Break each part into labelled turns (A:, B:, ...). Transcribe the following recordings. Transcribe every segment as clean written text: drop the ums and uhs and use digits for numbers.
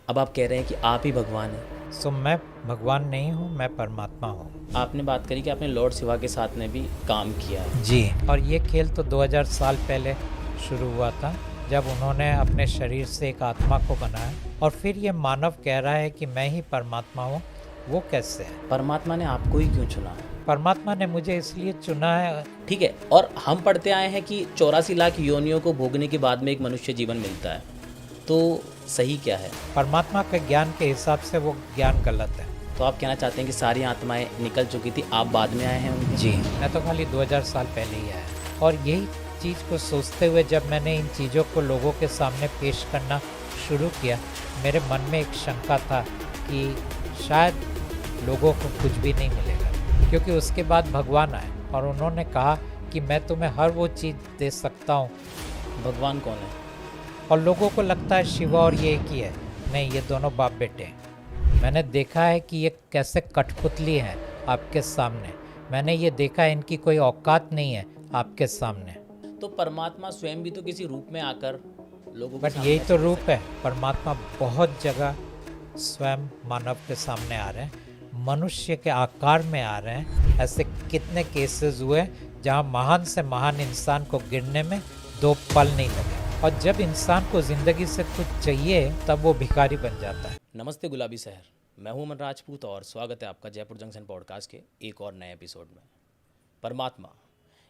A: अब आप कह रहे हैं कि आप ही भगवान हैं।
B: सो मैं भगवान नहीं हूँ, मैं परमात्मा हूँ।
A: आपने बात करी कि आपने लॉर्ड शिवा के साथ में भी काम किया है।
B: जी। और ये खेल तो 2000 साल पहले शुरू हुआ था, जब उन्होंने अपने शरीर से एक आत्मा को बनाया और फिर ये मानव कह रहा है कि मैं ही परमात्मा हूँ। वो कैसे है?
A: परमात्मा ने आपको ही क्यों चुना?
B: परमात्मा ने मुझे इसलिए चुना है।
A: ठीक है, और हम पढ़ते आए हैं कि 84 लाख योनियों को भोगने के बाद में एक मनुष्य जीवन मिलता है, तो सही क्या है?
B: परमात्मा के ज्ञान के हिसाब से वो ज्ञान गलत है।
A: तो आप कहना चाहते हैं कि सारी आत्माएं निकल चुकी थी, आप बाद में आए हैं उनके?
B: जी, मैं तो खाली 2000 साल पहले ही आया। और यही चीज़ को सोचते हुए जब मैंने इन चीज़ों को लोगों के सामने पेश करना शुरू किया, मेरे मन में एक शंका था कि शायद लोगों को कुछ भी नहीं मिलेगा, क्योंकि उसके बाद भगवान आए और उन्होंने कहा कि मैं तुम्हें हर वो चीज़ दे सकता हूँ।
A: भगवान कौन है?
B: और लोगों को लगता है शिवा और ये एक ही है। नहीं, ये दोनों बाप बेटे हैं। मैंने देखा है कि ये कैसे कठपुतली हैं आपके सामने। मैंने ये देखा है, इनकी कोई औकात नहीं है आपके सामने।
A: तो परमात्मा स्वयं भी तो किसी रूप में आकर लोगों के
B: बट
A: सामने
B: यही
A: ऐसे
B: तो
A: कर
B: रूप
A: सकते
B: है।
A: हैं।
B: परमात्मा बहुत जगह स्वयं मानव के सामने आ रहे हैं, मनुष्य के आकार में आ रहे हैं। ऐसे कितने केसेस हुए जहाँ महान से महान इंसान को गिरने में 2 पल नहीं लगे, और जब इंसान को ज़िंदगी से कुछ चाहिए तब वो भिखारी बन जाता है।
A: नमस्ते गुलाबी शहर, मैं हूं अमन राजपूत और स्वागत है आपका जयपुर जंक्शन पॉडकास्ट के एक और नए एपिसोड में। परमात्मा,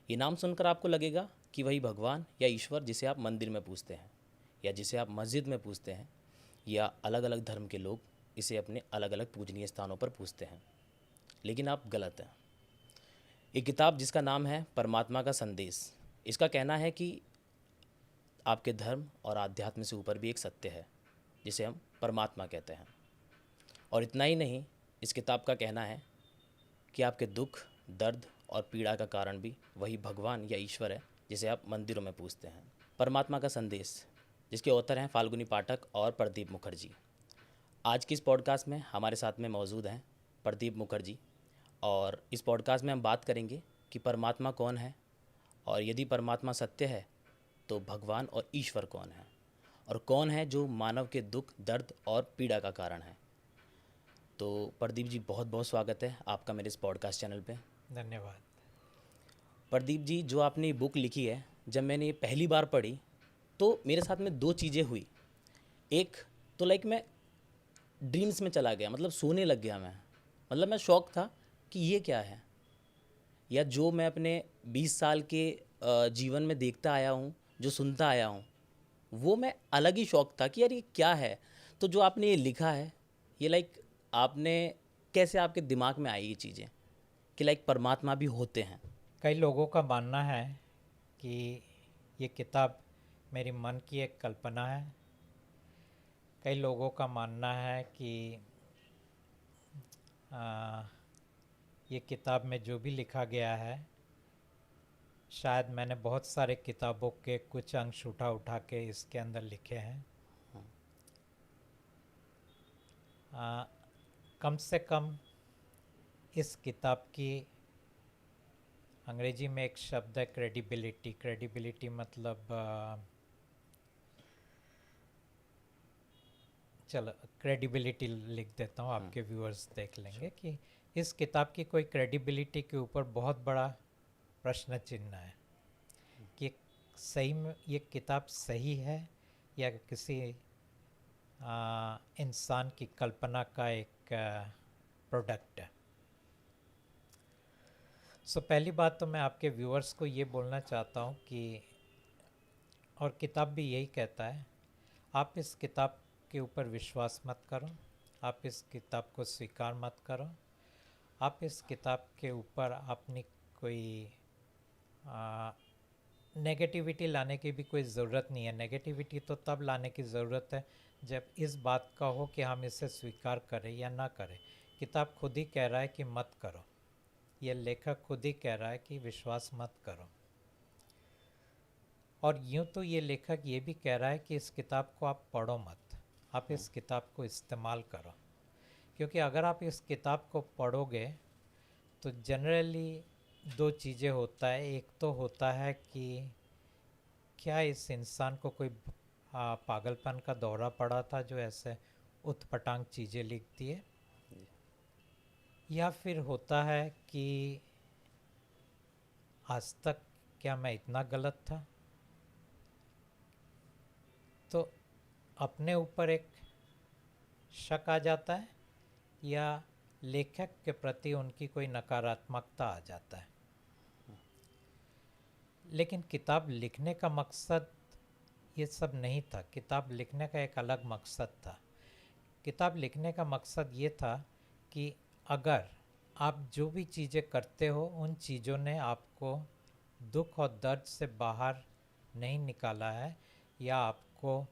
A: ये नाम सुनकर आपको लगेगा कि वही भगवान या ईश्वर जिसे आप मंदिर में पूजते हैं या जिसे आप मस्जिद में पूजते हैं, या अलग अलग धर्म के लोग इसे अपने अलग अलग पूजनीय स्थानों पर पूजते हैं। लेकिन आप गलत हैं। एक किताब जिसका नाम है परमात्मा का संदेश, इसका कहना है कि आपके धर्म और आध्यात्म से ऊपर भी एक सत्य है जिसे हम परमात्मा कहते हैं। और इतना ही नहीं, इस किताब का कहना है कि आपके दुख, दर्द और पीड़ा का कारण भी वही भगवान या ईश्वर है जिसे आप मंदिरों में पूजते हैं। परमात्मा का संदेश, जिसके ऑथर हैं फाल्गुनी पाठक और प्रदीप मुखर्जी। आज की इस पॉडकास्ट में हमारे साथ में मौजूद हैं प्रदीप मुखर्जी, और इस पॉडकास्ट में हम बात करेंगे कि परमात्मा कौन है, और यदि परमात्मा सत्य है तो भगवान और ईश्वर कौन है, और कौन है जो मानव के दुख, दर्द और पीड़ा का कारण है। तो प्रदीप जी, बहुत बहुत स्वागत है आपका मेरे इस पॉडकास्ट चैनल पे।
B: धन्यवाद।
A: प्रदीप जी, जो आपने ये बुक लिखी है, जब मैंने ये पहली बार पढ़ी तो मेरे साथ में दो चीज़ें हुई। एक तो लाइक मैं ड्रीम्स में चला गया, मतलब सोने लग गया मैं। मतलब मैं शौक था कि ये क्या है, या जो मैं अपने 20 साल के जीवन में देखता आया हूँ, जो सुनता आया हूँ, वो मैं अलग ही शौक था कि यार ये क्या है। तो जो आपने ये लिखा है, ये लाइक आपने कैसे, आपके दिमाग में आई ये चीज़ें कि लाइक परमात्मा भी होते हैं?
B: कई लोगों का मानना है कि ये किताब मेरी मन की एक कल्पना है। कई लोगों का मानना है कि आ, ये किताब में जो भी लिखा गया है, शायद मैंने बहुत सारे किताबों के कुछ अंश उठा उठा के इसके अंदर लिखे हैं। कम से कम इस किताब की अंग्रेजी में एक शब्द है क्रेडिबिलिटी। क्रेडिबिलिटी मतलब चलो क्रेडिबिलिटी लिख देता हूँ, आपके व्यूअर्स देख लेंगे कि इस किताब की कोई क्रेडिबिलिटी के ऊपर बहुत बड़ा प्रश्न चिन्ह है कि सही में ये किताब सही है या किसी इंसान की कल्पना का एक प्रोडक्ट है। सो पहली बात तो मैं आपके व्यूअर्स को ये बोलना चाहता हूँ कि, और किताब भी यही कहता है, आप इस किताब के ऊपर विश्वास मत करो, आप इस किताब को स्वीकार मत करो, आप इस किताब के ऊपर अपनी कोई नेगेटिविटी लाने की भी कोई ज़रूरत नहीं है। नेगेटिविटी तो तब लाने की ज़रूरत है जब इस बात का हो कि हम इसे स्वीकार करें या ना करें। किताब खुद ही कह रहा है कि मत करो, ये लेखक खुद ही कह रहा है कि विश्वास मत करो। और यूँ तो ये लेखक ये भी कह रहा है कि इस किताब को आप पढ़ो मत, आप इस किताब को इस्तेमाल करो। क्योंकि अगर आप इस किताब को पढ़ोगे तो जनरली दो चीज़ें होता है। एक तो होता है कि क्या इस इंसान को कोई पागलपन का दौरा पड़ा था जो ऐसे उतपटांग चीज़ें लिख दिए, या फिर होता है कि आज तक क्या मैं इतना गलत था। तो अपने ऊपर एक शक आ जाता है या लेखक के प्रति उनकी कोई नकारात्मकता आ जाता है। लेकिन किताब लिखने का मकसद ये सब नहीं था। किताब लिखने का एक अलग मकसद था। किताब लिखने का मकसद ये था कि अगर आप जो भी चीज़ें करते हो उन चीज़ों ने आपको दुख और दर्द से बाहर नहीं निकाला है या आपको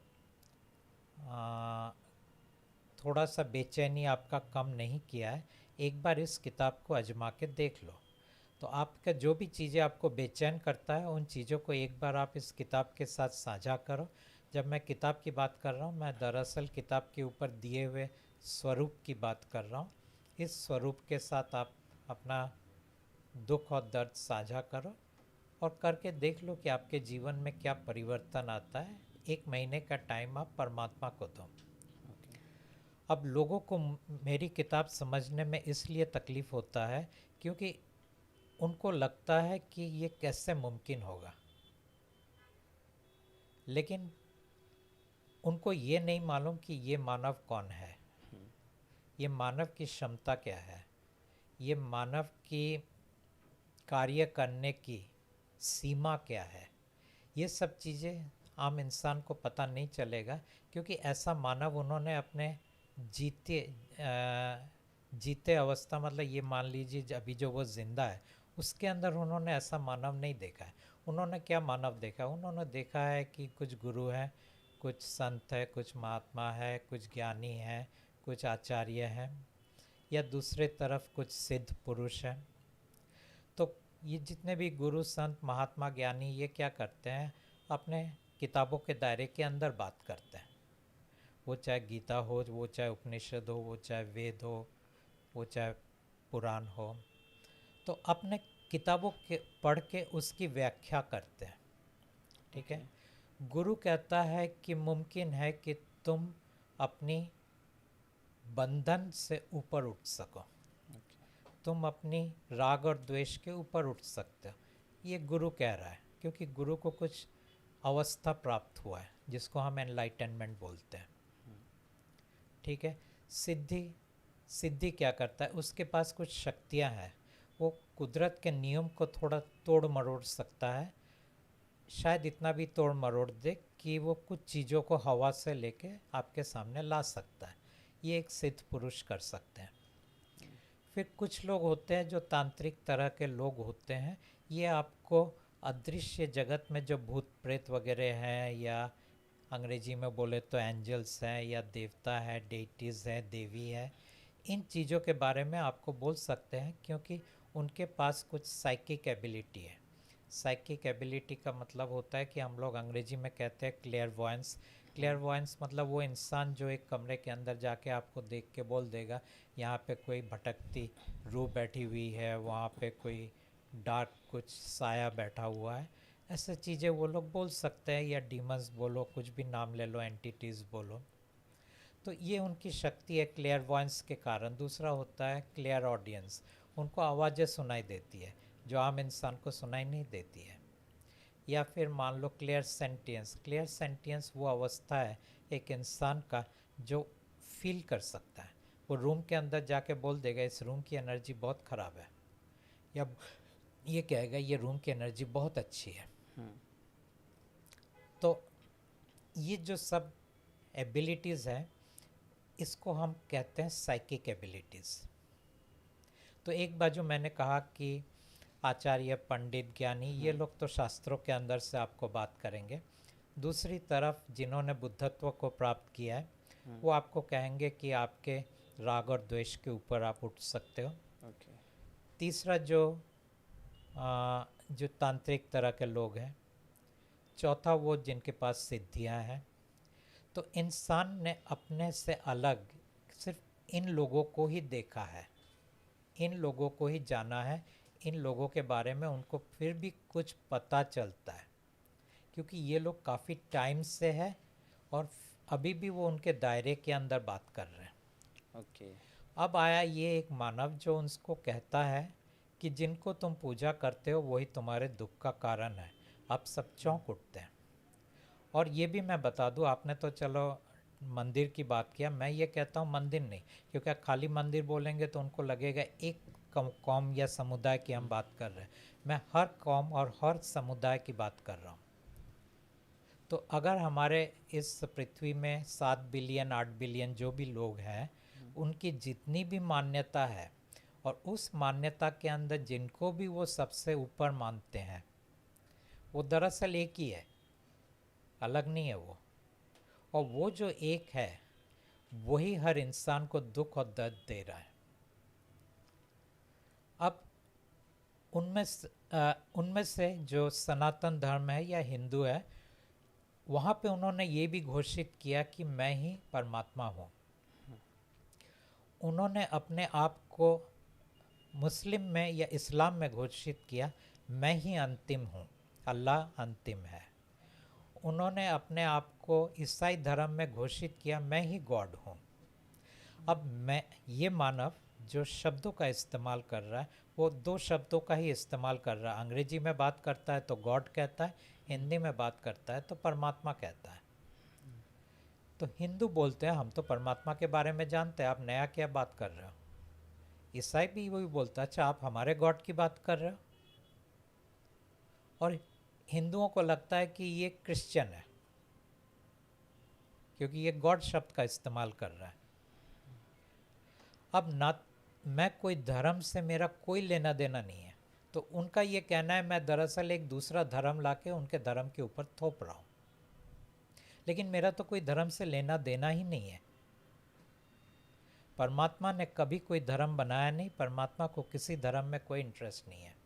B: थोड़ा सा बेचैनी आपका कम नहीं किया है, एक बार इस किताब को आजमा के देख लो। तो आपका जो भी चीज़ें आपको बेचैन करता है उन चीज़ों को एक बार आप इस किताब के साथ साझा करो। जब मैं किताब की बात कर रहा हूँ, मैं दरअसल किताब के ऊपर दिए हुए स्वरूप की बात कर रहा हूँ। इस स्वरूप के साथ आप अपना दुख और दर्द साझा करो और करके देख लो कि आपके जीवन में क्या परिवर्तन आता है। 1 महीने का टाइम आप परमात्मा को दो। अब लोगों को मेरी किताब समझने में इसलिए तकलीफ़ होता है क्योंकि उनको लगता है कि ये कैसे मुमकिन होगा, लेकिन उनको ये नहीं मालूम कि ये मानव कौन है, ये मानव की क्षमता क्या है, ये मानव की कार्य करने की सीमा क्या है। ये सब चीज़ें आम इंसान को पता नहीं चलेगा क्योंकि ऐसा मानव उन्होंने अपने जीते अवस्था, मतलब ये मान लीजिए अभी जो वो ज़िंदा है उसके अंदर उन्होंने ऐसा मानव नहीं देखा है। उन्होंने क्या मानव देखा? उन्होंने देखा है कि कुछ गुरु हैं, कुछ संत है, कुछ महात्मा है, कुछ ज्ञानी हैं, कुछ आचार्य हैं, या दूसरे तरफ कुछ सिद्ध पुरुष हैं। तो ये जितने भी गुरु संत महात्मा ज्ञानी ये क्या करते हैं, अपने किताबों के दायरे के अंदर बात करते हैं। वो चाहे गीता हो, वो चाहे उपनिषद हो, वो चाहे वेद हो, वो चाहे पुराण हो, तो अपने किताबों के पढ़ के उसकी व्याख्या करते हैं। ठीक है। गुरु कहता है कि मुमकिन है कि तुम अपनी बंधन से ऊपर उठ सको, तुम अपनी राग और द्वेष के ऊपर उठ सकते हो। ये गुरु कह रहा है क्योंकि गुरु को कुछ अवस्था प्राप्त हुआ है जिसको हम एनलाइटनमेंट बोलते हैं। ठीक है। सिद्धि क्या करता है? उसके पास कुछ शक्तियां हैं, वो कुदरत के नियम को थोड़ा तोड़ मरोड़ सकता है, शायद इतना भी तोड़ मरोड़ दे कि वो कुछ चीज़ों को हवा से लेके आपके सामने ला सकता है। ये एक सिद्ध पुरुष कर सकते हैं। फिर कुछ लोग होते हैं जो तांत्रिक तरह के लोग होते हैं, ये आपको अदृश्य जगत में जो भूत प्रेत वगैरह हैं, या अंग्रेजी में बोले तो एंजल्स हैं, या देवता है, डेटीज़ है, देवी है, इन चीज़ों के बारे में आपको बोल सकते हैं क्योंकि उनके पास कुछ साइकिक एबिलिटी है। साइकिक एबिलिटी का मतलब होता है कि हम लोग अंग्रेजी में कहते हैं क्लेयरवॉयंस। क्लेयरवॉयंस मतलब वो इंसान जो एक कमरे के अंदर जाके आपको देख के बोल देगा यहाँ पे कोई भटकती रूह बैठी हुई है, वहाँ पे कोई डार्क कुछ साया बैठा हुआ है, ऐसे चीज़ें वो लोग बोल सकते हैं। या डीमंस बोलो, कुछ भी नाम ले लो, एंटिटीज़ बोलो। तो ये उनकी शक्ति है क्लियरवॉयंस के कारण। दूसरा होता है क्लियर ऑडियंस, उनको आवाज़ें सुनाई देती है जो आम इंसान को सुनाई नहीं देती है। या फिर मान लो क्लियर सेंटियंस। क्लियर सेंटियंस वो अवस्था है एक इंसान का जो फील कर सकता है। वो रूम के अंदर जाके बोल देगा इस रूम की एनर्जी बहुत ख़राब है, या ये कहेगा ये रूम की एनर्जी बहुत अच्छी है। तो ये जो सब एबिलिटीज़ हैं इसको हम कहते हैं साइकिक एबिलिटीज़। तो एक बाजू मैंने कहा कि आचार्य, पंडित, ज्ञानी, ये लोग तो शास्त्रों के अंदर से आपको बात करेंगे। दूसरी तरफ जिन्होंने बुद्धत्व को प्राप्त किया है वो आपको कहेंगे कि आपके राग और द्वेष के ऊपर आप उठ सकते हो। तीसरा जो तांत्रिक तरह के लोग हैं। चौथा वो जिनके पास सिद्धियां हैं। तो इंसान ने अपने से अलग सिर्फ इन लोगों को ही देखा है, इन लोगों को ही जाना है, इन लोगों के बारे में उनको फिर भी कुछ पता चलता है क्योंकि ये लोग काफ़ी टाइम से है और अभी भी वो उनके दायरे के अंदर बात कर रहे हैं।
A: ओके।
B: अब आया ये एक मानव जो उनको कहता है कि जिनको तुम पूजा करते हो वही तुम्हारे दुख का कारण है। अब सब चौंक उठते हैं। और ये भी मैं बता दूं, आपने तो चलो मंदिर की बात किया, मैं ये कहता हूँ मंदिर नहीं, क्योंकि खाली मंदिर बोलेंगे तो उनको लगेगा एक कौम या समुदाय की हम बात कर रहे हैं। मैं हर कौम और हर समुदाय की बात कर रहा हूँ। तो अगर हमारे इस पृथ्वी में 7 बिलियन 8 बिलियन जो भी लोग हैं, उनकी जितनी भी मान्यता है, और उस मान्यता के अंदर जिनको भी वो सबसे ऊपर मानते हैं, वो दरअसल एक ही है, अलग नहीं है वो। और वो जो एक है वही हर इंसान को दुख और दर्द दे रहा है। अब उनमें से जो सनातन धर्म है या हिंदू है, वहाँ पे उन्होंने ये भी घोषित किया कि मैं ही परमात्मा हूँ। उन्होंने अपने आप को मुस्लिम में या इस्लाम में घोषित किया, मैं ही अंतिम हूँ, अल्लाह अंतिम है। उन्होंने अपने आप को ईसाई धर्म में घोषित किया, मैं ही गॉड हूँ। अब मैं ये मानव जो शब्दों का इस्तेमाल कर रहा है, वो 2 शब्दों का ही इस्तेमाल कर रहा है। अंग्रेजी में बात करता है तो गॉड कहता है, हिंदी में बात करता है तो परमात्मा कहता है। तो हिंदू बोलते हैं हम तो परमात्मा के बारे में जानते हैं, आप नया क्या बात कर रहे हो। ईसाई भी वही बोलता है, अच्छा आप हमारे गॉड की बात कर रहे हो। और हिंदुओं को लगता है कि ये क्रिश्चियन है, क्योंकि ये गॉड शब्द का इस्तेमाल कर रहा है। अब ना मैं कोई धर्म से मेरा कोई लेना देना नहीं है, तो उनका ये कहना है मैं दरअसल एक दूसरा धर्म लाके उनके धर्म के ऊपर थोप रहा हूँ, लेकिन मेरा तो कोई धर्म से लेना देना ही नहीं है। परमात्मा ने कभी कोई धर्म बनाया नहीं, परमात्मा को किसी धर्म में कोई इंटरेस्ट नहीं है।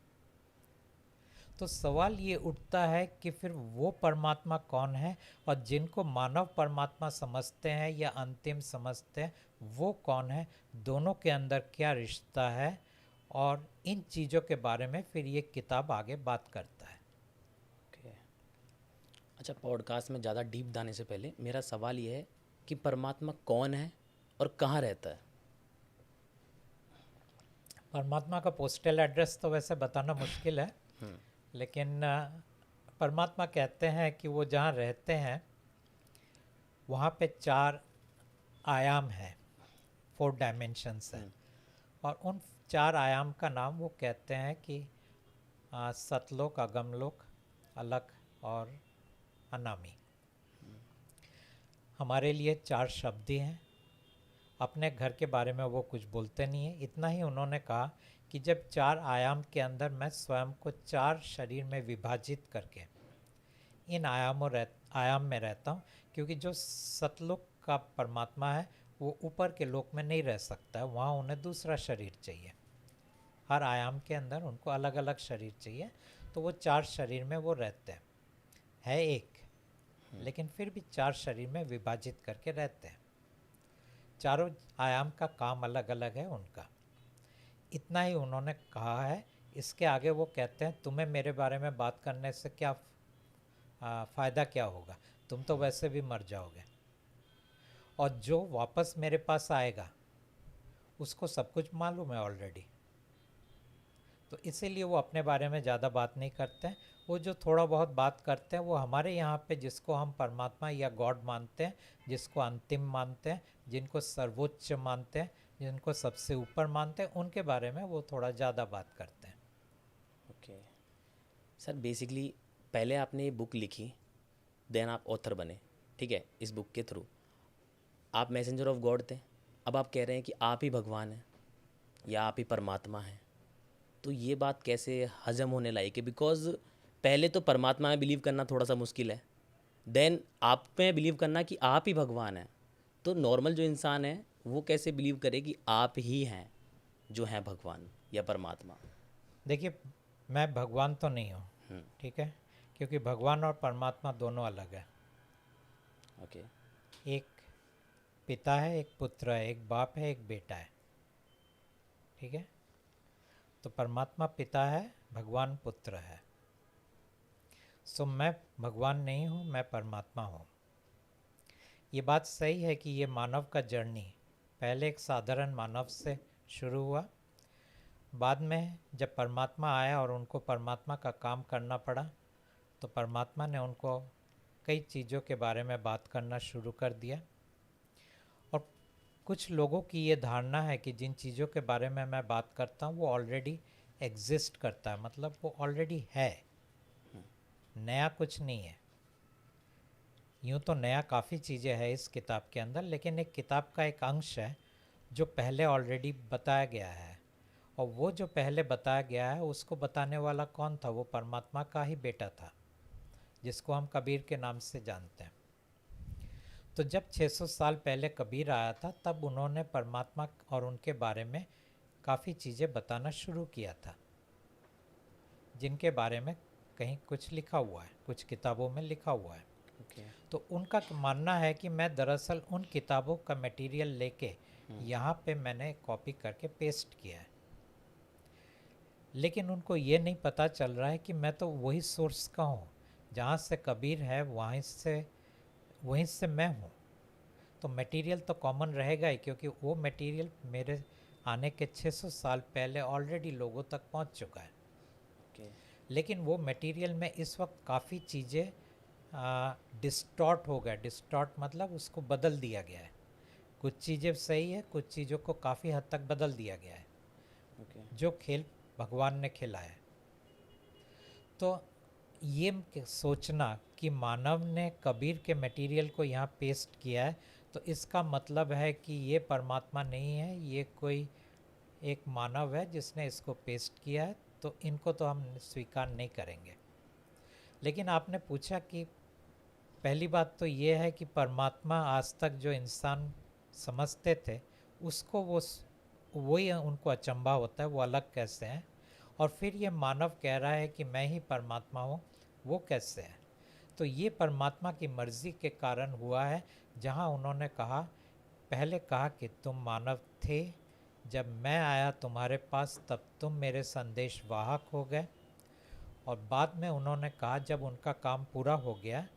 B: तो सवाल ये उठता है कि फिर वो परमात्मा कौन है, और जिनको मानव परमात्मा समझते हैं या अंतिम समझते हैं वो कौन है, दोनों के अंदर क्या रिश्ता है, और इन चीज़ों के बारे में फिर ये किताब आगे बात करता है।
A: ओके। अच्छा, पॉडकास्ट में ज़्यादा डीप जाने से पहले मेरा सवाल ये है कि परमात्मा कौन है और कहाँ रहता है?
B: परमात्मा का पोस्टल एड्रेस तो वैसे बताना मुश्किल है, लेकिन परमात्मा कहते हैं कि वो जहाँ रहते हैं वहाँ पे 4 आयाम हैं, 4 डायमेंशंस हैं। और उन 4 आयाम का नाम वो कहते हैं कि सतलोक, अगमलोक, अलख और अनामी। हमारे लिए 4 शब्द ही हैं। अपने घर के बारे में वो कुछ बोलते नहीं है। इतना ही उन्होंने कहा कि जब 4 आयाम के अंदर मैं स्वयं को 4 शरीर में विभाजित करके इन आयाम में रहता हूँ, क्योंकि जो सतलोक का परमात्मा है वो ऊपर के लोक में नहीं रह सकता है, वहाँ उन्हें दूसरा शरीर चाहिए। हर आयाम के अंदर उनको अलग अलग शरीर चाहिए, तो वो 4 शरीर में वो रहते हैं। है एक, लेकिन फिर भी 4 शरीर में विभाजित करके रहते हैं। चारों आयाम का काम अलग अलग है उनका। इतना ही उन्होंने कहा है। इसके आगे वो कहते हैं तुम्हें मेरे बारे में बात करने से क्या फ़ायदा क्या होगा, तुम तो वैसे भी मर जाओगे, और जो वापस मेरे पास आएगा उसको सब कुछ मालूम है ऑलरेडी। तो इसीलिए वो अपने बारे में ज़्यादा बात नहीं करते हैं। वो जो थोड़ा बहुत बात करते हैं वो हमारे यहाँ पे जिसको हम परमात्मा या गॉड मानते हैं, जिसको अंतिम मानते हैं, जिनको सर्वोच्च मानते हैं, जिनको सबसे ऊपर मानते हैं, उनके बारे में वो थोड़ा ज़्यादा बात करते हैं।
A: ओके सर, बेसिकली पहले आपने ये बुक लिखी, देन आप ऑथर बने, ठीक है। इस बुक के थ्रू आप मैसेंजर ऑफ गॉड थे, अब आप कह रहे हैं कि आप ही भगवान हैं या आप ही परमात्मा हैं। तो ये बात कैसे हजम होने लायक है? बिकॉज पहले तो परमात्मा में बिलीव करना थोड़ा सा मुश्किल है, देन आप में बिलीव करना कि आप ही भगवान हैं। तो नॉर्मल जो इंसान है वो कैसे बिलीव करे कि आप ही हैं जो हैं भगवान या परमात्मा?
B: देखिए, मैं भगवान तो नहीं हूँ, ठीक है, क्योंकि भगवान और परमात्मा दोनों अलग है।
A: ओके।
B: एक पिता है, एक पुत्र है, एक बाप है, एक बेटा है, ठीक है। तो परमात्मा पिता है, भगवान पुत्र है। सो मैं भगवान नहीं हूँ, मैं परमात्मा हूँ। ये बात सही है कि ये मानव का जर्नी पहले एक साधारण मानव से शुरू हुआ। बाद में जब परमात्मा आया और उनको परमात्मा का काम करना पड़ा, तो परमात्मा ने उनको कई चीज़ों के बारे में बात करना शुरू कर दिया। और कुछ लोगों की ये धारणा है कि जिन चीज़ों के बारे में मैं बात करता हूँ वो ऑलरेडी एग्जिस्ट करता है, मतलब वो ऑलरेडी है, नया कुछ नहीं है। यूँ तो नया काफ़ी चीज़ें हैं इस किताब के अंदर, लेकिन एक किताब का एक अंश है जो पहले ऑलरेडी बताया गया है। और वो जो पहले बताया गया है उसको बताने वाला कौन था? वो परमात्मा का ही बेटा था, जिसको हम कबीर के नाम से जानते हैं। तो जब 600 साल पहले कबीर आया था, तब उन्होंने परमात्मा और उनके बारे में काफ़ी चीज़ें बताना शुरू किया था, जिनके बारे में कहीं कुछ लिखा हुआ है, कुछ किताबों में लिखा हुआ है। तो उनका मानना है कि मैं दरअसल उन किताबों का मटेरियल लेके यहाँ पे मैंने कॉपी करके पेस्ट किया है, लेकिन उनको ये नहीं पता चल रहा है कि मैं तो वही सोर्स का हूँ, जहाँ से कबीर है वहीं से मैं हूँ। तो मटेरियल तो कॉमन रहेगा ही, क्योंकि वो मटेरियल मेरे आने के 600 साल पहले ऑलरेडी लोगों तक पहुँच चुका है। लेकिन वो मटेरियल में इस वक्त काफ़ी चीज़ें डिस्टॉर्ट हो गया। डिस्टॉर्ट मतलब उसको बदल दिया गया है। कुछ चीज़ें सही है, कुछ चीज़ों को काफ़ी हद तक बदल दिया गया है। जो खेल भगवान ने खेला है। तो ये सोचना कि मानव ने कबीर के मटेरियल को यहाँ पेस्ट किया है, तो इसका मतलब है कि ये परमात्मा नहीं है, ये कोई एक मानव है जिसने इसको पेस्ट किया है, तो इनको तो हम स्वीकार नहीं करेंगे। लेकिन आपने पूछा कि पहली बात तो ये है कि परमात्मा आज तक जो इंसान समझते थे उसको वही उनको अचंभा होता है, वो अलग कैसे हैं। और फिर ये मानव कह रहा है कि मैं ही परमात्मा हूँ, वो कैसे है? तो ये परमात्मा की मर्ज़ी के कारण हुआ है। जहाँ उन्होंने पहले कहा कि तुम मानव थे, जब मैं आया तुम्हारे पास तब तुम मेरे संदेश वाहक हो गए। और बाद में उन्होंने कहा, जब उनका काम पूरा हो गया,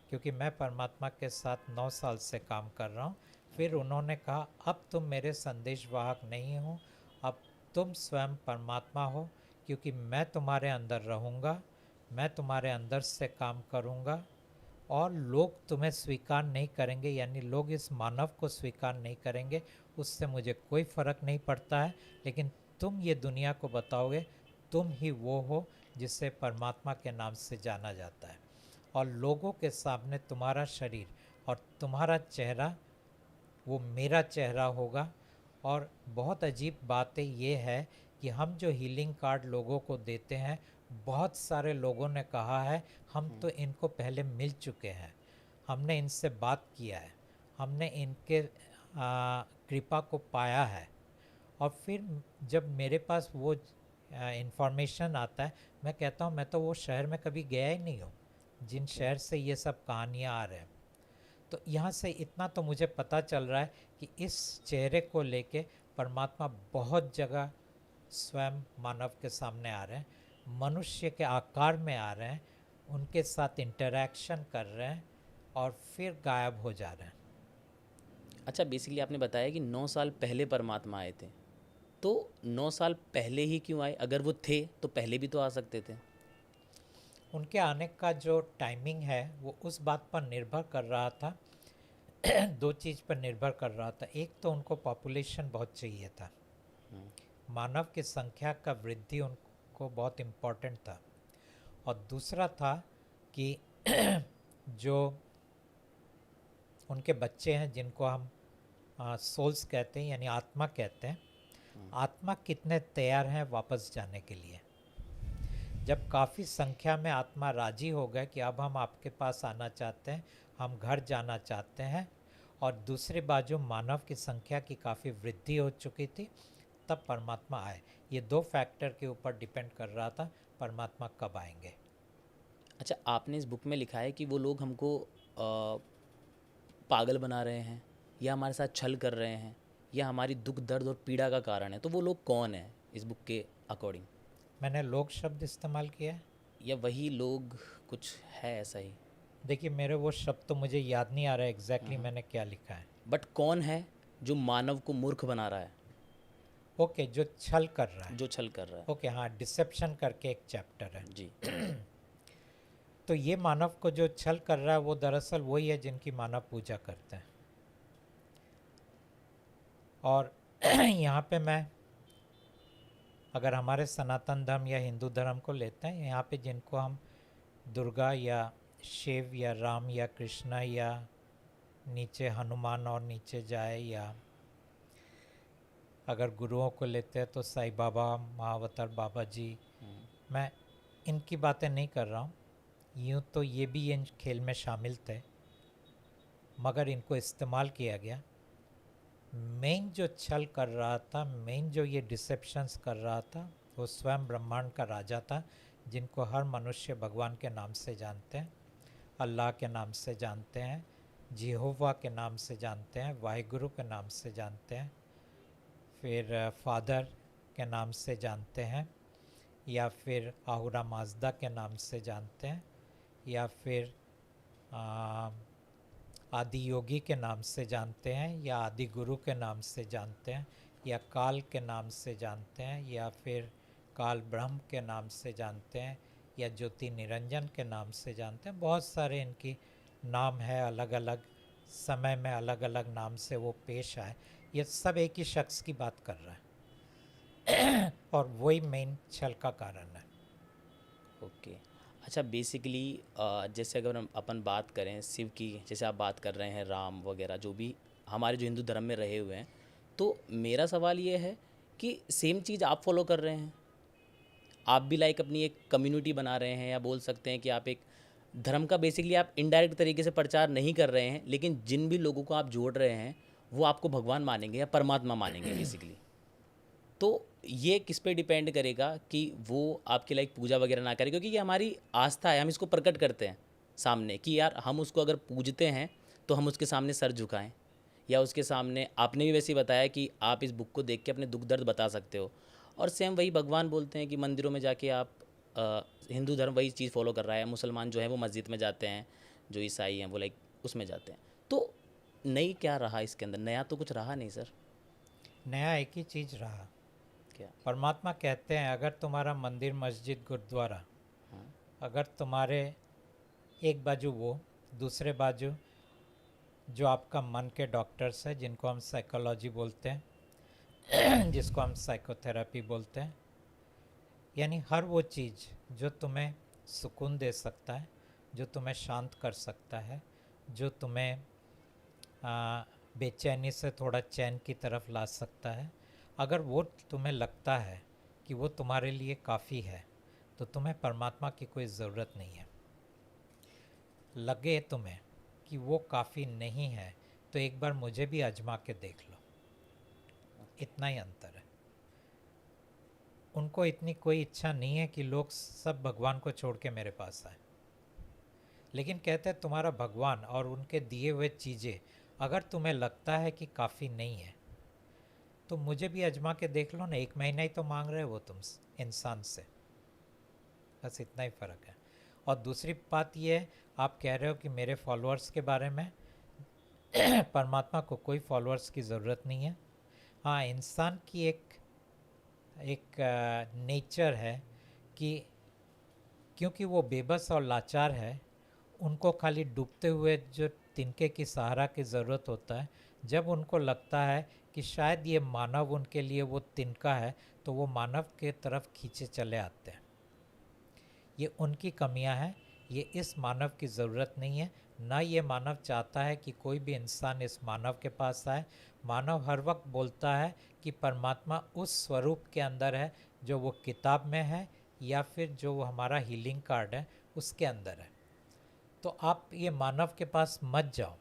B: क्योंकि मैं परमात्मा के साथ 9 साल से काम कर रहा हूँ, फिर उन्होंने कहा अब तुम मेरे संदेश वाहक नहीं हो, अब तुम स्वयं परमात्मा हो, क्योंकि मैं तुम्हारे अंदर रहूँगा, मैं तुम्हारे अंदर से काम करूँगा और लोग तुम्हें स्वीकार नहीं करेंगे, यानी लोग इस मानव को स्वीकार नहीं करेंगे, उससे मुझे कोई फ़र्क नहीं पड़ता है। लेकिन तुम ये दुनिया को बताओगे तुम ही वो हो जिसे परमात्मा के नाम से जाना जाता है, और लोगों के सामने तुम्हारा शरीर और तुम्हारा चेहरा वो मेरा चेहरा होगा। और बहुत अजीब बात ये है कि हम जो हीलिंग कार्ड लोगों को देते हैं, बहुत सारे लोगों ने कहा है हम तो इनको पहले मिल चुके हैं, हमने इनसे बात किया है, हमने इनके कृपा को पाया है। और फिर जब मेरे पास वो इन्फॉर्मेशन आता है, मैं कहता हूँ मैं तो वो शहर में कभी गया ही नहीं हूँ जिन शहर से ये सब कहानियाँ आ रहे हैं। तो यहाँ से इतना तो मुझे पता चल रहा है कि इस चेहरे को लेके परमात्मा बहुत जगह स्वयं मानव के सामने आ रहे हैं, मनुष्य के आकार में आ रहे हैं, उनके साथ इंटरैक्शन कर रहे हैं और फिर गायब हो जा रहे हैं।
A: अच्छा, बेसिकली आपने बताया कि 9 साल पहले परमात्मा आए थे, तो 9 साल पहले ही क्यों आए? अगर वो थे तो पहले भी तो आ सकते थे।
B: उनके आने का जो टाइमिंग है वो उस बात पर निर्भर कर रहा था दो चीज़ पर निर्भर कर रहा था। एक तो उनको पॉपुलेशन बहुत चाहिए था, मानव की संख्या का वृद्धि उनको बहुत इम्पोर्टेंट था। और दूसरा था कि जो उनके बच्चे हैं जिनको हम सोल्स कहते हैं, यानी आत्मा कहते हैं, आत्मा कितने तैयार हैं वापस जाने के लिए। जब काफ़ी संख्या में आत्मा राजी हो गए कि अब हम आपके पास आना चाहते हैं, हम घर जाना चाहते हैं, और दूसरी बाजू मानव की संख्या की काफ़ी वृद्धि हो चुकी थी, तब परमात्मा आए। ये दो फैक्टर के ऊपर डिपेंड कर रहा था परमात्मा कब आएंगे।
A: अच्छा, आपने इस बुक में लिखा है कि वो लोग हमको पागल बना रहे हैं या हमारे साथ छल कर रहे हैं या हमारी दुख दर्द और पीड़ा का कारण है, तो वो लोग कौन हैं इस बुक के अकॉर्डिंग?
B: मैंने लोग शब्द इस्तेमाल किया है।
A: या वही लोग कुछ है ऐसा ही?
B: देखिए मेरे वो शब्द तो मुझे याद नहीं आ रहा है एग्जैक्टली मैंने क्या लिखा है।
A: बट कौन है जो मानव को मूर्ख बना रहा है,
B: ओके, जो छल कर रहा है।
A: जो छल कर रहा है?
B: ओके, हाँ, डिसेप्शन करके एक चैप्टर है।
A: जी।
B: तो ये मानव को जो छल कर रहा है वो दरअसल वही है जिनकी मानव पूजा करते हैं। और यहाँ पे मैं अगर हमारे सनातन धर्म या हिंदू धर्म को लेते हैं, यहाँ पे जिनको हम दुर्गा या शिव या राम या कृष्णा या नीचे हनुमान और नीचे जाए, या अगर गुरुओं को लेते हैं तो साईं बाबा, महावतार बाबा जी, मैं इनकी बातें नहीं कर रहा हूँ। यूँ तो ये भी इन खेल में शामिल थे, मगर इनको इस्तेमाल किया गया। मेन जो छल कर रहा था, मेन जो ये डिसेप्शंस कर रहा था, वो स्वयं ब्रह्मांड का राजा था, जिनको हर मनुष्य भगवान के नाम से जानते हैं, अल्लाह के नाम से जानते हैं, जिहोवा के नाम से जानते हैं, वाहिगुरु के नाम से जानते हैं, फिर फादर के नाम से जानते हैं, या फिर आहुरा माजदा के नाम से जानते हैं, या फिर आदि योगी के नाम से जानते हैं, या आदि गुरु के नाम से जानते हैं, या काल के नाम से जानते हैं, या फिर काल ब्रह्म के नाम से जानते हैं, या ज्योति निरंजन के नाम से जानते हैं। बहुत सारे इनकी नाम है, अलग अलग समय में अलग अलग नाम से वो पेश आए। ये सब एक ही शख्स की बात कर रहा है और वही मेन छल का कारण है।
A: ओके। अच्छा, बेसिकली जैसे अगर हम अपन बात करें शिव की, जैसे आप बात कर रहे हैं राम वगैरह जो भी हमारे जो हिंदू धर्म में रहे हुए हैं, तो मेरा सवाल ये है कि सेम चीज़ आप फॉलो कर रहे हैं? आप भी लाइक अपनी एक कम्युनिटी बना रहे हैं, या बोल सकते हैं कि आप एक धर्म का बेसिकली आप इनडायरेक्ट तरीके से प्रचार नहीं कर रहे हैं, लेकिन जिन भी लोगों को आप जोड़ रहे हैं वो आपको भगवान मानेंगे या परमात्मा मानेंगे बेसिकली। तो ये किस पे डिपेंड करेगा कि वो आपके लाइक पूजा वगैरह ना करें, क्योंकि ये हमारी आस्था है, हम इसको प्रकट करते हैं सामने कि यार हम उसको अगर पूजते हैं तो हम उसके सामने सर झुकाएं, या उसके सामने आपने भी वैसे ही बताया कि आप इस बुक को देख के अपने दुख दर्द बता सकते हो। और सेम वही भगवान बोलते हैं कि मंदिरों में जाके आप हिंदू धर्म वही चीज़ फॉलो कर रहा है, मुसलमान जो है वो मस्जिद में जाते हैं, जो ईसाई हैं वो लाइक उसमें जाते हैं। तो नई क्या रहा इसके अंदर? नया तो कुछ रहा नहीं सर।
B: नया एक ही चीज़ रहा,
A: क्या?
B: परमात्मा कहते हैं अगर तुम्हारा मंदिर मस्जिद गुरुद्वारा, अगर तुम्हारे एक बाजू वो, दूसरे बाजू जो आपका मन के डॉक्टर्स हैं जिनको हम साइकोलॉजी बोलते हैं जिसको हम साइकोथेरेपी बोलते हैं, यानी हर वो चीज़ जो तुम्हें सुकून दे सकता है, जो तुम्हें शांत कर सकता है, जो तुम्हें बेचैनी से थोड़ा चैन की तरफ ला सकता है, अगर वो तुम्हें लगता है कि वो तुम्हारे लिए काफ़ी है, तो तुम्हें परमात्मा की कोई ज़रूरत नहीं है। लगे तुम्हें कि वो काफ़ी नहीं है, तो एक बार मुझे भी आजमा के देख लो, इतना ही अंतर है। उनको इतनी कोई इच्छा नहीं है कि लोग सब भगवान को छोड़ के मेरे पास आए, लेकिन कहते हैं तुम्हारा भगवान और उनके दिए हुए चीज़ें अगर तुम्हें लगता है कि काफ़ी नहीं है, तो मुझे भी आजमा के देख लो ना। 1 महीना ही तो मांग रहे हो तुम इंसान से, बस इतना ही फ़र्क है। और दूसरी बात ये है, आप कह रहे हो कि मेरे फॉलोअर्स के बारे में परमात्मा को कोई फॉलोअर्स की ज़रूरत नहीं है। हाँ, इंसान की एक नेचर है कि क्योंकि वो बेबस और लाचार है, उनको खाली डूबते हुए जो तिनके की सहारा की ज़रूरत होता है। जब उनको लगता है कि शायद ये मानव उनके लिए वो तिनका है, तो वो मानव के तरफ खींचे चले आते हैं। ये उनकी कमियां हैं, ये इस मानव की ज़रूरत नहीं है। ना ये मानव चाहता है कि कोई भी इंसान इस मानव के पास आए। मानव हर वक्त बोलता है कि परमात्मा उस स्वरूप के अंदर है जो वो किताब में है, या फिर जो वो हमारा हीलिंग कार्ड है उसके अंदर है। तो आप ये मानव के पास मत जाओ,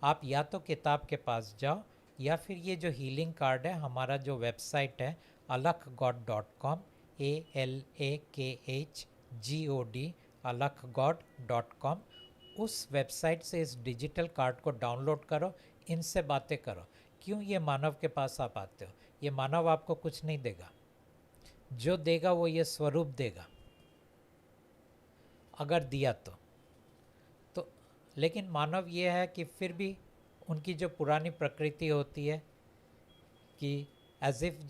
B: आप या तो किताब के पास जाओ, या फिर ये जो हीलिंग कार्ड है, हमारा जो वेबसाइट है alakgod.com, ALAKHGOD, alakgod.com, उस वेबसाइट से इस डिजिटल कार्ड को डाउनलोड करो, इनसे बातें करो। क्यों ये मानव के पास आप आते हो? ये मानव आपको कुछ नहीं देगा, जो देगा वो ये स्वरूप देगा, अगर दिया तो लेकिन मानव ये है कि फिर भी उनकी जो पुरानी प्रकृति होती है कि एज इफ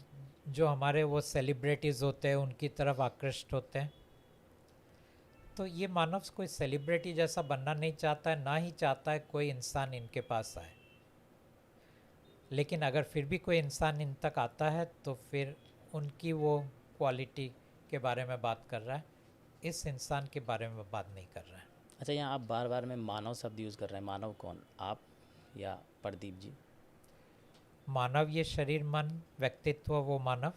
B: जो हमारे वो सेलिब्रिटीज़ होते हैं उनकी तरफ आकृष्ट होते हैं। तो ये मानव कोई सेलिब्रिटी जैसा बनना नहीं चाहता है, ना ही चाहता है कोई इंसान इनके पास आए। लेकिन अगर फिर भी कोई इंसान इन तक आता है तो फिर उनकी वो क्वालिटी के बारे में बात कर रहा है, इस इंसान के बारे में बात नहीं कर रहा है।
A: अच्छा, यहाँ आप बार बार में मानव शब्द यूज़ कर रहे हैं। मानव कौन, आप या प्रदीप जी?
B: मानव ये शरीर मन व्यक्तित्व, वो मानव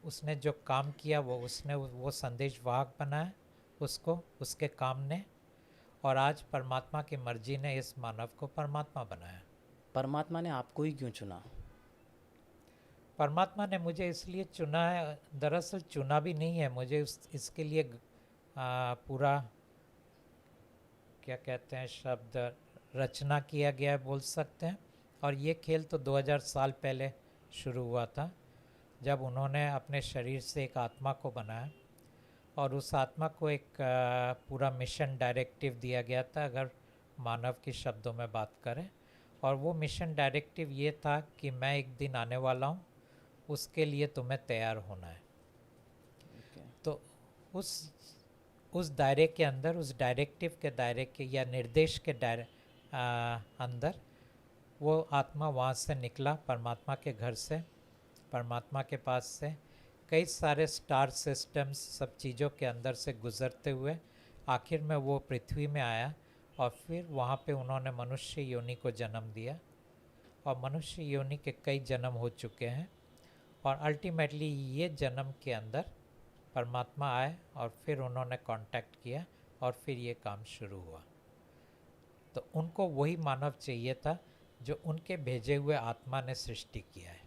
B: उसने जो काम किया वो संदेशवाहक बनाया उसको, उसके काम ने, और आज परमात्मा की मर्जी ने इस मानव को परमात्मा बनाया।
A: परमात्मा ने आपको ही क्यों चुना?
B: परमात्मा ने मुझे इसलिए चुना है, दरअसल चुना भी नहीं है मुझे, इसके लिए पूरा क्या कहते हैं शब्द, रचना किया गया है बोल सकते हैं। और ये खेल तो 2000 साल पहले शुरू हुआ था, जब उन्होंने अपने शरीर से एक आत्मा को बनाया और उस आत्मा को एक पूरा मिशन डायरेक्टिव दिया गया था, अगर मानव के शब्दों में बात करें। और वो मिशन डायरेक्टिव ये था कि मैं एक दिन आने वाला हूँ, उसके लिए तुम्हें तैयार होना है। तो उस दायरे के अंदर, उस डायरेक्टिव के दायरे के या निर्देश के अंदर वो आत्मा वहाँ से निकला, परमात्मा के घर से, परमात्मा के पास से, कई सारे स्टार सिस्टम्स सब चीज़ों के अंदर से गुज़रते हुए आखिर में वो पृथ्वी में आया। और फिर वहाँ पे उन्होंने मनुष्य योनि को जन्म दिया, और मनुष्य योनि के कई जन्म हो चुके हैं। और अल्टीमेटली ये जन्म के अंदर परमात्मा आए और फिर उन्होंने कांटेक्ट किया और फिर ये काम शुरू हुआ। तो उनको वही मानव चाहिए था जो उनके भेजे हुए आत्मा ने सृष्टि किया है।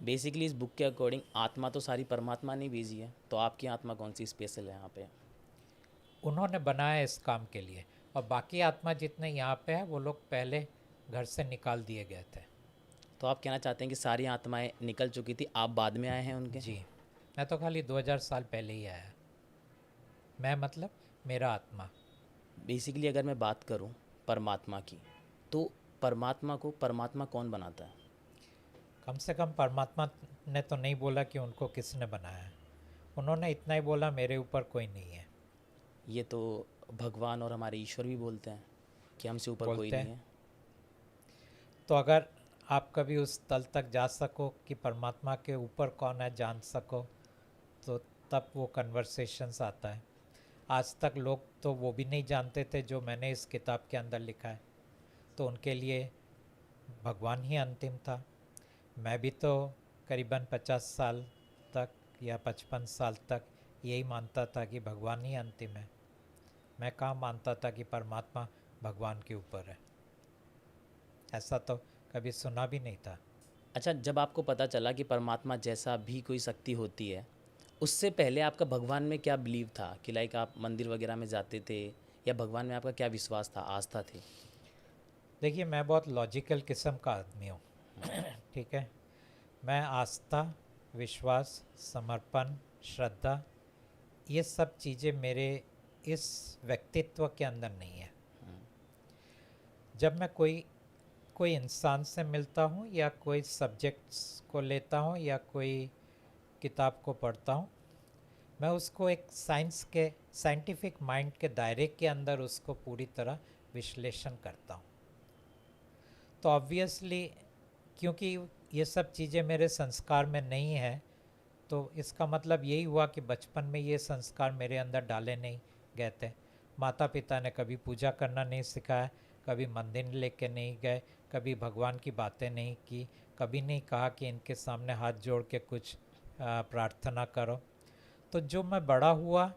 A: बेसिकली इस बुक के अकॉर्डिंग आत्मा तो सारी परमात्मा ने भेजी है, तो आपकी आत्मा कौन सी स्पेशल है यहाँ पे?
B: उन्होंने बनाया इस काम के लिए, और बाकी आत्मा जितने यहाँ पे है वो लोग पहले घर से निकाल दिए गए थे।
A: तो आप कहना चाहते हैं कि सारी आत्माएं निकल चुकी थी, आप बाद में आए हैं उनके?
B: जी, मैं तो खाली 2000 साल पहले ही आया। मैं मतलब मेरा आत्मा।
A: बेसिकली अगर मैं बात करूं परमात्मा की, तो परमात्मा को परमात्मा कौन बनाता है?
B: कम से कम परमात्मा ने तो नहीं बोला कि उनको किसने बनाया है, उन्होंने इतना ही बोला मेरे ऊपर कोई नहीं है।
A: ये तो भगवान और हमारे ईश्वर भी बोलते हैं कि हमसे ऊपर कोई
B: बोलते
A: नहीं
B: हैं।
A: है।
B: तो अगर आप कभी उस तल तक जा सको कि परमात्मा के ऊपर कौन है जान सको, तो तब वो कन्वर्सेशंस आता है। आज तक लोग तो वो भी नहीं जानते थे जो मैंने इस किताब के अंदर लिखा है, तो उनके लिए भगवान ही अंतिम था। मैं भी तो करीबन 50 साल तक या 55 साल तक यही मानता था कि भगवान ही अंतिम है। मैं कहाँ मानता था कि परमात्मा भगवान के ऊपर है, ऐसा तो कभी सुना भी नहीं था।
A: अच्छा, जब आपको पता चला कि परमात्मा जैसा भी कोई शक्ति होती है, उससे पहले आपका भगवान में क्या बिलीव था? कि लाइक आप मंदिर वगैरह में जाते थे, या भगवान में आपका क्या विश्वास था, आस्था थी?
B: देखिए, मैं बहुत लॉजिकल किस्म का आदमी हूँ। ठीक है, मैं आस्था, विश्वास, समर्पण, श्रद्धा, ये सब चीज़ें मेरे इस व्यक्तित्व के अंदर नहीं है। जब मैं कोई इंसान से मिलता हूँ या कोई सब्जेक्ट्स को लेता हूँ या कोई किताब को पढ़ता हूँ, मैं उसको एक साइंटिफिक माइंड के दायरे के अंदर उसको पूरी तरह विश्लेषण करता हूँ। तो ऑब्वियसली क्योंकि ये सब चीज़ें मेरे संस्कार में नहीं है, तो इसका मतलब यही हुआ कि बचपन में ये संस्कार मेरे अंदर डाले नहीं गए थे। माता पिता ने कभी पूजा करना नहीं सिखाया, कभी मंदिर लेके नहीं गए, कभी भगवान की बातें नहीं की, कभी नहीं कहा कि इनके सामने हाथ जोड़ के कुछ प्रार्थना करो। तो जो मैं बड़ा हुआ,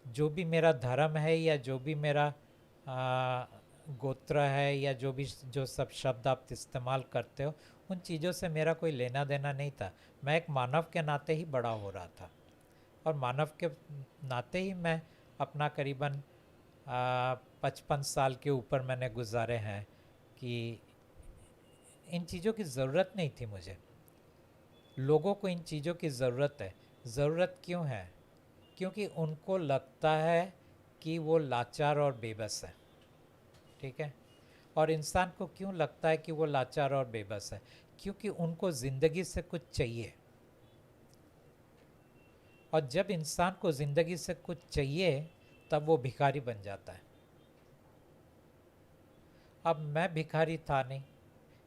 B: जो भी मेरा धर्म है या जो भी मेरा गोत्र है या जो सब शब्द आप इस्तेमाल करते हो, उन चीज़ों से मेरा कोई लेना देना नहीं था। मैं एक मानव के नाते ही बड़ा हो रहा था, और मानव के नाते ही मैं अपना करीबन 55 साल के ऊपर मैंने गुजारे हैं कि इन चीज़ों की ज़रूरत नहीं थी मुझे। लोगों को इन चीज़ों की ज़रूरत है। ज़रूरत क्यों है? क्योंकि उनको लगता है कि वो लाचार और बेबस है। ठीक है। और इंसान को क्यों लगता है कि वो लाचार और बेबस है? क्योंकि उनको ज़िंदगी से कुछ चाहिए। और जब इंसान को ज़िंदगी से कुछ चाहिए तब वो भिखारी बन जाता है। अब मैं भिखारी था नहीं,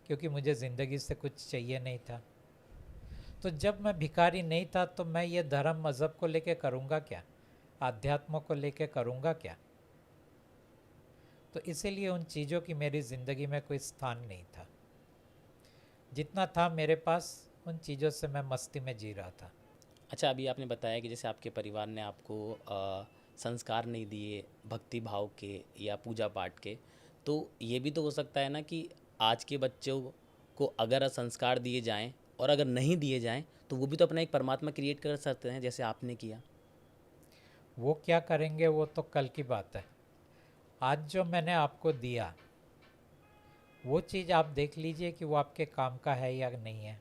B: क्योंकि मुझे ज़िंदगी से कुछ चाहिए नहीं था। तो जब मैं भिखारी नहीं था तो मैं ये धर्म मज़हब को लेके करूँगा क्या? आध्यात्म को लेके करूँगा क्या? तो इसीलिए उन चीज़ों की मेरी ज़िंदगी में कोई स्थान नहीं था। जितना था मेरे पास, उन चीज़ों से मैं मस्ती में जी रहा था।
A: अच्छा, अभी आपने बताया कि जैसे आपके परिवार ने आपको संस्कार नहीं दिए भक्ति भाव के या पूजा पाठ के, तो ये भी तो हो सकता है ना कि आज के बच्चों को अगर संस्कार दिए जाएं और अगर नहीं दिए जाएं तो वो भी तो अपना एक परमात्मा क्रिएट कर सकते हैं जैसे आपने किया।
B: वो क्या करेंगे वो तो कल की बात है। आज जो मैंने आपको दिया वो चीज़ आप देख लीजिए कि वो आपके काम का है या नहीं है।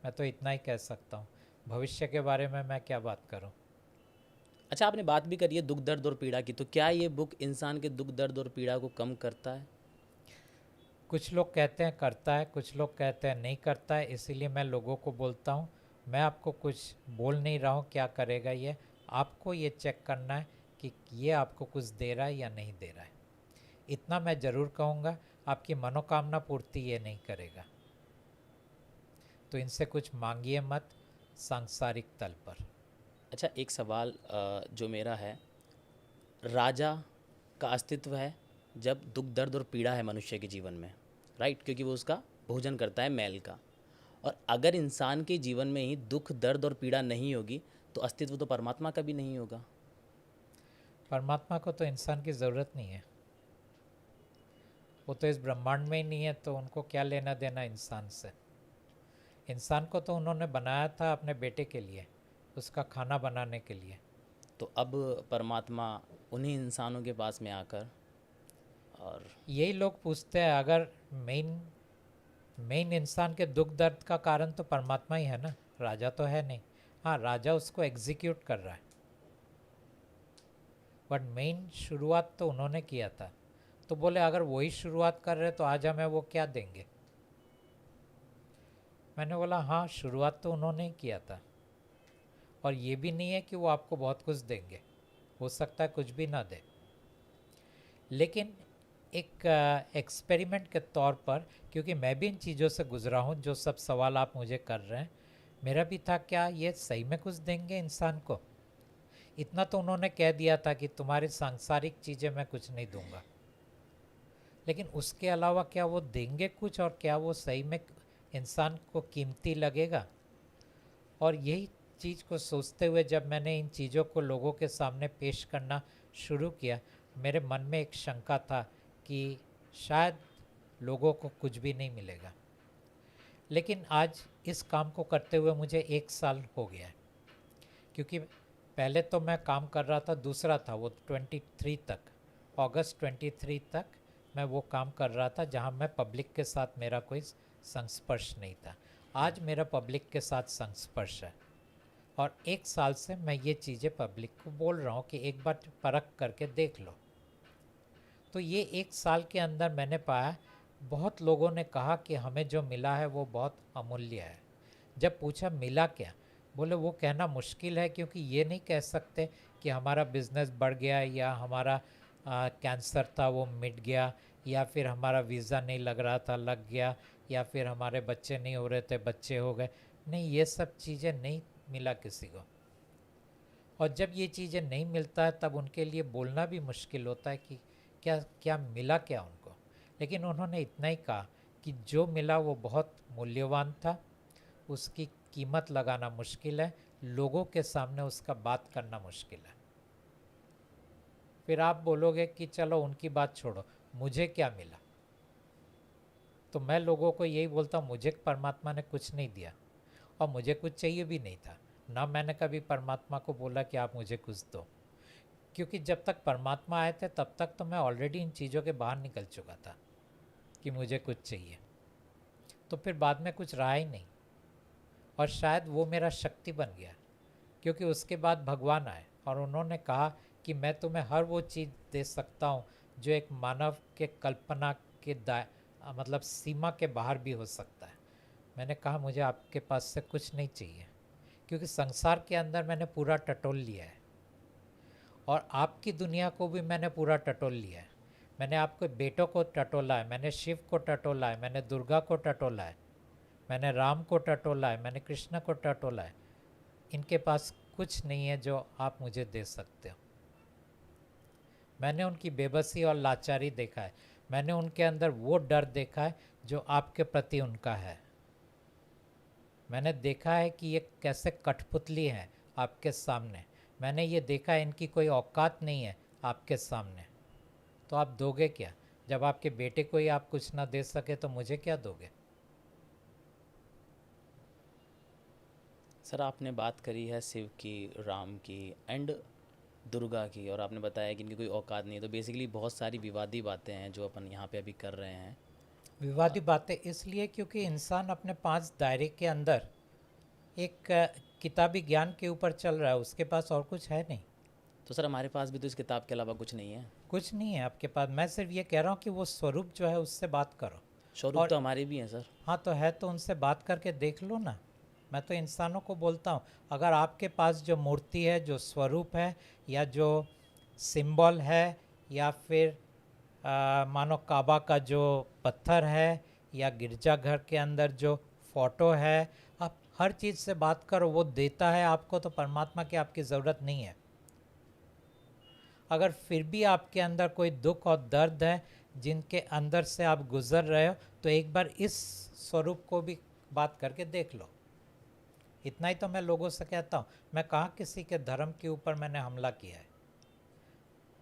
B: मैं तो इतना ही कह सकता हूँ। भविष्य के बारे में मैं क्या बात करूँ।
A: अच्छा, आपने बात भी करी है दुख दर्द और पीड़ा की, तो क्या ये बुक इंसान के दुख दर्द और पीड़ा को कम करता है?
B: कुछ लोग कहते हैं करता है, कुछ लोग कहते हैं नहीं करता है। इसीलिए मैं लोगों को बोलता हूँ, मैं आपको कुछ बोल नहीं रहा हूँ क्या करेगा ये। आपको ये चेक करना है कि ये आपको कुछ दे रहा है या नहीं दे रहा है। इतना मैं ज़रूर कहूँगा, आपकी मनोकामना पूर्ति ये नहीं करेगा। तो इनसे कुछ मांगिए मत सांसारिक तल पर।
A: अच्छा, एक सवाल जो मेरा है, राजा का अस्तित्व है जब दुख दर्द और पीड़ा है मनुष्य के जीवन में, राइट? क्योंकि वो उसका भोजन करता है मैल का। और अगर इंसान के जीवन में ही दुख दर्द और पीड़ा नहीं होगी तो अस्तित्व तो परमात्मा का भी नहीं होगा।
B: परमात्मा को तो इंसान की ज़रूरत नहीं है। वो तो इस ब्रह्मांड में ही नहीं है, तो उनको क्या लेना देना इंसान से। इंसान को तो उन्होंने बनाया था अपने बेटे के लिए, उसका खाना बनाने के लिए।
A: तो अब परमात्मा उन्हीं इंसानों के पास में आकर और
B: यही लोग पूछते हैं, अगर मेन मेन इंसान के दुख दर्द का कारण तो परमात्मा ही है ना, राजा तो है नहीं। हाँ, राजा उसको एग्जीक्यूट कर रहा है, बट मेन शुरुआत तो उन्होंने किया था। तो बोले अगर वही शुरुआत कर रहे तो आज हमें वो क्या देंगे। मैंने बोला हाँ, शुरुआत तो उन्होंने ही किया था। और ये भी नहीं है कि वो आपको बहुत कुछ देंगे, हो सकता है कुछ भी ना दे। लेकिन एक एक्सपेरिमेंट के तौर पर, क्योंकि मैं भी इन चीज़ों से गुजरा हूँ, जो सब सवाल आप मुझे कर रहे हैं, मेरा भी था क्या ये सही में कुछ देंगे इंसान को। इतना तो उन्होंने कह दिया था कि तुम्हारी सांसारिक चीज़ें मैं कुछ नहीं दूंगा, लेकिन उसके अलावा क्या वो देंगे कुछ, और क्या वो सही में इंसान को कीमती लगेगा। और यही चीज़ को सोचते हुए जब मैंने इन चीज़ों को लोगों के सामने पेश करना शुरू किया, मेरे मन में एक शंका था कि शायद लोगों को कुछ भी नहीं मिलेगा। लेकिन आज इस काम को करते हुए मुझे 1 साल हो गया है। क्योंकि पहले तो मैं काम कर रहा था, दूसरा था वो 23 तक, अगस्त 23 तक मैं वो काम कर रहा था जहाँ मैं पब्लिक के साथ मेरा कोई संस्पर्श नहीं था। आज मेरा पब्लिक के साथ संस्पर्श है, और 1 साल से मैं ये चीज़ें पब्लिक को बोल रहा हूँ कि एक बार परख करके देख लो। तो ये 1 साल के अंदर मैंने पाया, बहुत लोगों ने कहा कि हमें जो मिला है वो बहुत अमूल्य है। जब पूछा मिला क्या, बोले वो कहना मुश्किल है, क्योंकि ये नहीं कह सकते कि हमारा बिज़नेस बढ़ गया, या हमारा कैंसर था वो मिट गया, या फिर हमारा वीज़ा नहीं लग रहा था लग गया, या फिर हमारे बच्चे नहीं हो रहे थे बच्चे हो गए। नहीं, ये सब चीज़ें नहीं मिला किसी को। और जब ये चीज़ें नहीं मिलता है तब उनके लिए बोलना भी मुश्किल होता है कि क्या क्या मिला क्या उनको। लेकिन उन्होंने इतना ही कहा कि जो मिला वो बहुत मूल्यवान था, उसकी कीमत लगाना मुश्किल है, लोगों के सामने उसका बात करना मुश्किल है। फिर आप बोलोगे कि चलो उनकी बात छोड़ो, मुझे क्या मिला। तो मैं लोगों को यही बोलता हूँ, मुझे परमात्मा ने कुछ नहीं दिया, और मुझे कुछ चाहिए भी नहीं था ना। मैंने कभी परमात्मा को बोला कि आप मुझे कुछ दो, क्योंकि जब तक परमात्मा आए थे तब तक तो मैं ऑलरेडी इन चीज़ों के बाहर निकल चुका था कि मुझे कुछ चाहिए। तो फिर बाद में कुछ रहा ही नहीं, और शायद वो मेरा शक्ति बन गया, क्योंकि उसके बाद भगवान आए और उन्होंने कहा कि मैं तुम्हें हर वो चीज़ दे सकता हूँ जो एक मानव के कल्पना के मतलब सीमा के बाहर भी हो सकता है। मैंने कहा मुझे आपके पास से कुछ नहीं चाहिए, क्योंकि संसार के अंदर मैंने पूरा टटोल लिया है और आपकी दुनिया को भी मैंने पूरा टटोल लिया है। मैंने आपके बेटों को टटोला है, मैंने शिव को टटोला है, मैंने दुर्गा को टटोला है, मैंने राम को टटोला है, मैंने कृष्ण को टटोला है। इनके पास कुछ नहीं है जो आप मुझे दे सकते हो। मैंने उनकी बेबसी और लाचारी देखा है, मैंने उनके अंदर वो डर देखा है जो आपके प्रति उनका है। मैंने देखा है कि ये कैसे कठपुतली हैं आपके सामने। मैंने ये देखा है इनकी कोई औकात नहीं है आपके सामने। तो आप दोगे क्या? जब आपके बेटे को ही आप कुछ ना दे सके तो मुझे क्या दोगे?
A: सर आपने बात करी है शिव की, राम की एंड दुर्गा की, और आपने बताया कि इनकी कोई औकात नहीं है। तो बेसिकली बहुत सारी विवादी बातें हैं जो अपन यहाँ पे अभी कर रहे हैं।
B: विवादी बातें इसलिए क्योंकि इंसान अपने 5 दायरे के अंदर एक किताबी ज्ञान के ऊपर चल रहा है, उसके पास और कुछ है नहीं।
A: तो सर हमारे पास भी तो इस किताब के अलावा कुछ नहीं है।
B: कुछ नहीं है आपके पास। मैं सिर्फ ये कह रहा हूँ कि वो स्वरूप जो है उससे बात करो।
A: स्वरूप
B: और
A: तो हमारे भी हैं सर।
B: हाँ तो है, तो उनसे बात करके देख लो ना। मैं तो इंसानों को बोलता हूँ, अगर आपके पास जो मूर्ति है, जो स्वरूप है, या जो सिंबल है, या फिर मानो काबा का जो पत्थर है, या गिरजाघर के अंदर जो फोटो है, आप हर चीज़ से बात करो, वो देता है आपको, तो परमात्मा की आपकी ज़रूरत नहीं है। अगर फिर भी आपके अंदर कोई दुख और दर्द है जिनके अंदर से आप गुजर रहे हो, तो एक बार इस स्वरूप को भी बात करके देख लो। इतना ही तो मैं लोगों से कहता हूँ। मैं कहाँ किसी के धर्म के ऊपर मैंने हमला किया है?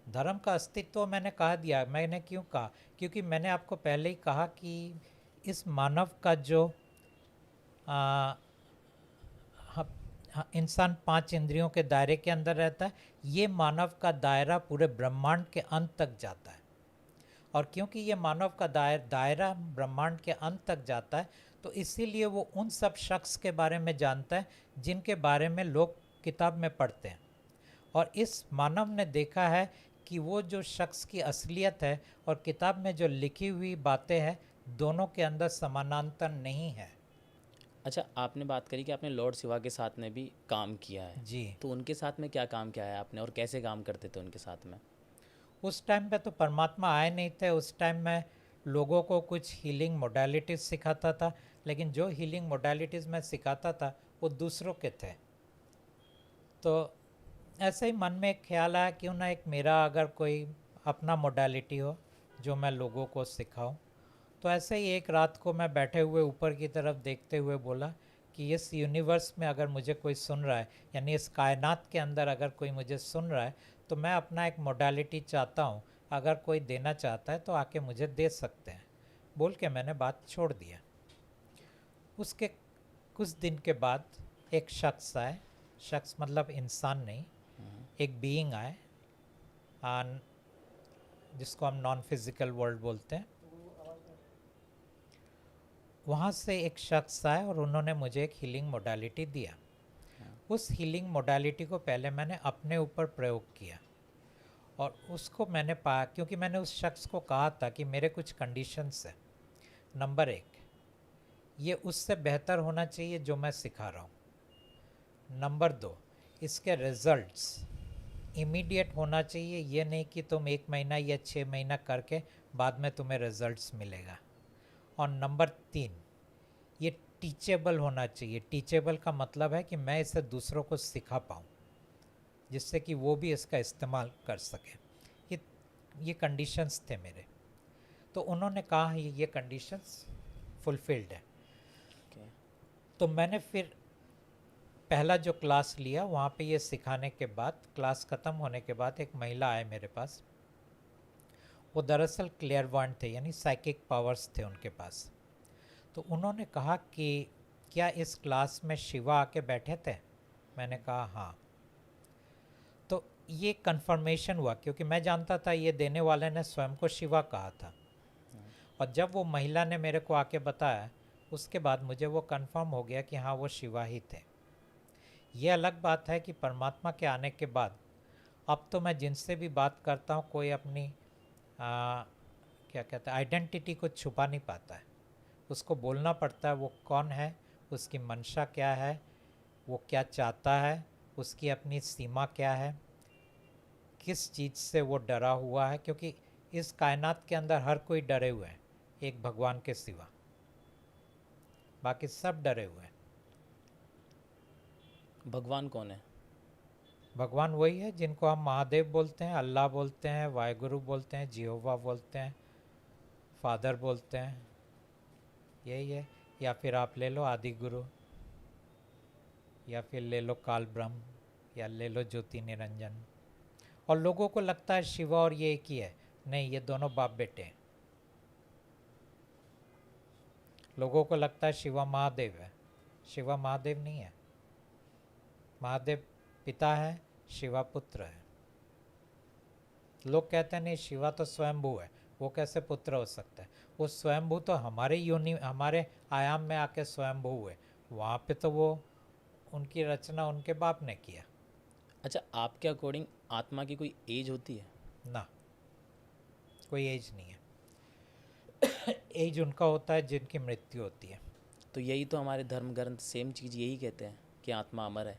B: धर्म का अस्तित्व मैंने कहा दिया। मैंने क्यों कहा? क्योंकि मैंने आपको पहले ही कहा कि इस मानव का जो इंसान 5 इंद्रियों के दायरे के अंदर रहता है, ये मानव का दायरा पूरे ब्रह्मांड के अंत तक जाता है। और क्योंकि ये मानव का दायरा ब्रह्मांड के अंत तक जाता है, तो इसीलिए वो उन सब शख्स के बारे में जानता है जिनके बारे में लोग किताब में पढ़ते हैं। और इस मानव ने देखा है कि वो जो शख्स की असलियत है और किताब में जो लिखी हुई बातें हैं, दोनों के अंदर समानांतर नहीं है।
A: अच्छा, आपने बात करी कि आपने लॉर्ड शिवा के साथ में भी काम किया है
B: जी।
A: तो उनके साथ में क्या काम किया है आपने और कैसे काम करते थे उनके साथ में?
B: उस टाइम पे तो परमात्मा आए नहीं थे। उस टाइम मैं लोगों को कुछ हीलिंग मोडालिटीज़ सिखाता था, लेकिन जो हीलिंग मोडालिटीज़ मैं सिखाता था वो दूसरों के थे। तो ऐसे ही मन में एक ख्याल आया, क्यों ना एक मेरा अगर कोई अपना मोडालिटी हो जो मैं लोगों को सिखाऊं। तो ऐसे ही एक रात को मैं बैठे हुए ऊपर की तरफ देखते हुए बोला कि इस यूनिवर्स में अगर मुझे कोई सुन रहा है, यानी इस कायनात के अंदर अगर कोई मुझे सुन रहा है, तो मैं अपना एक मोडालिटी चाहता हूँ। अगर कोई देना चाहता है तो आके मुझे दे सकते हैं, बोल के मैंने बात छोड़ दिया। उसके कुछ दिन के बाद एक शख्स आए, शख्स मतलब इंसान नहीं, एक बीइंग आए, जिसको हम नॉन फिजिकल वर्ल्ड बोलते हैं। वहाँ से एक शख्स आए और उन्होंने मुझे एक हीलिंग मोडालिटी दिया। उस हीलिंग मोडालिटी को पहले मैंने अपने ऊपर प्रयोग किया और उसको मैंने पाया, क्योंकि मैंने उस शख्स को कहा था कि मेरे कुछ कंडीशंस है। नंबर 1, ये उससे बेहतर होना चाहिए जो मैं सिखा रहा हूँ। नंबर 2, इसके रिजल्ट्स इमीडिएट होना चाहिए, ये नहीं कि तुम 1 महीना या 6 महीना करके बाद में तुम्हें रिजल्ट्स मिलेगा। और नंबर 3, ये टीचेबल होना चाहिए। टीचेबल का मतलब है कि मैं इसे दूसरों को सिखा पाऊँ, जिससे कि वो भी इसका इस्तेमाल कर सकें। ये कंडीशंस थे मेरे। तो उन्होंने कहा ये कंडीशंस फुलफिल्ड है। तो मैंने फिर पहला जो क्लास लिया, वहाँ पे ये सिखाने के बाद, क्लास ख़त्म होने के बाद एक महिला आए मेरे पास। वो दरअसल क्लियरवॉयंट थे, यानी साइकिक पावर्स थे उनके पास। तो उन्होंने कहा कि क्या इस क्लास में शिवा आके बैठे थे? मैंने कहा हाँ। तो ये कंफर्मेशन हुआ, क्योंकि मैं जानता था ये देने वाले ने स्वयं को शिवा कहा था। और जब वो महिला ने मेरे को आके बताया, उसके बाद मुझे वो कंफर्म हो गया कि हाँ वो शिवा ही थे। ये अलग बात है कि परमात्मा के आने के बाद अब तो मैं जिनसे भी बात करता हूँ कोई अपनी क्या कहते हैं आइडेंटिटी को छुपा नहीं पाता है, उसको बोलना पड़ता है वो कौन है, उसकी मंशा क्या है, वो क्या चाहता है, उसकी अपनी सीमा क्या है, किस चीज़ से वो डरा हुआ है, क्योंकि इस कायनात के अंदर हर कोई डरे हुए हैं एक भगवान के सिवा, बाकी सब डरे हुए हैं।
A: भगवान कौन है?
B: भगवान वही है जिनको हम महादेव बोलते हैं, अल्लाह बोलते हैं, वाहिगुरु बोलते हैं, जिहोवा बोलते हैं, फादर बोलते हैं, यही है। या फिर आप ले लो आदि गुरु, या फिर ले लो काल ब्रह्म, या ले लो ज्योति निरंजन। और लोगों को लगता है शिवा और ये एक ही है, नहीं, ये दोनों बाप बेटे हैं। लोगों को लगता है शिवा महादेव है, शिवा महादेव नहीं है। महादेव पिता है, शिवा पुत्र है। लोग कहते हैं नहीं शिवा तो स्वयंभू है, वो कैसे पुत्र हो सकता है? वो स्वयंभू तो हमारे योनि, हमारे आयाम में आके स्वयंभू हुए, वहाँ पे तो वो उनकी रचना उनके बाप ने किया
A: अच्छा, आपके अकॉर्डिंग आत्मा की कोई एज होती है?
B: ना। कोई एज नहीं है। एज उनका होता है जिनकी मृत्यु होती है।
A: तो यही तो हमारे धर्म ग्रंथ सेम चीज़ यही कहते हैं कि आत्मा अमर है।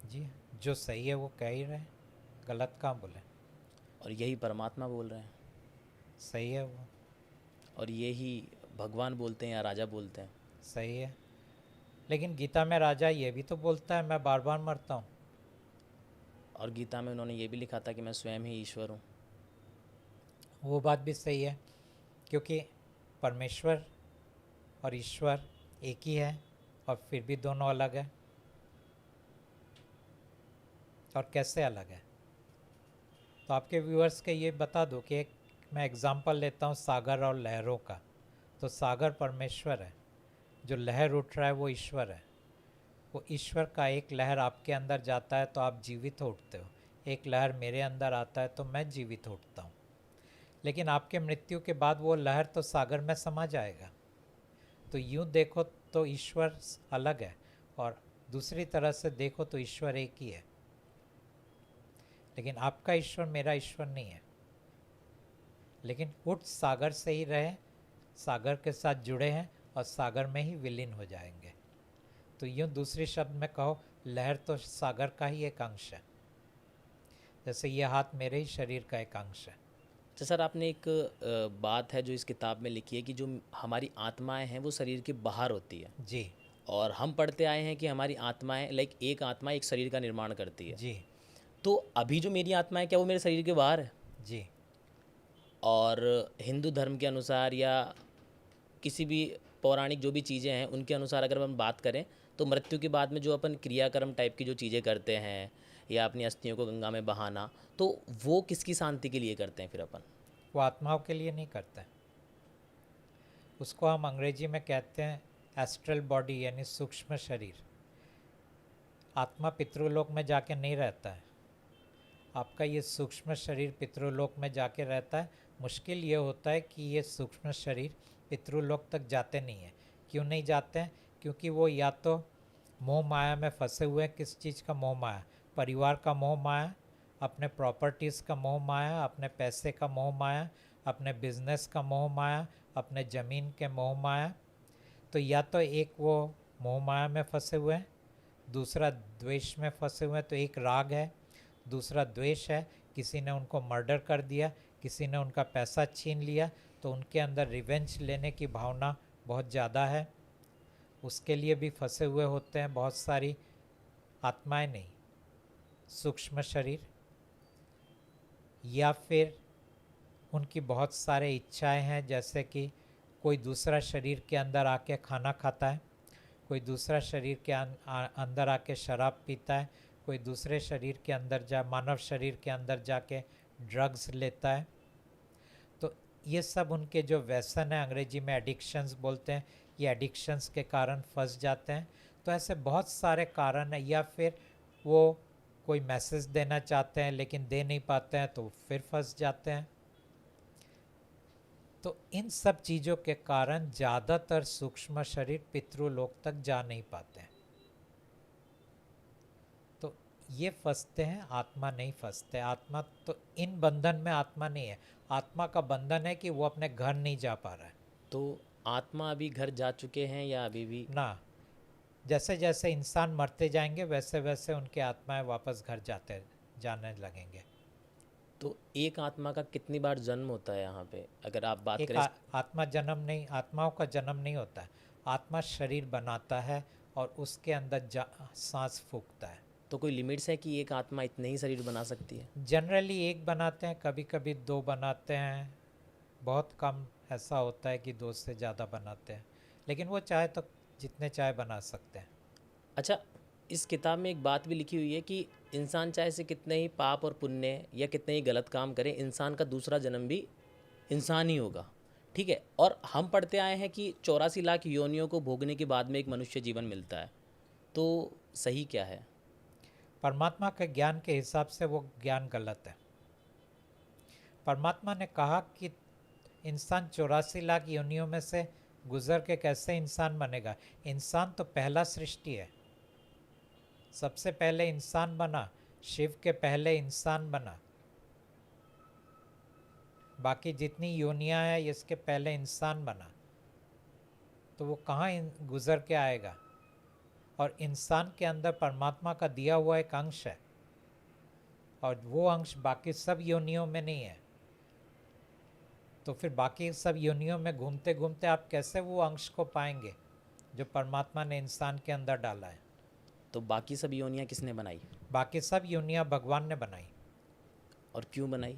B: जी, जो सही है वो कह ही रहे हैं, गलत कहाँ बोले।
A: और यही परमात्मा बोल रहे हैं,
B: सही है वो,
A: और यही भगवान बोलते हैं या राजा बोलते हैं।
B: सही है। लेकिन गीता में राजा ये भी तो बोलता है मैं बार बार मरता हूँ।
A: और गीता में उन्होंने ये भी लिखा था कि मैं स्वयं ही ईश्वर हूँ।
B: वो बात भी सही है, क्योंकि परमेश्वर और ईश्वर एक ही है और फिर भी दोनों अलग है। और कैसे अलग है? तो आपके व्यूअर्स के ये बता दो कि एक मैं एग्जांपल लेता हूँ सागर और लहरों का। तो सागर परमेश्वर है, जो लहर उठ रहा है वो ईश्वर है। वो ईश्वर का एक लहर आपके अंदर जाता है तो आप जीवित हो उठते हो, एक लहर मेरे अंदर आता है तो मैं जीवित हो उठता हूँ। लेकिन आपके मृत्यु के बाद वो लहर तो सागर में समा जाएगा। तो यूँ देखो तो ईश्वर अलग है, और दूसरी तरह से देखो तो ईश्वर एक ही है। लेकिन आपका ईश्वर मेरा ईश्वर नहीं है। लेकिन उठ सागर से ही रहे, सागर के साथ जुड़े हैं और सागर में ही विलीन हो जाएंगे। तो यूँ दूसरे शब्द में कहो, लहर तो सागर का ही एक अंश है, जैसे ये हाथ मेरे ही शरीर का एक अंश है।
A: तो सर, आपने एक बात है जो इस किताब में लिखी है कि जो हमारी आत्माएं हैं वो शरीर के बाहर होती है।
B: जी
A: और हम पढ़ते आए हैं कि हमारी आत्माएं एक आत्मा एक शरीर का निर्माण करती है।
B: जी
A: तो अभी जो मेरी आत्मा है क्या वो मेरे शरीर के बाहर है?
B: जी।
A: और हिंदू धर्म के अनुसार या किसी भी पौराणिक जो भी चीज़ें हैं उनके अनुसार अगर हम बात करें तो मृत्यु के बाद में जो अपन क्रियाकर्म टाइप की जो चीज़ें करते हैं या अपनी अस्थियों को गंगा में बहाना, तो वो किसकी शांति के लिए करते हैं फिर अपन?
B: वो आत्माओं के लिए नहीं करते हैं। उसको हम अंग्रेजी में कहते हैं एस्ट्रल बॉडी, यानी सूक्ष्म शरीर। आत्मा पितृलोक में जाके नहीं रहता है, आपका ये सूक्ष्म शरीर पितृलोक में जाके रहता है। मुश्किल ये होता है कि ये सूक्ष्म शरीर पितृलोक तक जाते नहीं हैं। क्यों नहीं जाते हैं? क्योंकि वो या तो मोह माया में फंसे हुए हैं। किस चीज़ का मोह माया? परिवार का मोह माया, अपने प्रॉपर्टीज़ का मोह माया, अपने पैसे का मोह माया, अपने बिजनेस का मोह माया, अपने ज़मीन के मोह माया। तो या तो एक वो मोह माया में फंसे हुए हैं, दूसरा द्वेष में फंसे हुए हैं, तो एक राग है, दूसरा द्वेष है, किसी ने उनको मर्डर कर दिया, किसी ने उनका पैसा छीन लिया, तो उनके अंदर रिवेंज लेने की भावना बहुत ज़्यादा है, उसके लिए भी फंसे हुए होते हैं बहुत सारी आत्माएं, नहीं सूक्ष्म शरीर। या फिर उनकी बहुत सारे इच्छाएं हैं, जैसे कि कोई दूसरा शरीर के अंदर आके खाना खाता है, कोई दूसरा शरीर के अंदर आके शराब पीता है, कोई दूसरे शरीर के अंदर मानव शरीर के अंदर जाके ड्रग्स लेता है। तो ये सब उनके जो व्यसन है, अंग्रेजी में एडिक्शंस बोलते हैं, ये एडिक्शंस के कारण फंस जाते हैं। तो ऐसे बहुत सारे कारण हैं। या फिर वो कोई मैसेज देना चाहते हैं लेकिन दे नहीं पाते हैं, तो फिर फंस जाते हैं। तो इन सब चीज़ों के कारण ज़्यादातर सूक्ष्म शरीर पितृलोक तक जा नहीं पाते हैं। तो ये फंसते हैं, आत्मा नहीं फंसते। आत्मा तो इन बंधन में आत्मा नहीं है। आत्मा का बंधन है कि वो अपने घर नहीं जा पा रहा है
A: तो आत्मा अभी घर जा चुके हैं या अभी भी?
B: ना। जैसे जैसे इंसान मरते जाएंगे वैसे वैसे उनके आत्माएं वापस घर जाने लगेंगे।
A: तो एक आत्मा का कितनी बार जन्म होता है यहाँ पे, अगर आप बात
B: एक
A: करें?
B: आत्मा जन्म नहीं, आत्माओं का जन्म नहीं होता है। आत्मा शरीर बनाता है और उसके अंदर सांस फूंकता है।
A: तो कोई लिमिट्स है कि एक आत्मा इतने ही शरीर बना सकती है?
B: जनरली एक बनाते हैं, कभी कभी दो बनाते हैं। बहुत कम ऐसा होता है कि दो से ज़्यादा बनाते हैं, लेकिन वो चाहे तो जितने चाहे बना सकते हैं।
A: अच्छा, इस किताब में एक बात भी लिखी हुई है कि इंसान चाहे से कितने ही पाप और पुण्य या कितने ही गलत काम करे, इंसान का दूसरा जन्म भी इंसान ही होगा। ठीक है, और हम पढ़ते आए हैं कि 84 लाख योनियों को भोगने के बाद में एक मनुष्य जीवन मिलता है। तो सही क्या है?
B: परमात्मा के ज्ञान के हिसाब से वो ज्ञान गलत है। परमात्मा ने कहा कि इंसान 84 लाख योनियों में से गुजर के कैसे इंसान बनेगा। इंसान तो पहला सृष्टि है, सबसे पहले इंसान बना, शिव के पहले इंसान बना। बाकी जितनी योनियां हैं इसके पहले इंसान बना, तो वो कहाँ गुजर के आएगा। और इंसान के अंदर परमात्मा का दिया हुआ एक अंश है, और वो अंश बाकी सब योनियों में नहीं है। तो फिर बाकी सब योनियों में घूमते घूमते आप कैसे वो अंश को पाएंगे जो परमात्मा ने इंसान के अंदर डाला है।
A: तो बाकी सब योनियाँ किसने बनाई?
B: बाकी सब योनियां भगवान ने बनाई।
A: और क्यों बनाई?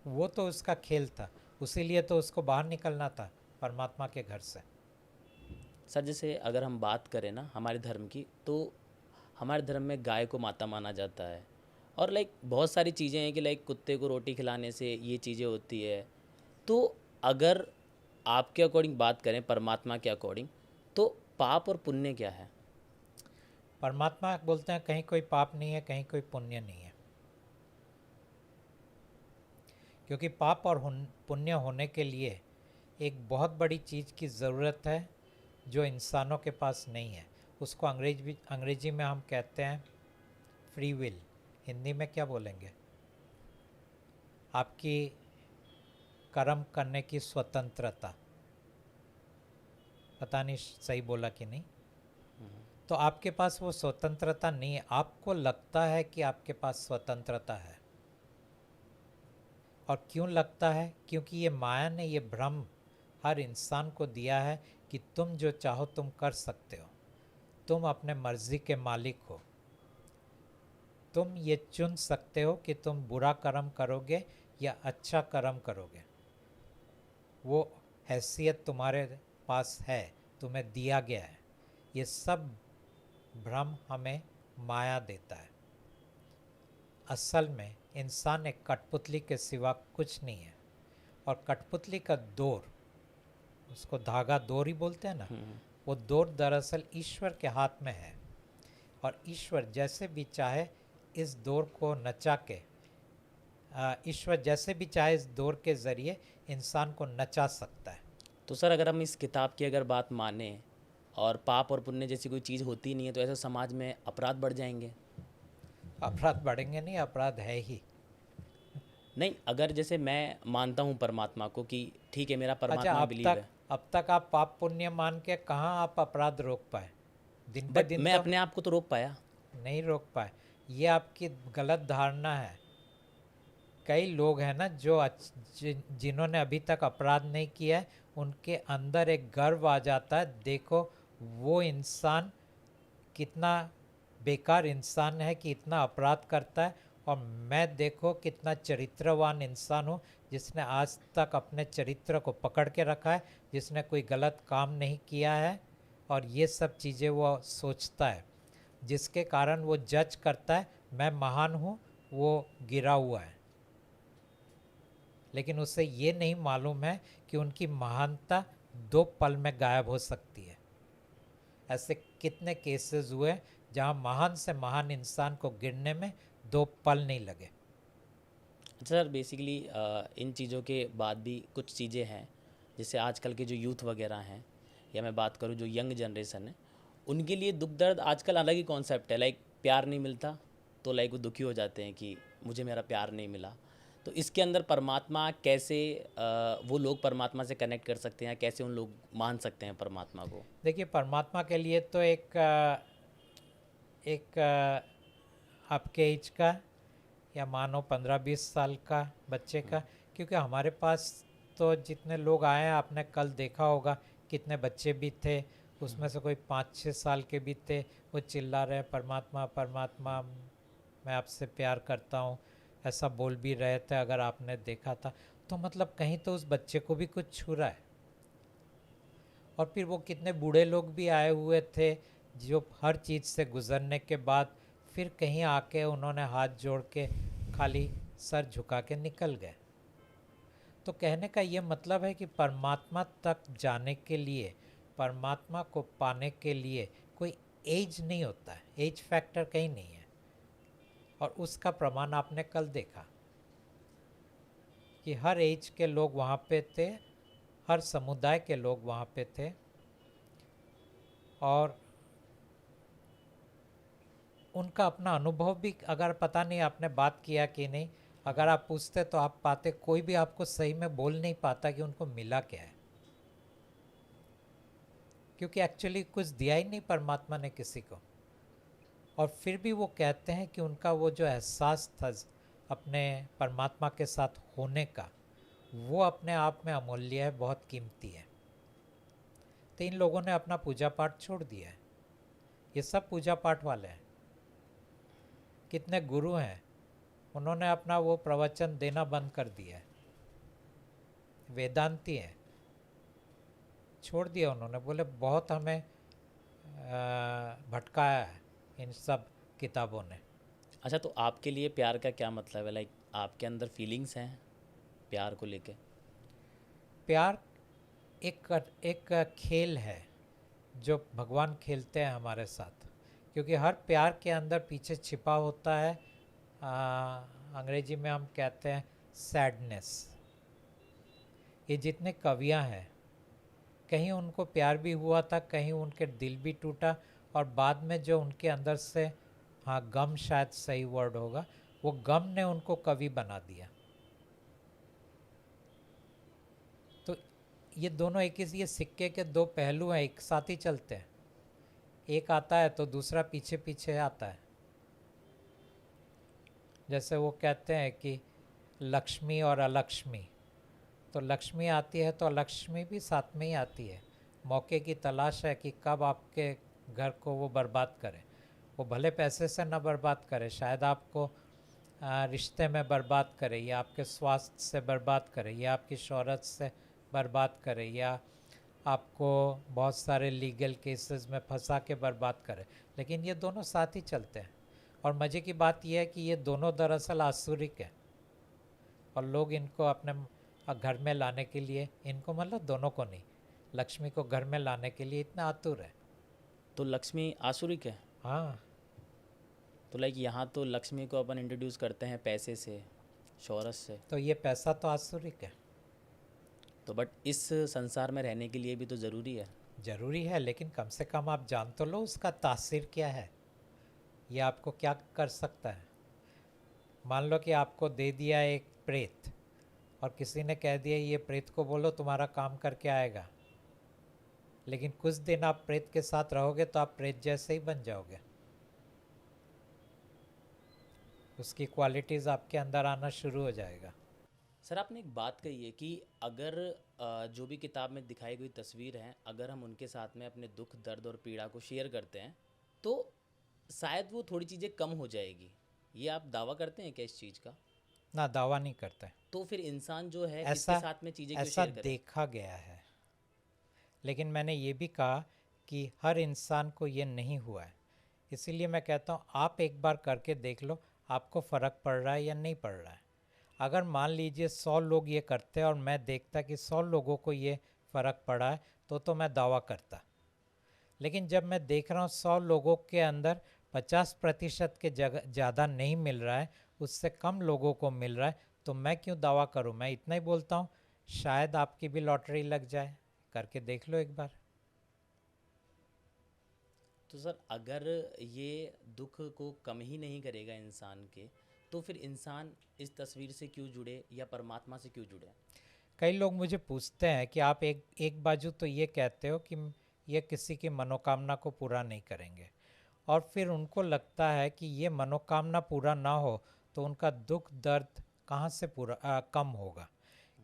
B: वो तो उसका खेल था, उसीलिए तो उसको बाहर निकलना था परमात्मा के घर से।
A: सर, जैसे अगर हम बात करें ना हमारे धर्म की, तो हमारे धर्म में गाय को माता माना जाता है। और बहुत सारी चीज़ें हैं कि कुत्ते को रोटी खिलाने से ये चीज़ें होती है। तो अगर आपके अकॉर्डिंग बात करें, परमात्मा के अकॉर्डिंग, तो पाप और पुण्य क्या है?
B: परमात्मा बोलते हैं कहीं कोई पाप नहीं है, कहीं कोई पुण्य नहीं है। क्योंकि पाप और पुण्य होने के लिए एक बहुत बड़ी चीज़ की ज़रूरत है जो इंसानों के पास नहीं है। उसको अंग्रेजी में हम कहते हैं फ्री विल। हिंदी में क्या बोलेंगे? आपकी कर्म करने की स्वतंत्रता। पता नहीं सही बोला कि नहीं। तो आपके पास वो स्वतंत्रता नहीं है। आपको लगता है कि आपके पास स्वतंत्रता है, और क्यों लगता है? क्योंकि ये माया ने ये भ्रम हर इंसान को दिया है कि तुम जो चाहो तुम कर सकते हो, तुम अपने मर्जी के मालिक हो। तुम ये चुन सकते हो कि तुम बुरा कर्म करोगे या अच्छा कर्म करोगे। वो हैसियत तुम्हारे पास है, तुम्हें दिया गया है। ये सब भ्रम हमें माया देता है। असल में इंसान एक कठपुतली के सिवा कुछ नहीं है। और कठपुतली का डोर, उसको धागा डोर ही बोलते हैं ना, वो डोर दरअसल ईश्वर के हाथ में है। और ईश्वर जैसे भी चाहे इस डोर को नचा के, ईश्वर जैसे भी चाहे इस डोर के ज़रिए इंसान को नचा सकता है।
A: तो सर, अगर हम इस किताब की अगर बात माने और पाप और पुण्य जैसी कोई चीज़ होती नहीं है, तो ऐसे समाज में अपराध बढ़ जाएंगे?
B: अपराध बढ़ेंगे नहीं, अपराध है ही।
A: नहीं, अगर जैसे मैं मानता हूँ परमात्मा को कि ठीक है, मेरा
B: अच्छा,
A: परमात्मा बिलीव है,
B: अब तक आप पाप पुण्य मान के कहाँ आप अपराध रोक पाए? दिन पे
A: बट
B: दिन
A: मैं
B: तो
A: अपने आप को तो रोक पाया।
B: नहीं रोक पाए। ये आपकी गलत धारणा है। कई लोग हैं ना जो जिन्होंने अभी तक अपराध नहीं किया है, उनके अंदर एक गर्व आ जाता है, देखो वो इंसान कितना बेकार इंसान है कि इतना अपराध करता है, और मैं देखो कितना चरित्रवान इंसान हूँ जिसने आज तक अपने चरित्र को पकड़ के रखा है, जिसने कोई गलत काम नहीं किया है। और ये सब चीज़ें वो सोचता है, जिसके कारण वो जज करता है मैं महान हूँ, वो गिरा हुआ है। लेकिन उसे ये नहीं मालूम है कि उनकी महानता 2 पल में गायब हो सकती है। ऐसे कितने केसेस हुए जहाँ महान से महान इंसान को गिरने में 2 पल नहीं लगे।
A: सर, बेसिकली इन चीज़ों के बाद भी कुछ चीज़ें हैं, जैसे आजकल के जो यूथ वगैरह हैं, या मैं बात करूँ जो यंग जनरेशन है, उनके लिए दुख दर्द आजकल अलग ही कॉन्सेप्ट है। प्यार नहीं मिलता तो लाइक वो दुखी हो जाते हैं कि मुझे मेरा प्यार नहीं मिला। तो इसके अंदर परमात्मा कैसे वो लोग परमात्मा से कनेक्ट कर सकते हैं, कैसे उन लोग मान सकते हैं परमात्मा को?
B: देखिए, परमात्मा के लिए तो एक आपके एज का या मानो 15-20 साल का बच्चे का, क्योंकि हमारे पास तो जितने लोग आए हैं आपने कल देखा होगा कितने बच्चे भी थे, उसमें से कोई 5-6 साल के भी थे। वो चिल्ला रहे परमात्मा परमात्मा मैं आपसे प्यार करता हूँ, ऐसा बोल भी रहे थे अगर आपने देखा था तो। मतलब कहीं तो उस बच्चे को भी कुछ छू रहा है। और फिर वो कितने बूढ़े लोग भी आए हुए थे जो हर चीज़ से गुज़रने के बाद फिर कहीं आके उन्होंने हाथ जोड़ के खाली सर झुका के निकल गए। तो कहने का ये मतलब है कि परमात्मा तक जाने के लिए, परमात्मा को पाने के लिए कोई एज नहीं होता है, एज फैक्टर कहीं नहीं है। और उसका प्रमाण आपने कल देखा कि हर एज के लोग वहाँ पे थे, हर समुदाय के लोग वहाँ पे थे। और उनका अपना अनुभव भी, अगर पता नहीं आपने बात किया कि नहीं, अगर आप पूछते तो आप पाते, कोई भी आपको सही में बोल नहीं पाता कि उनको मिला क्या है, क्योंकि एक्चुअली कुछ दिया ही नहीं परमात्मा ने किसी को। और फिर भी वो कहते हैं कि उनका वो जो एहसास था अपने परमात्मा के साथ होने का, वो अपने आप में अमूल्य है, बहुत कीमती है। तो इन लोगों ने अपना पूजा पाठ छोड़ दिया है। ये सब पूजा पाठ वाले हैं। कितने गुरु हैं, उन्होंने अपना वो प्रवचन देना बंद कर दिया है। वेदांती हैं, छोड़ दिया उन्होंने, बोले बहुत हमें भटकाया है इन सब किताबों ने।
A: अच्छा, तो आपके लिए प्यार का क्या मतलब है? लाइक आपके अंदर फीलिंग्स हैं प्यार को लेके?
B: प्यार एक खेल है जो भगवान खेलते हैं हमारे साथ, क्योंकि हर प्यार के अंदर पीछे छिपा होता है, अंग्रेजी में हम कहते हैं सैडनेस। ये जितने कवियाँ हैं, कहीं उनको प्यार भी हुआ था, कहीं उनके दिल भी टूटा, और बाद में जो उनके अंदर से, हाँ गम शायद सही वर्ड होगा, वो गम ने उनको कवि बना दिया। तो ये दोनों एक ही, ये सिक्के के दो पहलू हैं, एक साथ ही चलते हैं। एक आता है तो दूसरा पीछे पीछे आता है। जैसे वो कहते हैं कि लक्ष्मी और अलक्ष्मी, तो लक्ष्मी आती है तो अलक्ष्मी भी साथ में ही आती है। मौके की तलाश है कि कब आपके घर को वो बर्बाद करे। वो भले पैसे से ना बर्बाद करे, शायद आपको रिश्ते में बर्बाद करे, या आपके स्वास्थ्य से बर्बाद करे, या आपकी शोहरत से बर्बाद करे, या आपको बहुत सारे लीगल केसेस में फंसा के बर्बाद करे, लेकिन ये दोनों साथ ही चलते हैं। और मज़े की बात यह है कि ये दोनों दरअसल आसुरिक है, और लोग इनको अपने घर में लाने के लिए, इनको मतलब दोनों को नहीं, लक्ष्मी को घर में लाने के लिए इतना आतुर है।
A: तो लक्ष्मी आसुरिक है?
B: हाँ,
A: तो लाइक यहाँ तो लक्ष्मी को अपन इंट्रोड्यूस करते हैं पैसे से, शोहरत से।
B: तो ये पैसा तो आसुरिक है।
A: तो बट इस संसार में रहने के लिए भी तो ज़रूरी है।
B: ज़रूरी है, लेकिन कम से कम आप जान तो लो उसका तासीर क्या है, ये आपको क्या कर सकता है। मान लो कि आपको दे दिया एक प्रेत, और किसी ने कह दिया ये प्रेत को बोलो तुम्हारा काम करके आएगा, लेकिन कुछ दिन आप प्रेत के साथ रहोगे तो आप प्रेत जैसे ही बन जाओगे। उसकी क्वालिटीज़ आपके अंदर आना शुरू हो जाएगा।
A: सर, आपने एक बात कही है कि अगर जो भी किताब में दिखाई गई तस्वीर हैं, अगर हम उनके साथ में अपने दुख, दर्द और पीड़ा को शेयर करते हैं तो शायद वो थोड़ी चीज़ें कम हो जाएगी। ये आप दावा करते हैं क्या इस चीज़ का?
B: ना, दावा नहीं करते।
A: तो फिर इंसान जो है
B: ऐसा
A: किसके साथ में चीज़ें क्यों
B: ऐसा
A: शेयर करे?
B: देखा गया है, लेकिन मैंने ये भी कहा कि हर इंसान को ये नहीं हुआ है। इसीलिए मैं कहता हूँ आप एक बार करके देख लो, आपको फ़र्क पड़ रहा है या नहीं पड़ रहा है। अगर मान लीजिए 100 लोग ये करते हैं और मैं देखता कि 100 लोगों को ये फ़र्क पड़ा है, तो मैं दावा करता। लेकिन जब मैं देख रहा हूँ 100 लोगों के अंदर 50% के जगह ज़्यादा नहीं मिल रहा है, उससे कम लोगों को मिल रहा है, तो मैं क्यों दावा करूँ। मैं इतना ही बोलता हूँ, शायद आपकी भी लॉटरी लग जाए, करके देख लो एक बार।
A: तो सर अगर ये दुख को कम ही नहीं करेगा इंसान के, तो फिर इंसान इस तस्वीर से क्यों जुड़े या परमात्मा से क्यों जुड़े?
B: कई लोग मुझे पूछते हैं कि आप एक एक बाजू तो ये कहते हो कि ये किसी की मनोकामना को पूरा नहीं करेंगे, और फिर उनको लगता है कि ये मनोकामना पूरा ना हो तो उनका दुख दर्द कहाँ से कम होगा।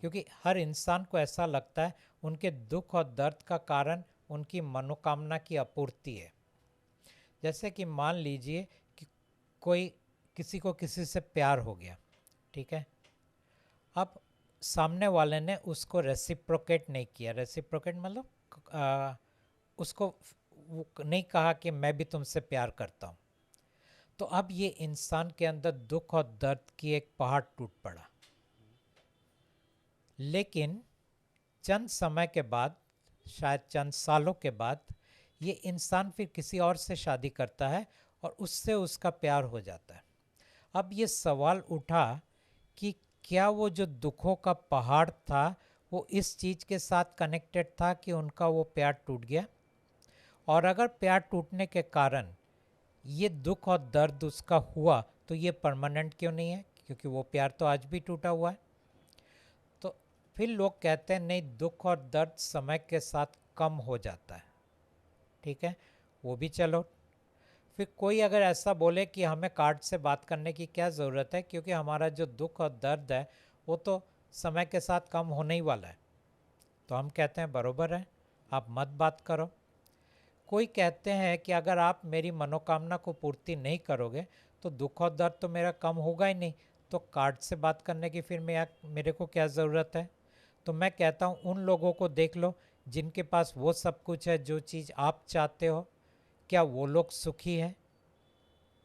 B: क्योंकि हर इंसान को ऐसा लगता है उनके दुख और दर्द का कारण उनकी मनोकामना की आपूर्ति है। जैसे कि मान लीजिए कि कोई किसी को किसी से प्यार हो गया, ठीक है। अब सामने वाले ने उसको रेसिप्रोकेट नहीं किया। रेसिप्रोकेट मतलब उसको वो नहीं कहा कि मैं भी तुमसे प्यार करता हूँ। तो अब ये इंसान के अंदर दुख और दर्द की एक पहाड़ टूट पड़ा। लेकिन चंद समय के बाद, शायद चंद सालों के बाद, ये इंसान फिर किसी और से शादी करता है और उससे उसका प्यार हो जाता है। अब ये सवाल उठा कि क्या वो जो दुखों का पहाड़ था वो इस चीज़ के साथ कनेक्टेड था कि उनका वो प्यार टूट गया, और अगर प्यार टूटने के कारण ये दुख और दर्द उसका हुआ तो ये परमानेंट क्यों नहीं है, क्योंकि वो प्यार तो आज भी टूटा हुआ है। तो फिर लोग कहते हैं नहीं, दुख और दर्द समय के साथ कम हो जाता है, ठीक है, वो भी चलो। फिर कोई अगर ऐसा बोले कि हमें कार्ड से बात करने की क्या ज़रूरत है, क्योंकि हमारा जो दुख और दर्द है वो तो समय के साथ कम होने ही वाला है, तो हम कहते हैं बरोबर है, आप मत बात करो। कोई कहते हैं कि अगर आप मेरी मनोकामना को पूर्ति नहीं करोगे तो दुख और दर्द तो मेरा कम होगा ही नहीं, तो कार्ड से बात करने की फिर मेरे को क्या ज़रूरत है। तो मैं कहता हूँ उन लोगों को देख लो जिनके पास वो सब कुछ है जो चीज़ आप चाहते हो। क्या वो लोग सुखी हैं?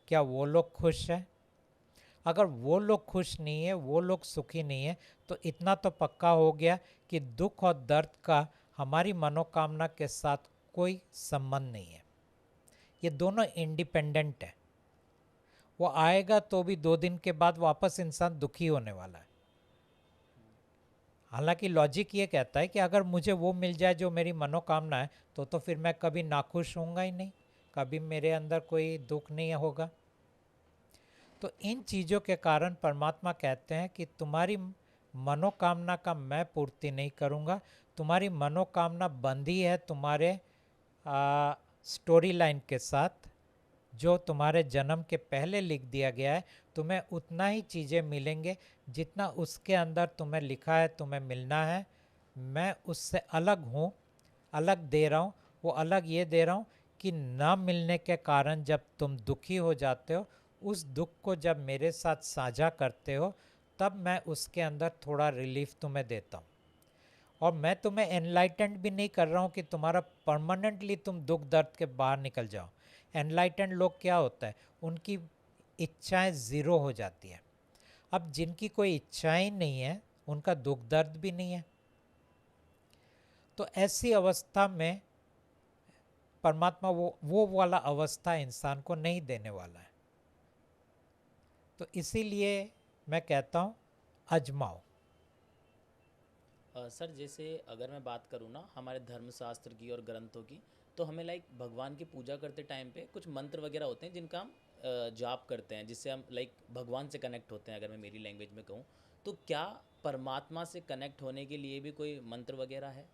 B: क्या वो लोग खुश हैं? अगर वो लोग खुश नहीं है, वो लोग सुखी नहीं है, तो इतना तो पक्का हो गया कि दुख और दर्द का हमारी मनोकामना के साथ कोई संबंध नहीं है। ये दोनों इंडिपेंडेंट है। वो आएगा तो भी 2 दिन के बाद वापस इंसान दुखी होने वाला है। हालांकि लॉजिक ये कहता है कि अगर मुझे वो मिल जाए जो मेरी मनोकामना है तो फिर मैं कभी नाखुश होऊंगा ही नहीं, कभी मेरे अंदर कोई दुख नहीं होगा। तो इन चीज़ों के कारण परमात्मा कहते हैं कि तुम्हारी मनोकामना का मैं पूर्ति नहीं करूँगा। तुम्हारी मनोकामना बंधी है तुम्हारे स्टोरी लाइन के साथ, जो तुम्हारे जन्म के पहले लिख दिया गया है। तुम्हें उतना ही चीज़ें मिलेंगे जितना उसके अंदर तुम्हें लिखा है तुम्हें मिलना है। मैं उससे अलग हूँ, अलग दे रहा हूँ। वो अलग ये दे रहा हूँ कि ना मिलने के कारण जब तुम दुखी हो जाते हो, उस दुख को जब मेरे साथ साझा करते हो, तब मैं उसके अंदर थोड़ा रिलीफ तुम्हें देता हूँ। और मैं तुम्हें एनलाइटेंड भी नहीं कर रहा हूँ कि तुम्हारा परमानेंटली तुम दुख दर्द के बाहर निकल जाओ। एनलाइटेंड लोग क्या होता है, उनकी इच्छाएं ज़ीरो हो जाती है। अब जिनकी कोई इच्छाएं नहीं है उनका दुख दर्द भी नहीं है। तो ऐसी अवस्था में परमात्मा वो वाला अवस्था इंसान को नहीं देने वाला है। तो इसीलिए मैं कहता हूँ आजमाओ।
A: सर जैसे अगर मैं बात करूँ ना हमारे धर्मशास्त्र की और ग्रंथों की, तो हमें लाइक भगवान की पूजा करते टाइम पे कुछ मंत्र वगैरह होते हैं जिनका हम जाप करते हैं, जिससे हम लाइक भगवान से कनेक्ट होते हैं। अगर मैं मेरी लैंग्वेज में कहूँ तो क्या परमात्मा से कनेक्ट होने के लिए भी कोई मंत्र वगैरह है?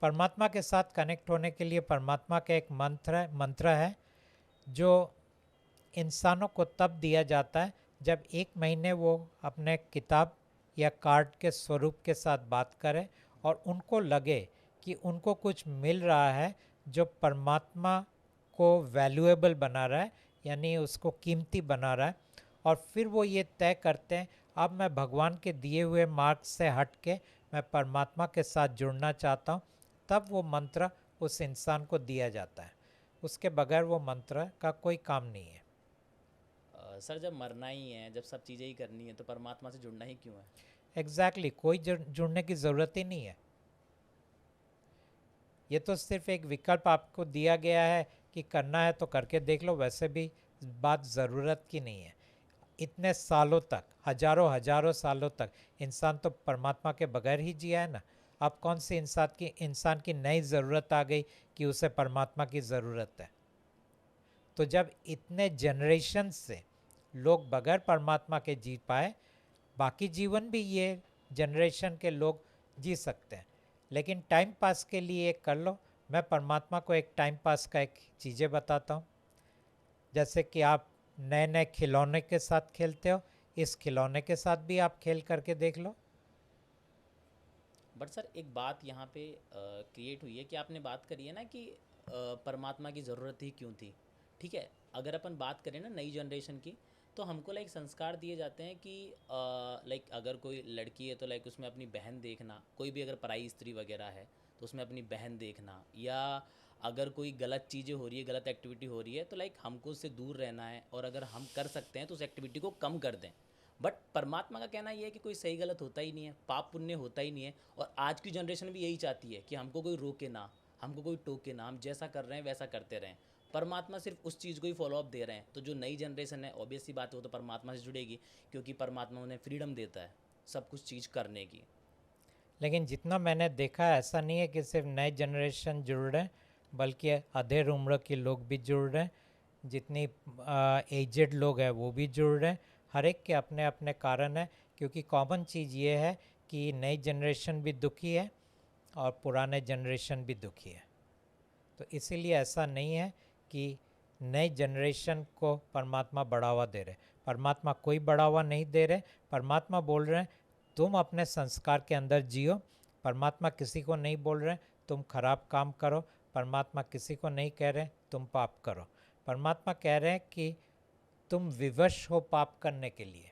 B: परमात्मा के साथ कनेक्ट होने के लिए परमात्मा का एक मंत्र है जो इंसानों को तब दिया जाता है जब 1 महीने वो अपने किताब या कार्ड के स्वरूप के साथ बात करें और उनको लगे कि उनको कुछ मिल रहा है जो परमात्मा को वैल्यूएबल बना रहा है, यानी उसको कीमती बना रहा है। और फिर वो ये तय करते हैं अब मैं भगवान के दिए हुए मार्ग से हट के मैं परमात्मा के साथ जुड़ना चाहता हूँ, तब वो मंत्र उस इंसान को दिया जाता है। उसके बगैर वो मंत्र का कोई काम नहीं है।
A: सर जब मरना ही है, जब सब चीज़ें ही करनी है, तो परमात्मा से जुड़ना ही क्यों है?
B: एग्जैक्टली कोई जुड़ने की ज़रूरत ही नहीं है। ये तो सिर्फ एक विकल्प आपको दिया गया है कि करना है तो करके देख लो, वैसे भी बात ज़रूरत की नहीं है। इतने सालों तक, हजारों हजारों सालों तक इंसान तो परमात्मा के बगैर ही जिया है ना। अब कौन सी इंसान की नई ज़रूरत आ गई कि उसे परमात्मा की ज़रूरत है? तो जब इतने जनरेशन से लोग बगैर परमात्मा के जी पाए, बाकी जीवन भी ये जनरेशन के लोग जी सकते हैं, लेकिन टाइम पास के लिए एक कर लो। मैं परमात्मा को एक टाइम पास का एक चीज़ें बताता हूँ। जैसे कि आप नए नए खिलौने के साथ खेलते हो, इस खिलौने के साथ भी आप खेल करके देख लो।
A: बट सर एक बात यहाँ पे क्रिएट हुई है कि आपने बात करी है ना कि परमात्मा की ज़रूरत ही क्यों थी। ठीक है, अगर अपन बात करें ना नई जनरेशन की, तो हमको लाइक संस्कार दिए जाते हैं कि लाइक अगर कोई लड़की है तो लाइक उसमें अपनी बहन देखना, कोई भी अगर पराई स्त्री वगैरह है तो उसमें अपनी बहन देखना, या अगर कोई गलत चीज़ें हो रही है, गलत एक्टिविटी हो रही है तो लाइक हमको उससे दूर रहना है, और अगर हम कर सकते हैं तो उस एक्टिविटी को कम कर दें। बट परमात्मा का कहना ये है कि कोई सही गलत होता ही नहीं है, पाप पुण्य होता ही नहीं है, और आज की जनरेशन भी यही चाहती है कि हमको कोई रोके ना, हमको कोई टोके ना, हम जैसा कर रहे हैं वैसा करते रहें। परमात्मा सिर्फ उस चीज़ को ही फॉलो अप दे रहे हैं। तो जो नई जनरेशन है ऑब्वियस सी बात है वो तो परमात्मा से जुड़ेगी, क्योंकि परमात्मा उन्हें फ्रीडम देता है सब कुछ चीज़ करने की।
B: लेकिन जितना मैंने देखा है, ऐसा नहीं है कि सिर्फ नए जनरेशन जुड़ रहे हैं, बल्कि अधेड़ उम्र के लोग भी जुड़ रहे हैं, जितनी एजेड लोग हैं वो भी जुड़ रहे हैं। हर एक के अपने अपने कारण है, क्योंकि कॉमन चीज़ ये है कि नई जनरेशन भी दुखी है और पुराने जनरेशन भी दुखी है। तो इसीलिए ऐसा नहीं है कि नई जनरेशन को परमात्मा बढ़ावा दे रहे। परमात्मा कोई बढ़ावा नहीं दे रहे। परमात्मा बोल रहे हैं तुम अपने संस्कार के अंदर जियो। परमात्मा किसी को नहीं बोल रहे तुम खराब काम करो। परमात्मा किसी को नहीं कह रहे तुम पाप करो। परमात्मा कह रहे हैं कि तुम विवश हो पाप करने के लिए,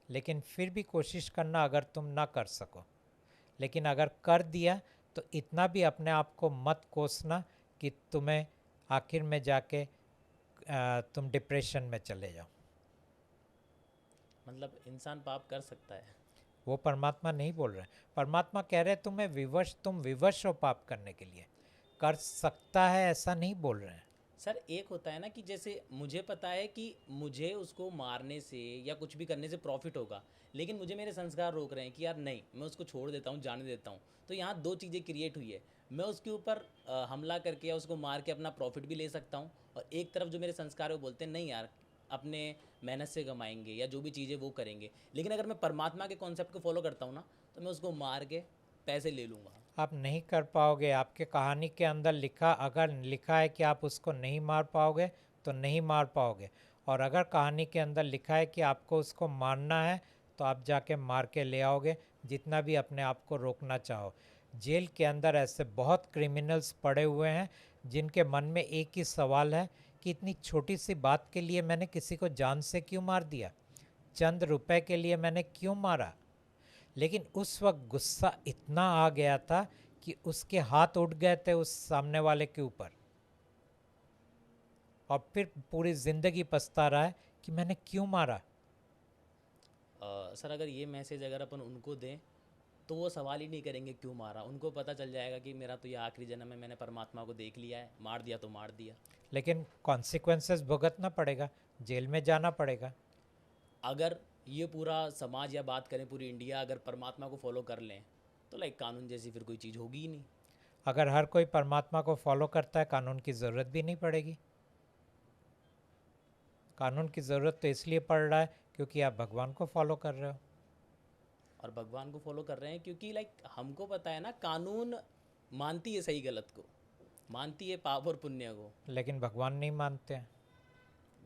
B: लेकिन फिर भी कोशिश करना अगर तुम ना कर सको। लेकिन अगर कर दिया तो इतना भी अपने आप को मत कोसना कि तुम्हें आखिर में जाके तुम डिप्रेशन में चले जाओ।
A: मतलब इंसान पाप कर सकता है?
B: वो परमात्मा नहीं बोल रहे। परमात्मा कह रहे तुम विवश हो पाप करने के लिए। कर सकता है ऐसा नहीं बोल रहे हैं।
A: सर एक होता है ना कि जैसे मुझे पता है कि मुझे उसको मारने से या कुछ भी करने से प्रॉफिट होगा, लेकिन मुझे मेरे संस्कार रोक रहे हैं कि यार नहीं, मैं उसको छोड़ देता हूँ, जाने देता हूँ। तो यहाँ दो चीज़ें क्रिएट हुई है। मैं उसके ऊपर हमला करके या उसको मार के अपना प्रॉफिट भी ले सकता हूँ, और एक तरफ जो मेरे संस्कार है वो बोलते हैं नहीं यार, अपने मेहनत से कमाएंगे या जो भी चीज़ें वो करेंगे। लेकिन अगर मैं परमात्मा के कॉन्सेप्ट को फॉलो करता हूँ ना, तो मैं उसको मार के पैसे ले लूँगा।
B: आप नहीं कर पाओगे। आपके कहानी के अंदर अगर लिखा है कि आप उसको नहीं मार पाओगे तो नहीं मार पाओगे, और अगर कहानी के अंदर लिखा है कि आपको उसको मारना है तो आप जाके मार के ले आओगे, जितना भी अपने आप को रोकना चाहो। जेल के अंदर ऐसे बहुत क्रिमिनल्स पड़े हुए हैं जिनके मन में एक ही सवाल है कि इतनी छोटी सी बात के लिए मैंने किसी को जान से क्यों मार दिया, चंद रुपए के लिए मैंने क्यों मारा। लेकिन उस वक्त गुस्सा इतना आ गया था कि उसके हाथ उठ गए थे उस सामने वाले के ऊपर, और फिर पूरी ज़िंदगी पछता रहा है कि मैंने क्यों मारा।
A: सर अगर ये मैसेज अगर अपन उनको दें तो वो सवाल ही नहीं करेंगे क्यों मारा। उनको पता चल जाएगा कि मेरा तो ये आखिरी जन्म है, मैंने परमात्मा को देख लिया है, मार दिया तो मार दिया।
B: लेकिन कॉन्सिक्वेंसेस भुगतना पड़ेगा, जेल में जाना पड़ेगा।
A: अगर ये पूरा समाज या बात करें पूरी इंडिया अगर परमात्मा को फॉलो कर लें तो लाइक कानून जैसी फिर कोई चीज़ होगी ही नहीं।
B: अगर हर कोई परमात्मा को फॉलो करता है, कानून की ज़रूरत भी नहीं पड़ेगी। कानून की ज़रूरत तो इसलिए पड़ रहा है क्योंकि आप भगवान को फॉलो कर रहे हो।
A: और भगवान को फॉलो कर रहे हैं क्योंकि लाइक हमको पता है ना, कानून मानती है सही गलत को, मानती है पाप और पुण्य को।
B: लेकिन भगवान नहीं मानते हैं।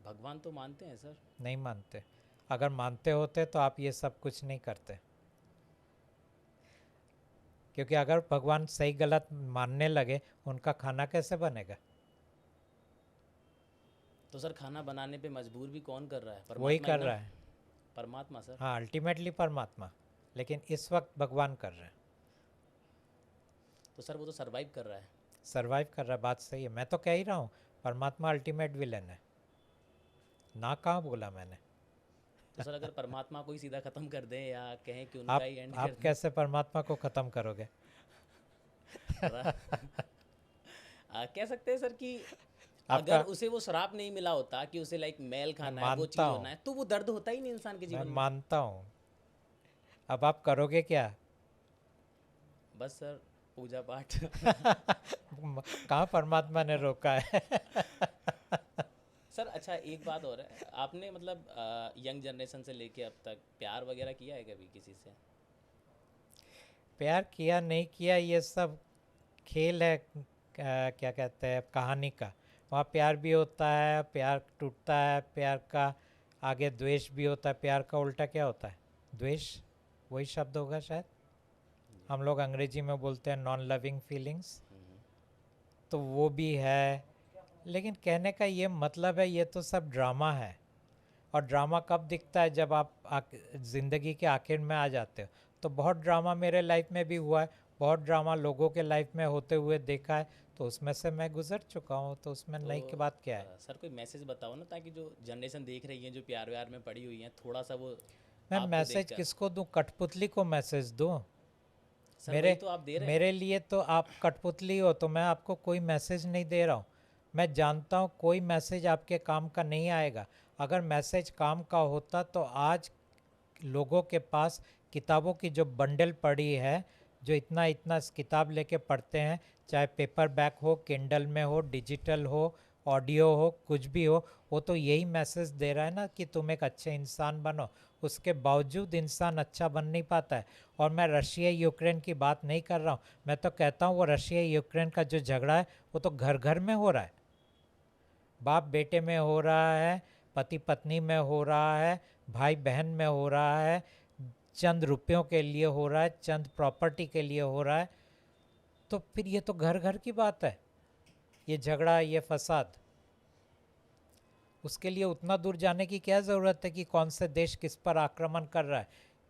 A: भगवान तो मानते हैं सर।
B: नहीं मानते। अगर मानते होते तो आप ये सब कुछ नहीं करते, क्योंकि अगर भगवान सही गलत मानने लगे उनका खाना कैसे बनेगा।
A: तो सर खाना बनाने पे मजबूर भी कौन कर रहा है?
B: वही
A: परमात्मा
B: कर
A: ही ना।
B: रहा है।
A: परमात्मा सर।
B: हाँ, अल्टीमेटली परमात्मा, लेकिन इस वक्त भगवान कर रहे हैं।
A: तो सर वो तो सरवाइव कर रहा है।
B: सरवाइव कर रहा है, बात सही है। मैं तो कह ही रहा हूँ परमात्मा अल्टीमेट विलन है। ना कहाँ बोला मैंने।
A: तो सर अगर परमात्मा को ही सीधा खत्म कर दें या कहें कि उनका ही एंड कर
B: आप
A: दें।
B: कैसे परमात्मा को ख़त्म करोगे।
A: कह सकते हैं सर कि
B: आपका
A: अगर उसे वो श्राप नहीं मिला होता कि उसे लाइक मेल खाना है, वो चीज़
B: मानता हूँ।
A: होना है, तो वो दर्द होता ही नहीं इंसान के
B: मैं
A: जीवन में।
B: मानता हूँ। अब आप करोगे क्या।
A: बस सर पूजा पाठ।
B: कहाँ परमात्मा ने रोका है।
A: अच्छा एक बात और है, आपने मतलब यंग जनरेशन से लेके अब तक प्यार वगैरह किया है कभी किसी से?
B: प्यार किया नहीं किया ये सब खेल है, क्या कहते हैं, कहानी का। वहाँ प्यार भी होता है, प्यार टूटता है, प्यार का आगे द्वेष भी होता है। प्यार का उल्टा क्या होता है? द्वेष, वही शब्द होगा शायद। हम लोग अंग्रेजी में बोलते हैं नॉन लविंग फीलिंग्स, तो वो भी है। लेकिन कहने का ये मतलब है, ये तो सब ड्रामा है। और ड्रामा कब दिखता है? जब आप ज़िंदगी के आखिर में आ जाते हो। तो बहुत ड्रामा मेरे लाइफ में भी हुआ है, बहुत ड्रामा लोगों के लाइफ में होते हुए देखा है, तो उसमें से मैं गुजर चुका हूँ, तो उसमें
A: तो
B: नई की बात क्या है?
A: सर कोई मैसेज बताओ ना, ताकि जो जनरेशन देख रही है, जो प्यार व्यार में पड़ी हुई है, थोड़ा सा वो
B: मैं
A: आपको
B: मैसेज
A: देखकर।
B: किसको दूँ? कठपुतली को मैसेज दूँ?
A: सर वही
B: मेरे
A: तो आप दे रहे हैं।
B: मेरे लिए तो आप कठपुतली हो, तो मैं आपको कोई मैसेज नहीं दे रहा हूँ। मैं जानता हूँ कोई मैसेज आपके काम का नहीं आएगा। अगर मैसेज काम का होता तो आज लोगों के पास किताबों की जो बंडल पड़ी है, जो इतना इतना किताब लेके पढ़ते हैं, चाहे पेपर बैक हो, किंडल में हो, डिजिटल हो, ऑडियो हो, कुछ भी हो, वो तो यही मैसेज दे रहा है ना कि तुम एक अच्छे इंसान बनो। उसके बावजूद इंसान अच्छा बन नहीं पाता है। और मैं रशिया यूक्रेन की बात नहीं कर रहा हूँ, मैं तो कहता हूँ वो रशिया यूक्रेन का जो झगड़ा है वो तो घर घर में हो रहा है, बाप बेटे में हो रहा है, पति पत्नी में हो रहा है, भाई बहन में हो रहा है, चंद रुपयों के लिए हो रहा है, चंद प्रॉपर्टी के लिए हो रहा है। तो फिर ये तो घर घर की बात है, ये झगड़ा, ये फसाद। उसके लिए उतना दूर जाने की क्या ज़रूरत है कि कौन से देश किस पर आक्रमण कर रहा है,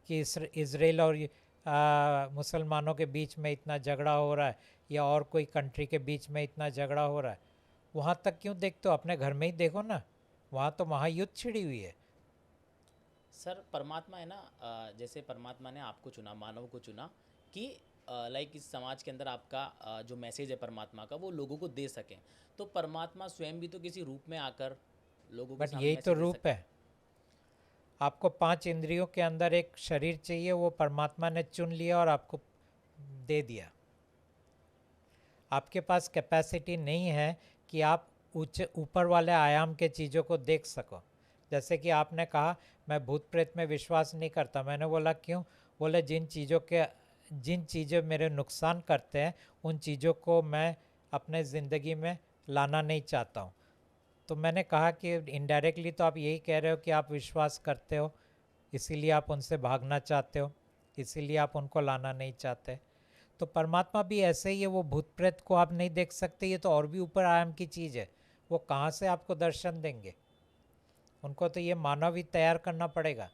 B: कि इसराइल और मुसलमानों के बीच में इतना झगड़ा हो रहा है, या और कोई कंट्री के बीच में इतना झगड़ा हो रहा है। वहाँ तक क्यों देखते हो? अपने घर में ही देखो ना, वहाँ तो महायुद्ध छिड़ी हुई है।
A: सर परमात्मा है ना, जैसे परमात्मा ने आपको चुना, मानव को चुना कि लाइक इस समाज के अंदर आपका जो मैसेज है परमात्मा का वो लोगों को दे सकें। तो परमात्मा स्वयं भी तो किसी रूप में आकर लोगों के
B: बट
A: सामने
B: यही तो
A: मैसेज दे
B: रूप
A: सकते
B: है।
A: हैं।
B: आपको 5 इंद्रियों के अंदर एक शरीर चाहिए, वो परमात्मा ने चुन लिया और आपको दे दिया। आपके पास कैपेसिटी नहीं है कि आप ऊंचे ऊपर वाले आयाम के चीज़ों को देख सको। जैसे कि आपने कहा मैं भूत प्रेत में विश्वास नहीं करता, मैंने बोला क्यों? बोले जिन चीज़ें मेरे नुकसान करते हैं उन चीज़ों को मैं अपने ज़िंदगी में लाना नहीं चाहता हूँ। तो मैंने कहा कि इनडायरेक्टली तो आप यही कह रहे हो कि आप विश्वास करते हो, इसीलिए आप उनसे भागना चाहते हो, इसीलिए आप उनको लाना नहीं चाहते। तो परमात्मा भी ऐसे ही है, वो भूत प्रेत को आप नहीं देख सकते, ये तो और भी ऊपर आयाम की चीज़ है, वो कहाँ से आपको दर्शन देंगे? उनको तो ये मानव ही तैयार करना पड़ेगा।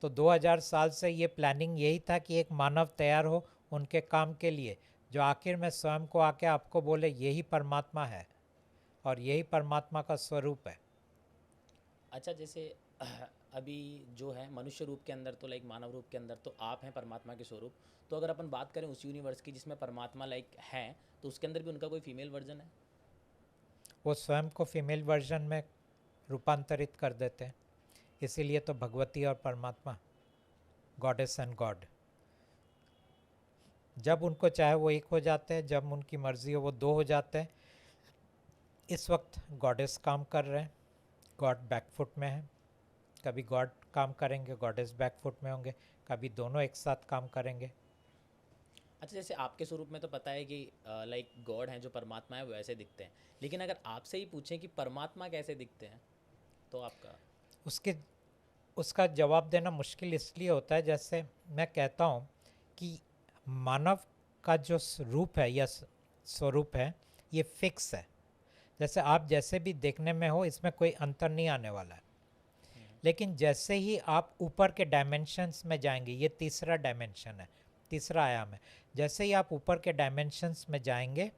B: तो 2000 साल से ये प्लानिंग यही था कि एक मानव तैयार हो उनके काम के लिए, जो आखिर में स्वयं को आके आपको बोले यही परमात्मा है और यही परमात्मा का स्वरूप है।
A: अच्छा जैसे अभी जो है मनुष्य रूप के अंदर, तो लाइक मानव रूप के अंदर तो आप हैं परमात्मा के स्वरूप। तो अगर अपन बात करें उस यूनिवर्स की जिसमें परमात्मा लाइक है, तो उसके अंदर भी उनका कोई फीमेल वर्जन है?
B: वो स्वयं को फीमेल वर्जन में रूपांतरित कर देते हैं, इसीलिए तो भगवती और परमात्मा, गॉडेस एंड गॉड, जब उनको चाहे वो एक हो जाते हैं, जब उनकी मर्जी हो वो दो हो जाते हैं। इस वक्त गॉडेस काम कर रहे हैं, गॉड बैकफुट में है। कभी गॉड काम करेंगे, गॉडेस बैकफुट में होंगे, कभी दोनों एक साथ काम करेंगे।
A: अच्छा जैसे आपके स्वरूप में तो पता है कि लाइक गॉड हैं जो परमात्मा है वो ऐसे दिखते हैं, लेकिन अगर आपसे ही पूछें कि परमात्मा कैसे दिखते हैं, तो आपका।
B: उसके उसका जवाब देना मुश्किल इसलिए होता है, जैसे मैं कहता हूँ कि मानव का जो रूप है या स्वरूप है ये फिक्स है। जैसे आप जैसे भी देखने में हो, इसमें कोई अंतर नहीं आने वाला है। लेकिन जैसे ही आप ऊपर के डायमेंशंस में जाएंगे, ये तीसरा डायमेंशन है, तीसरा आयाम है, जैसे ही आप ऊपर के डायमेंशंस में जाएंगे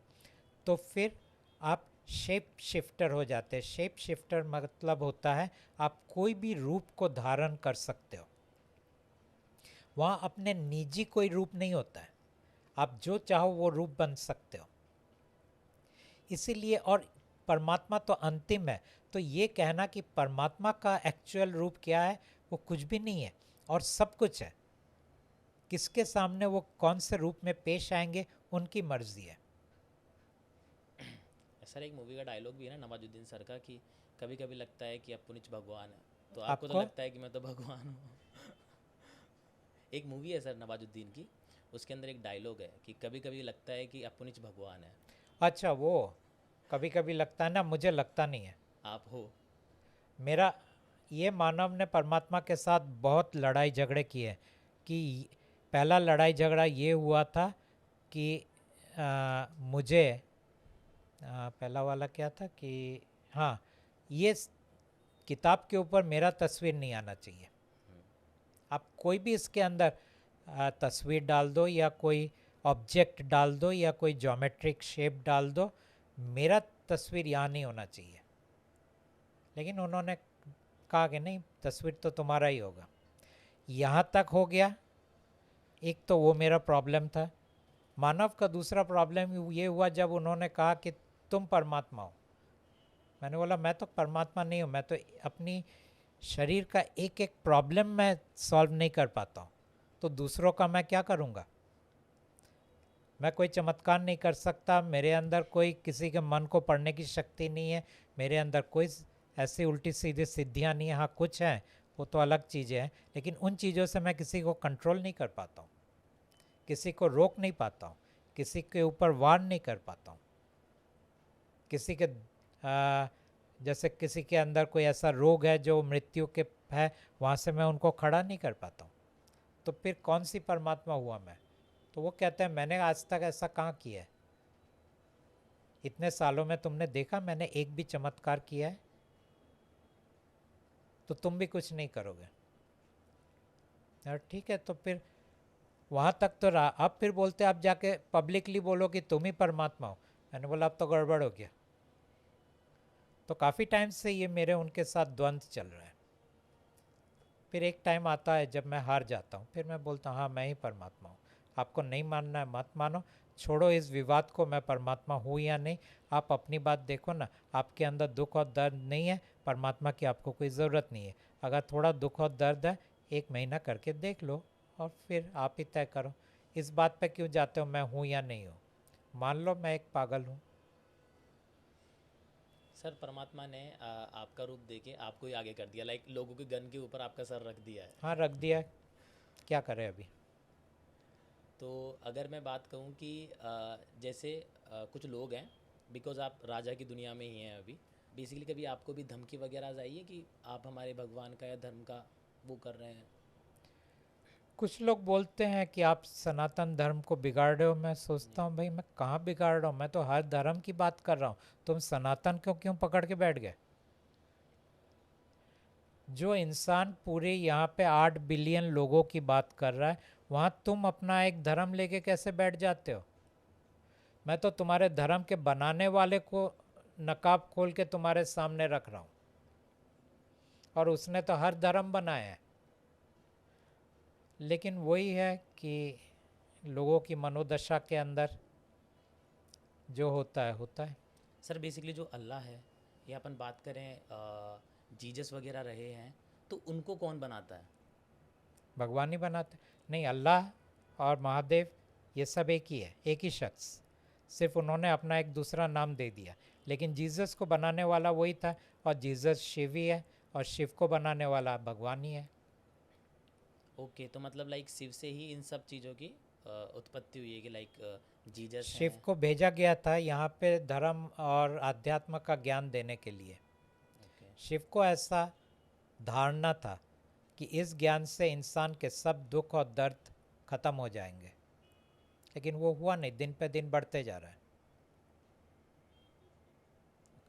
B: तो फिर आप शेप शिफ्टर हो जाते हैं। शेप शिफ्टर मतलब होता है आप कोई भी रूप को धारण कर सकते हो। वहाँ अपने निजी कोई रूप नहीं होता है, आप जो चाहो वो रूप बन सकते हो। इसीलिए, और परमात्मा तो अंतिम है, तो ये कहना कि परमात्मा का एक्चुअल रूप क्या है, वो कुछ भी नहीं है और सब कुछ है। किसके सामने वो कौन से रूप में पेश आएंगे उनकी मर्जी है।
A: सर एक मूवी का डायलॉग भी है ना नवाजुद्दीन सर का कि कभी कभी लगता है कि अपुनिच भगवान है, तो आपको तो
B: आपको
A: लगता है कि मैं तो भगवान हूँ। एक मूवी है सर नवाजुद्दीन की, उसके अंदर एक डायलॉग है कि कभी कभी लगता है कि अपुनिच भगवान है।
B: अच्छा, वो कभी कभी लगता है ना, मुझे लगता नहीं है।
A: आप हो।
B: मेरा ये मानव ने परमात्मा के साथ बहुत लड़ाई झगड़े किए कि पहला लड़ाई झगड़ा ये हुआ था कि मुझे पहला वाला क्या था कि हाँ, ये किताब के ऊपर मेरा तस्वीर नहीं आना चाहिए। आप कोई भी इसके अंदर तस्वीर डाल दो या कोई ऑब्जेक्ट डाल दो या कोई ज्योमेट्रिक शेप डाल दो, मेरा तस्वीर यहाँ नहीं होना चाहिए। लेकिन उन्होंने कहा कि नहीं, तस्वीर तो तुम्हारा ही होगा। यहाँ तक हो गया। एक तो वो मेरा प्रॉब्लम था। मानव का दूसरा प्रॉब्लम ये हुआ जब उन्होंने कहा कि तुम परमात्मा हो। मैंने बोला मैं तो परमात्मा नहीं हूँ, मैं तो अपनी शरीर का एक एक प्रॉब्लम मैं सॉल्व नहीं कर पाता हूँ, तो दूसरों का मैं क्या करूँगा। मैं कोई चमत्कार नहीं कर सकता, मेरे अंदर कोई किसी के मन को पढ़ने की शक्ति नहीं है, मेरे अंदर कोई ऐसी उल्टी सीधी सिद्धियाँ नहीं है। हाँ कुछ हैं, वो तो अलग चीज़ें हैं, लेकिन उन चीज़ों से मैं किसी को कंट्रोल नहीं कर पाता हूँ, किसी को रोक नहीं पाता हूँ, किसी के ऊपर वार नहीं कर पाता हूँ, किसी के जैसे किसी के अंदर कोई ऐसा रोग है जो मृत्यु के है, वहाँ से मैं उनको खड़ा नहीं कर पाता हूँ। तो फिर कौन सी परमात्मा हुआ मैं। तो वो कहते हैं मैंने आज तक ऐसा कहाँ किया है, इतने सालों में तुमने देखा मैंने एक भी चमत्कार किया है, तो तुम भी कुछ नहीं करोगे। और ठीक है, तो फिर वहाँ तक तो रहा। अब फिर बोलते आप जाके पब्लिकली बोलो कि तुम ही परमात्मा हो। मैंने बोला अब तो गड़बड़ हो गया। तो काफ़ी टाइम से ये मेरे उनके साथ द्वंद्व चल रहा है। फिर एक टाइम आता है जब मैं हार जाता हूँ, फिर मैं बोलता हूँ हाँ मैं ही परमात्मा हूँ। आपको नहीं मानना है मत मानो, छोड़ो इस विवाद को, मैं परमात्मा हूँ या नहीं। आप अपनी बात देखो ना, आपके अंदर दुख और दर्द नहीं है, परमात्मा की आपको कोई ज़रूरत नहीं है। अगर थोड़ा दुख और दर्द है, 1 महीना करके देख लो और फिर आप ही तय करो। इस बात पे क्यों जाते हो मैं हूँ या नहीं हूँ। मान लो मैं एक पागल हूँ।
A: सर परमात्मा ने आपका रूप देके आपको ही आगे कर दिया, लाइक लोगों के गन के ऊपर आपका सर रख दिया है।
B: हाँ रख दिया है, क्या करें अभी।
A: तो अगर मैं बात कहूँ कि जैसे कुछ लोग हैं, बिकॉज आप राजा की दुनिया में ही हैं अभी, बेसिकली कभी आपको भी धमकी वगैरह आई है कि आप हमारे भगवान का या धर्म का वो कर रहे हैं?
B: कुछ लोग बोलते हैं कि आप सनातन धर्म को बिगाड़ रहे हो। मैं सोचता
A: जी।
B: हूँ भाई मैं कहाँ बिगाड़ रहा हूँ, मैं तो हर धर्म की बात कर रहा हूँ। तुम सनातन क्यों क्यों पकड़ के बैठ गए। जो इंसान पूरे यहाँ पे 8 बिलियन लोगों की बात कर रहा है, वहाँ तुम अपना एक धर्म लेके कैसे बैठ जाते हो। मैं तो तुम्हारे धर्म के बनाने वाले को नकाब खोल के तुम्हारे सामने रख रहा हूँ, और उसने तो हर धर्म बनाया है। लेकिन वही है कि लोगों की मनोदशा के अंदर जो होता है होता है।
A: सर बेसिकली जो अल्लाह है, या अपन बात करें जीसस वगैरह रहे हैं, तो उनको कौन बनाता है?
B: भगवान ही बनाते नहीं, अल्लाह और महादेव ये सब एक ही है, एक ही शख्स। सिर्फ उन्होंने अपना एक दूसरा नाम दे दिया, लेकिन जीसस को बनाने वाला वही था, और जीसस शिव ही है, और शिव को बनाने वाला भगवान ही है।
A: ओके, तो मतलब लाइक शिव से ही इन सब चीज़ों की उत्पत्ति हुई है कि लाइक जीसस
B: शिव
A: हैं।
B: को भेजा गया था यहाँ पे धर्म और अध्यात्म का ज्ञान देने के लिए।
A: ओके।
B: शिव को ऐसा धारणा था कि इस ज्ञान से इंसान के सब दुख और दर्द खत्म हो जाएंगे, लेकिन वो हुआ नहीं, दिन पे दिन बढ़ते जा रहा है।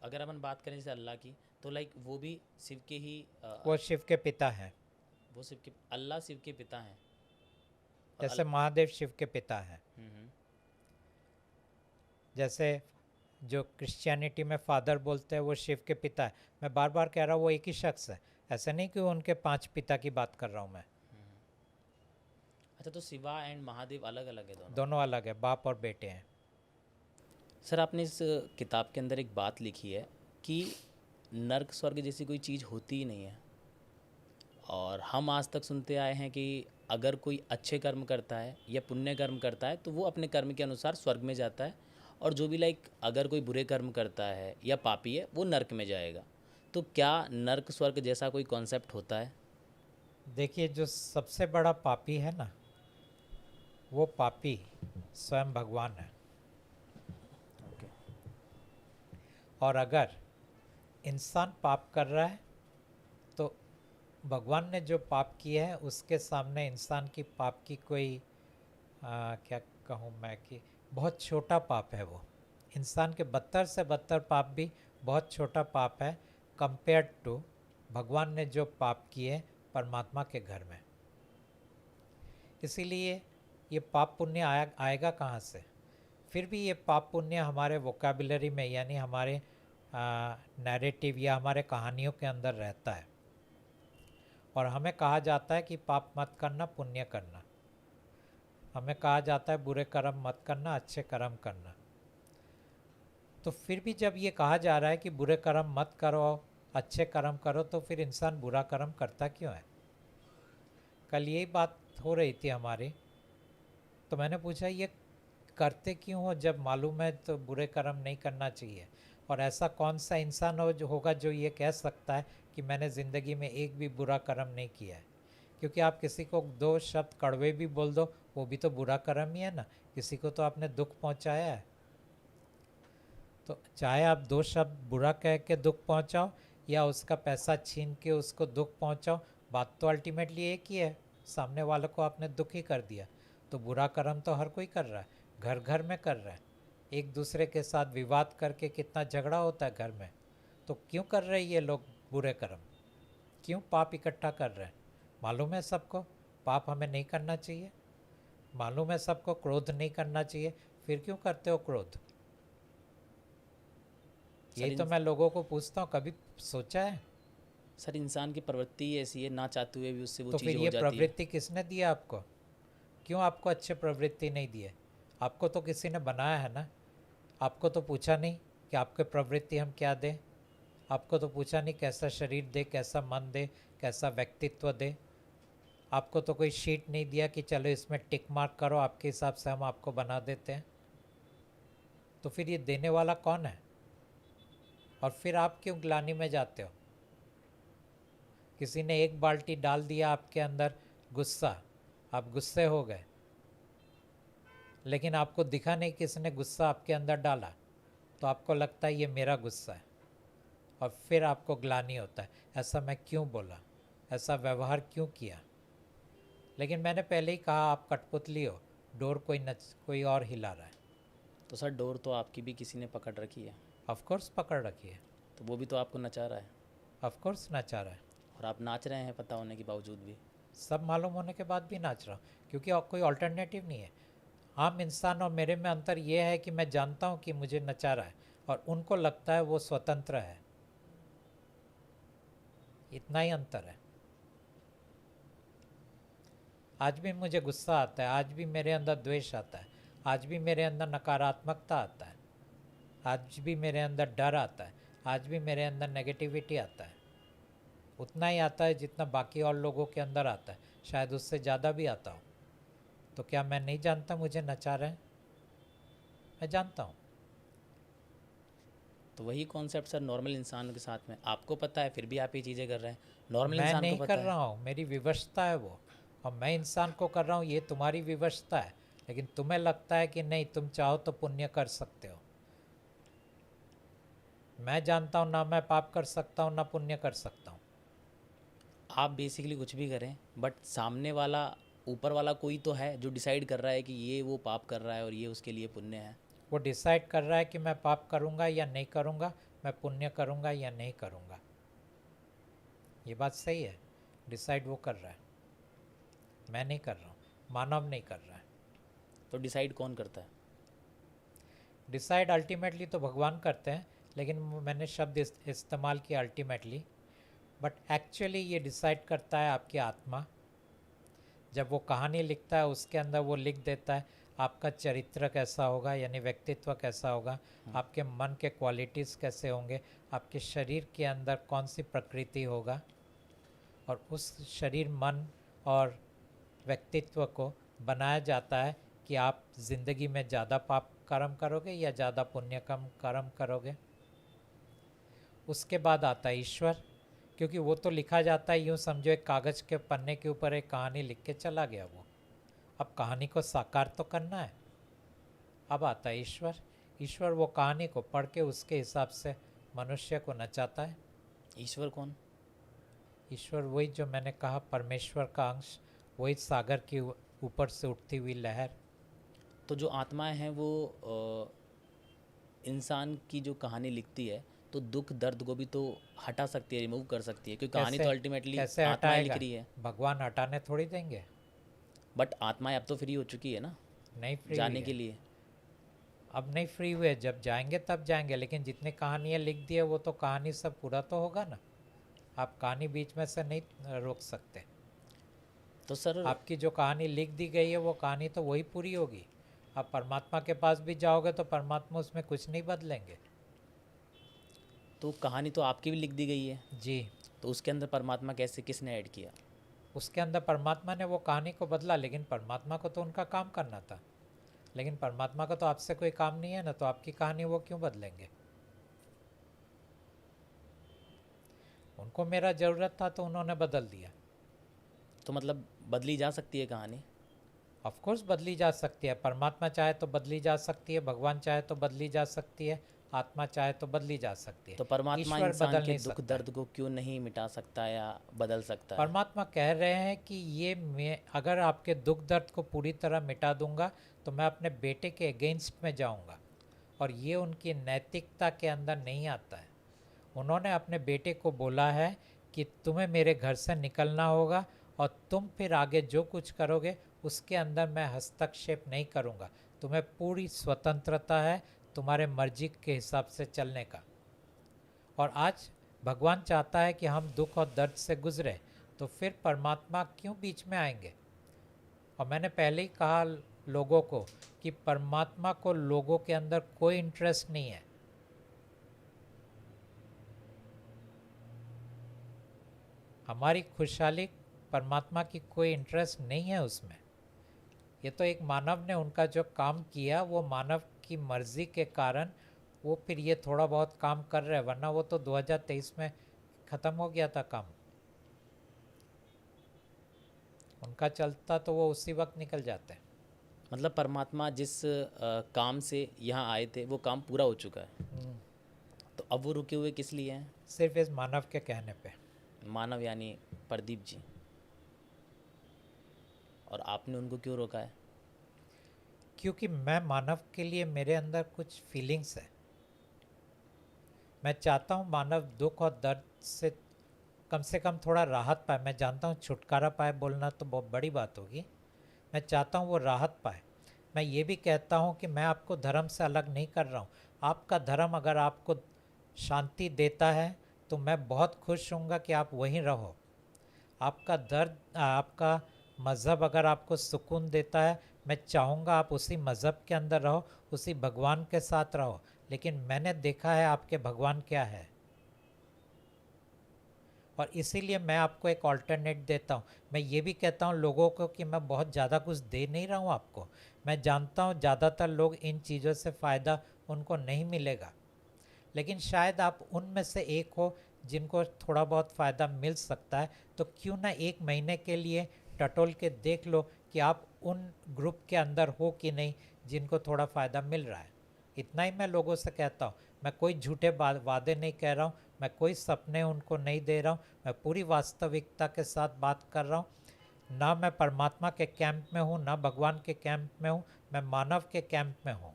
A: अगर अपन बात करें जैसे अल्लाह की, तो लाइक वो भी शिव के ही
B: वो शिव के पिता हैं,
A: वो शिव के, अल्लाह शिव के पिता हैं। और
B: जैसे महादेव शिव के पिता हैं।
A: हम्म।
B: जैसे जो क्रिश्चियनिटी में फादर बोलते हैं वो शिव के पिता है। मैं बार बार कह रहा हूँ वो एक ही शख्स है, ऐसा नहीं कि उनके 5 पिता की बात कर रहा हूँ मैं।
A: अच्छा, तो शिवा एंड महादेव अलग अलग है दोनों?
B: दोनों अलग है, बाप और बेटे हैं।
A: सर आपने इस किताब के अंदर एक बात लिखी है कि नर्क स्वर्ग जैसी कोई चीज़ होती ही नहीं है, और हम आज तक सुनते आए हैं कि अगर कोई अच्छे कर्म करता है या पुण्य कर्म करता है तो वो अपने कर्म के अनुसार स्वर्ग में जाता है, और जो भी लाइक अगर कोई बुरे कर्म करता है या पापी है वो नर्क में जाएगा। तो क्या नर्क स्वर्ग जैसा कोई कॉन्सेप्ट होता है?
B: देखिए, जो सबसे बड़ा पापी है ना, वो पापी स्वयं भगवान है।
A: ओके।
B: और अगर इंसान पाप कर रहा है तो भगवान ने जो पाप किया है उसके सामने इंसान की पाप की कोई क्या कहूँ मैं कि बहुत छोटा पाप है वो। इंसान के बदतर से बदतर पाप भी बहुत छोटा पाप है कंपेयर्ड टू भगवान ने जो पाप किए परमात्मा के घर में। इसीलिए ये पाप पुण्य आएगा कहाँ से? फिर भी ये पाप पुण्य हमारे वोकेबुलरी में यानी हमारे नैरेटिव या हमारे कहानियों के अंदर रहता है। और हमें कहा जाता है कि पाप मत करना, पुण्य करना। हमें कहा जाता है बुरे कर्म मत करना, अच्छे कर्म करना। तो फिर भी जब ये कहा जा रहा है कि बुरे कर्म मत करो, अच्छे कर्म करो, तो फिर इंसान बुरा कर्म करता क्यों है? कल यही बात हो रही थी हमारी, तो मैंने पूछा ये करते क्यों हो जब मालूम है तो बुरे कर्म नहीं करना चाहिए? और ऐसा कौन सा इंसान होगा जो ये कह सकता है कि मैंने ज़िंदगी में एक भी बुरा कर्म नहीं किया है? क्योंकि आप किसी को दो शब्द कड़वे भी बोल दो, वो भी तो बुरा कर्म ही है ना। किसी को तो आपने दुख पहुंचाया है। तो चाहे आप दो शब्द बुरा कह के दुख पहुंचाओ या उसका पैसा छीन के उसको दुख पहुंचाओ, बात तो अल्टीमेटली एक ही है। सामने वालों को आपने दुखी कर दिया। तो बुरा कर्म तो हर कोई कर रहा है, घर घर में कर रहा है। एक दूसरे के साथ विवाद करके कितना झगड़ा होता है घर में। तो क्यों कर रहे हैं ये लोग बुरे कर्म? क्यों पाप इकट्ठा कर रहे हैं? मालूम है सबको पाप हमें नहीं करना चाहिए, मालूम है सबको क्रोध नहीं करना चाहिए, फिर क्यों करते हो क्रोध? यही तो मैं लोगों को पूछता हूँ, कभी सोचा है?
A: सर इंसान की प्रवृत्ति ही ऐसी है, ना चाहते हुए भी उससे वो
B: तो
A: चीज़
B: फिर
A: हो
B: ये
A: जाती है।
B: प्रवृत्ति किसने दिया आपको? क्यों आपको अच्छे प्रवृत्ति नहीं दिए? आपको तो किसी ने बनाया है ना। आपको तो पूछा नहीं कि आपके प्रवृत्ति हम क्या दें। आपको तो पूछा नहीं कैसा शरीर दे, कैसा मन दे, कैसा व्यक्तित्व दे। आपको तो कोई शीट नहीं दिया कि चलो इसमें टिक मार्क करो, आपके हिसाब से हम आपको बना देते हैं। तो फिर ये देने वाला कौन है? और फिर आप क्यों ग्लानि में जाते हो? किसी ने एक बाल्टी डाल दिया आपके अंदर गुस्सा, आप गुस्से हो गए, लेकिन आपको दिखा नहीं किसने गुस्सा आपके अंदर डाला, तो आपको लगता है ये मेरा गुस्सा है। और फिर आपको ग्लानि होता है, ऐसा मैं क्यों बोला, ऐसा व्यवहार क्यों किया। लेकिन मैंने पहले ही कहा आप कठपुतली हो, डोर कोई और हिला रहा है।
A: तो सर डोर तो आपकी भी किसी ने पकड़ रखी है।
B: ऑफ कोर्स पकड़ रखी है,
A: तो वो भी तो आपको नचा रहा है।
B: ऑफ कोर्स नचा रहा है।
A: और आप नाच रहे हैं पता होने के बावजूद भी।
B: सब मालूम होने के बाद भी नाच रहा हूँ, क्योंकि और कोई ऑल्टरनेटिव नहीं है। आम इंसान और मेरे में अंतर ये है कि मैं जानता हूँ कि मुझे नचा रहा है और उनको लगता है वो स्वतंत्र है। इतना ही अंतर है। आज भी मुझे गुस्सा आता है, आज भी मेरे अंदर द्वेष आता है, आज भी मेरे अंदर नकारात्मकता आता है, आज भी मेरे अंदर डर आता है, आज भी मेरे अंदर नेगेटिविटी आता है। उतना ही आता है जितना बाकी और लोगों के अंदर आता है, शायद उससे ज़्यादा भी आता हो। तो क्या मैं नहीं जानता मुझे नचा रहे हैं? मैं जानता हूँ।
A: तो वही कॉन्सेप्ट सर नॉर्मल इंसान के साथ में आपको पता है, फिर भी आप ये चीज़ें कर रहे हैं। नॉर्मल
B: मैं
A: इंसान
B: नहीं
A: को
B: कर
A: पता है।
B: रहा हूँ, मेरी विवशता है वो, और मैं इंसान को कर रहा हूँ, ये तुम्हारी विवशता है। लेकिन तुम्हें लगता है कि नहीं, तुम चाहो तो पुण्य कर सकते हो। मैं जानता हूँ ना मैं पाप कर सकता हूँ ना पुण्य कर सकता हूँ।
A: आप बेसिकली कुछ भी करें, बट सामने वाला, ऊपर वाला कोई तो है जो डिसाइड कर रहा है कि ये वो पाप कर रहा है और ये उसके लिए पुण्य है।
B: वो डिसाइड कर रहा है कि मैं पाप करूँगा या नहीं करूँगा, मैं पुण्य करूँगा या नहीं करूँगा। ये बात सही है, डिसाइड वो कर रहा है, मैं नहीं कर रहा हूँ, मानव नहीं कर रहा है।
A: तो डिसाइड कौन करता है?
B: डिसाइड अल्टीमेटली तो भगवान करते हैं, लेकिन मैंने शब्द इस्तेमाल किया अल्टीमेटली, बट एक्चुअली ये डिसाइड करता है आपकी आत्मा। जब वो कहानी लिखता है उसके अंदर वो लिख देता है आपका चरित्र कैसा होगा, यानी व्यक्तित्व कैसा होगा, आपके मन के क्वालिटीज़ कैसे होंगे, आपके शरीर के अंदर कौन सी प्रकृति होगा। और उस शरीर, मन और व्यक्तित्व को बनाया जाता है कि आप ज़िंदगी में ज़्यादा पाप कर्म करोगे या ज़्यादा पुण्य कम कर्म करोगे। उसके बाद आता है ईश्वर, क्योंकि वो तो लिखा जाता है, यूँ समझो एक कागज़ के पन्ने के ऊपर एक कहानी लिख के चला गया वो। अब कहानी को साकार तो करना है। अब आता है ईश्वर। ईश्वर वो कहानी को पढ़ के उसके हिसाब से मनुष्य को नचाता है।
A: ईश्वर कौन?
B: ईश्वर वही जो मैंने कहा, परमेश्वर का अंश, वही सागर की ऊपर से उठती हुई लहर।
A: तो जो आत्माएं हैं वो इंसान की जो कहानी लिखती है तो दुख दर्द को भी तो हटा सकती है, रिमूव कर सकती है, क्योंकि कहानी तो अल्टीमेटली
B: कैसे
A: आत्माएं लिख
B: हटाएगा?
A: रही है।
B: भगवान हटाने थोड़ी देंगे।
A: बट आत्माएं अब तो फ्री हो चुकी है ना
B: नहीं फ्री
A: जाने
B: हुई
A: के
B: है।
A: लिए।
B: अब नहीं फ्री हुए, जब जाएंगे तब जाएंगे। लेकिन जितनी कहानियाँ लिख दी है वो तो कहानी सब पूरा तो होगा ना। आप कहानी बीच में से नहीं रोक सकते।
A: तो सर
B: आपकी जो कहानी लिख दी गई है वो कहानी तो वही पूरी होगी। आप परमात्मा के पास भी जाओगे तो परमात्मा उसमें कुछ नहीं बदलेंगे।
A: तो कहानी तो आपकी भी लिख दी गई है,
B: जी।
A: तो उसके अंदर परमात्मा कैसे, किसने ऐड किया?
B: उसके अंदर परमात्मा ने वो कहानी को बदला, लेकिन परमात्मा को तो उनका काम करना था। लेकिन परमात्मा का तो आपसे कोई काम नहीं है ना, तो आपकी कहानी वो क्यों बदलेंगे? उनको मेरा ज़रूरत था तो उन्होंने बदल दिया।
A: तो मतलब बदली जा सकती है कहानी?
B: ऑफ कोर्स बदली जा सकती है। परमात्मा चाहे तो बदली जा सकती है, भगवान चाहे तो बदली जा सकती है, आत्मा चाहे तो बदली जा सकती है।
A: तो परमात्मा
B: ईश्वर
A: इंसान
B: बदल
A: के
B: नहीं
A: दुख
B: सकता है।
A: दर्द को क्यों नहीं मिटा सकता या बदल सकता है?
B: परमात्मा कह रहे हैं कि ये मैं अगर आपके दुख दर्द को पूरी तरह मिटा दूंगा तो मैं अपने बेटे के अगेंस्ट में जाऊंगा, और ये उनकी नैतिकता के अंदर नहीं आता है। उन्होंने अपने बेटे को बोला है कि तुम्हें मेरे घर से निकलना होगा, और तुम फिर आगे जो कुछ करोगे उसके अंदर मैं हस्तक्षेप नहीं करूंगा। तुम्हें पूरी स्वतंत्रता है तुम्हारे मर्जी के हिसाब से चलने का। और आज भगवान चाहता है कि हम दुख और दर्द से गुजरें, तो फिर परमात्मा क्यों बीच में आएंगे? और मैंने पहले ही कहा लोगों को कि परमात्मा को लोगों के अंदर कोई इंटरेस्ट नहीं है। हमारी खुशहाली परमात्मा की कोई इंटरेस्ट नहीं है उसमें। ये तो एक मानव ने उनका जो काम किया वो मानव की मर्जी के कारण वो फिर ये थोड़ा बहुत काम कर रहे हैं, वरना वो तो 2023 में ख़त्म हो गया था काम। उनका चलता तो वो उसी वक्त निकल जाते हैं।
A: मतलब परमात्मा जिस काम से यहाँ आए थे वो काम पूरा हो चुका है, तो अब वो रुके हुए किस लिए हैं?
B: सिर्फ इस मानव के कहने पे।
A: मानव यानी प्रदीप जी। और आपने उनको क्यों रोका है?
B: क्योंकि मैं मानव के लिए मेरे अंदर कुछ फीलिंग्स है। मैं चाहता हूँ मानव दुख और दर्द से कम थोड़ा राहत पाए। मैं जानता हूँ छुटकारा पाए बोलना तो बहुत बड़ी बात होगी। मैं चाहता हूँ वो राहत पाए। मैं ये भी कहता हूँ कि मैं आपको धर्म से अलग नहीं कर रहा हूँ। आपका धर्म अगर आपको शांति देता है तो मैं बहुत खुश हूँगा कि आप वहीं रहो। आपका मज़हब अगर आपको सुकून देता है, मैं चाहूँगा आप उसी मज़हब के अंदर रहो, उसी भगवान के साथ रहो। लेकिन मैंने देखा है आपके भगवान क्या है, और इसीलिए मैं आपको एक ऑल्टरनेट देता हूँ। मैं ये भी कहता हूँ लोगों को कि मैं बहुत ज़्यादा कुछ दे नहीं रहा हूँ आपको। मैं जानता हूँ ज़्यादातर लोग इन चीज़ों से फ़ायदा उनको नहीं मिलेगा, लेकिन शायद आप उनमें से एक हो जिनको थोड़ा बहुत फ़ायदा मिल सकता है। तो क्यों ना 1 महीने के लिए टटोल के देख लो कि आप उन ग्रुप के अंदर हो कि नहीं जिनको थोड़ा फ़ायदा मिल रहा है। इतना ही मैं लोगों से कहता हूँ। मैं कोई झूठे वादे नहीं कह रहा हूँ, मैं कोई सपने उनको नहीं दे रहा हूँ। मैं पूरी वास्तविकता के साथ बात कर रहा हूँ। ना मैं परमात्मा के कैंप में हूँ, ना भगवान के कैंप में हूँ, मैं मानव के कैंप में हूँ।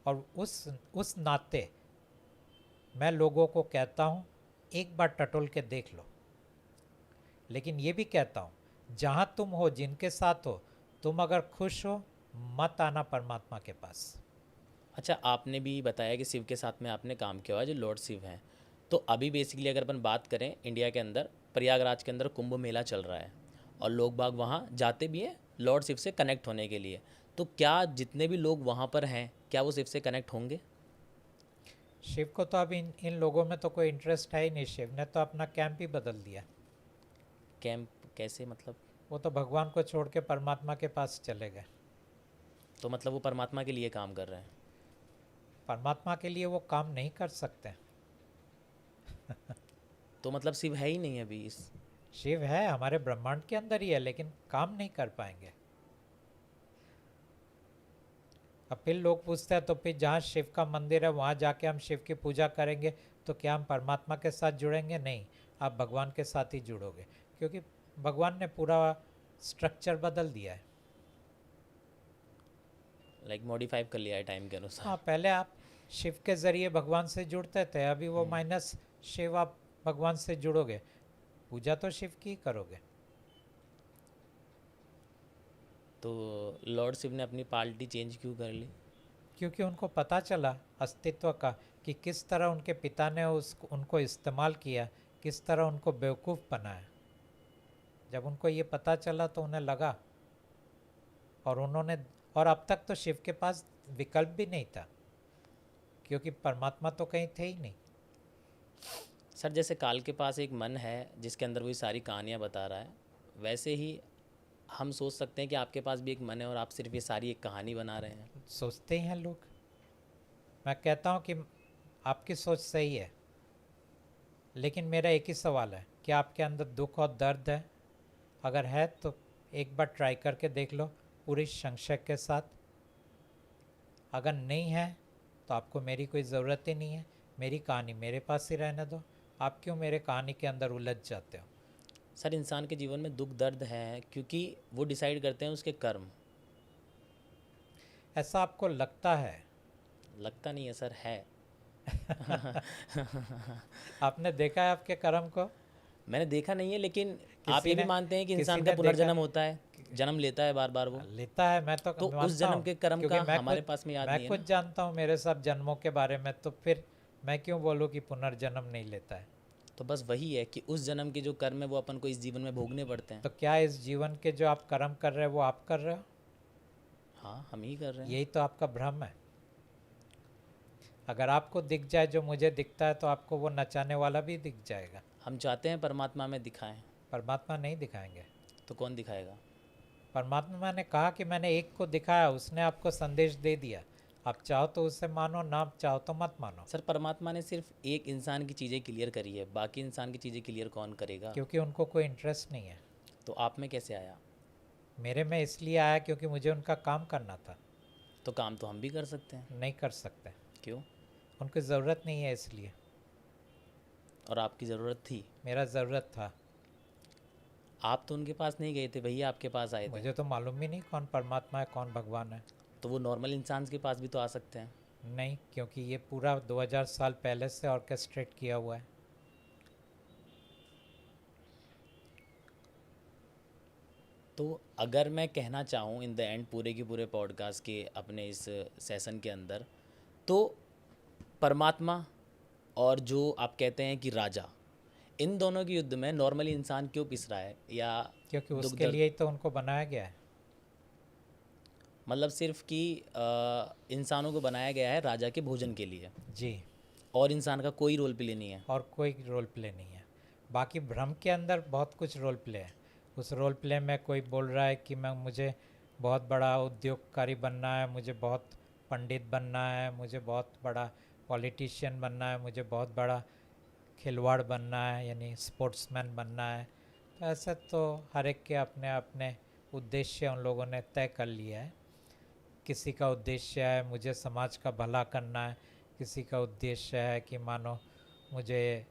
B: और उस नाते मैं लोगों को कहता हूँ एक बार टटोल के देख लो। लेकिन ये भी कहता हूँ जहाँ तुम हो, जिनके साथ हो, तुम अगर खुश हो मत आना परमात्मा के पास।
A: अच्छा, आपने भी बताया कि शिव के साथ में आपने काम किया हुआ है जो लॉर्ड शिव हैं। तो अभी बेसिकली अगर अपन बात करें इंडिया के अंदर, प्रयागराज के अंदर कुंभ मेला चल रहा है और लोग बाग वहाँ जाते भी हैं लॉर्ड शिव से कनेक्ट होने के लिए। तो क्या जितने भी लोग वहाँ पर हैं क्या वो शिव से कनेक्ट होंगे?
B: शिव को तो अब इन लोगों में तो कोई इंटरेस्ट है ही नहीं। शिव ने तो अपना कैंप ही बदल दिया।
A: कैंप कैसे मतलब?
B: वो तो भगवान को छोड़ के परमात्मा के पास चले गए।
A: तो मतलब वो परमात्मा के लिए काम कर रहे हैं।
B: परमात्मा के लिए वो काम नहीं कर सकते।
A: तो मतलब शिव है ही नहीं अभी इस।
B: शिव है, हमारे ब्रह्मांड के अंदर ही है, लेकिन काम नहीं कर पाएंगे। अब फिर लोग पूछते हैं तो फिर जहाँ शिव का मंदिर है वहाँ जाके हम शिव की पूजा करेंगे तो क्या हम परमात्मा के साथ जुड़ेंगे? नहीं, आप भगवान के साथ ही जुड़ोगे, क्योंकि भगवान ने पूरा स्ट्रक्चर बदल दिया है।
A: लाइक मॉडिफाई कर लिया है टाइम के अनुसार।
B: हाँ, पहले आप शिव के ज़रिए भगवान से जुड़ते थे, अभी वो माइनस शिव आप भगवान से जुड़ोगे, पूजा तो शिव की ही करोगे।
A: तो लॉर्ड शिव ने अपनी पार्टी चेंज क्यों कर ली?
B: क्योंकि उनको पता चला अस्तित्व का कि किस तरह उनके पिता ने उनको इस्तेमाल किया, किस तरह उनको बेवकूफ़ बनाया। जब उनको ये पता चला तो उन्हें लगा, और अब तक तो शिव के पास विकल्प भी नहीं था, क्योंकि परमात्मा तो कहीं थे ही नहीं।
A: सर जैसे काल के पास एक मन है जिसके अंदर वही सारी कहानियाँ बता रहा है, वैसे ही हम सोच सकते हैं कि आपके पास भी एक मन है और आप सिर्फ ये सारी एक कहानी बना रहे हैं।
B: सोचते ही हैं लोग। मैं कहता हूँ कि आपकी सोच सही है, लेकिन मेरा एक ही सवाल है कि आपके अंदर दुख और दर्द है? अगर है तो एक बार ट्राई करके देख लो पूरी संशय के साथ। अगर नहीं है तो आपको मेरी कोई ज़रूरत ही नहीं है, मेरी कहानी मेरे पास ही रहने दो। आप क्यों मेरे कहानी के अंदर उलझ जाते हो?
A: सर इंसान के जीवन में दुख दर्द है क्योंकि वो डिसाइड करते हैं उसके कर्म।
B: ऐसा आपको लगता है?
A: लगता नहीं है सर, है।
B: आपने देखा है आपके कर्म को?
A: मैंने देखा नहीं है, लेकिन आप
B: किसी
A: ये भी
B: ने
A: मानते हैं कि
B: किसी
A: इंसान
B: ने
A: का
B: देखा?
A: पुनर्जन्म होता है, जन्म लेता है बार बार वो।
B: लेता है, मैं तो
A: तो उस
B: मानता
A: जन्म
B: हूँ,
A: के कर्म
B: क्योंकि
A: का हमारे पास में याद
B: मैं
A: नहीं है
B: कुछ
A: ना।
B: जानता हूँ मेरे सब जन्मों के बारे में, तो फिर मैं क्यों बोलूँ कि पुनर्जन्म नहीं लेता है?
A: तो बस वही है कि उस जन्म के जो कर्म है वो अपन को इस जीवन में भोगने पड़ते हैं।
B: तो क्या इस जीवन के जो आप कर्म कर रहे हो वो आप कर रहे हो?
A: हाँ, हम ही कर रहे हैं।
B: यही तो आपका भ्रम है। अगर आपको दिख जाए जो मुझे दिखता है तो आपको वो नचाने वाला भी दिख जाएगा।
A: हम चाहते हैं परमात्मा में दिखाएं,
B: परमात्मा नहीं दिखाएंगे।
A: तो कौन दिखाएगा?
B: परमात्मा ने कहा कि मैंने एक को दिखाया, उसने आपको संदेश दे दिया, आप चाहो तो उसे मानो, ना चाहो तो मत मानो।
A: सर परमात्मा ने सिर्फ एक इंसान की चीज़ें क्लियर करी है, बाकी इंसान की चीज़ें क्लियर कौन करेगा?
B: क्योंकि उनको कोई इंटरेस्ट नहीं है।
A: तो आप में कैसे आया?
B: मेरे में इसलिए आया क्योंकि मुझे उनका काम करना था।
A: तो काम तो हम भी कर सकते हैं।
B: नहीं कर सकते,
A: क्यों?
B: उनकी ज़रूरत नहीं है इसलिए।
A: और आपकी ज़रूरत थी?
B: मेरा ज़रूरत था।
A: आप तो उनके पास नहीं गए थे, भैया आपके पास आए थे।
B: मुझे तो मालूम ही नहीं कौन परमात्मा है कौन भगवान है।
A: तो वो नॉर्मल इंसान के पास भी तो आ सकते हैं।
B: नहीं, क्योंकि ये पूरा 2000 साल पहले से ऑर्केस्ट्रेट किया हुआ है।
A: तो अगर मैं कहना चाहूँ इन द एंड पूरे के पूरे पॉडकास्ट के अपने इस सेशन के अंदर, तो परमात्मा और जो आप कहते हैं कि राजा, इन दोनों के युद्ध में नॉर्मली इंसान क्यों पिस रहा है? या
B: क्योंकि
A: दुख
B: उसके
A: दर्द,
B: लिए ही तो उनको बनाया गया है।
A: मतलब सिर्फ कि इंसानों को बनाया गया है राजा के भोजन के लिए,
B: जी,
A: और इंसान का कोई रोल प्ले नहीं है।
B: और कोई रोल प्ले नहीं है। बाकी भ्रम के अंदर बहुत कुछ रोल प्ले है। उस रोल प्ले में कोई बोल रहा है कि मुझे बहुत बड़ा उद्योगकारी बनना है, मुझे बहुत पंडित बनना है, मुझे बहुत बड़ा पॉलिटिशियन बनना है, मुझे बहुत बड़ा खिलवाड़ बनना है, यानी स्पोर्ट्समैन बनना है। तो ऐसे तो हर एक के अपने अपने उद्देश्य उन लोगों ने तय कर लिया है। किसी का उद्देश्य है मुझे समाज का भला करना है, किसी का उद्देश्य है कि मानो मुझे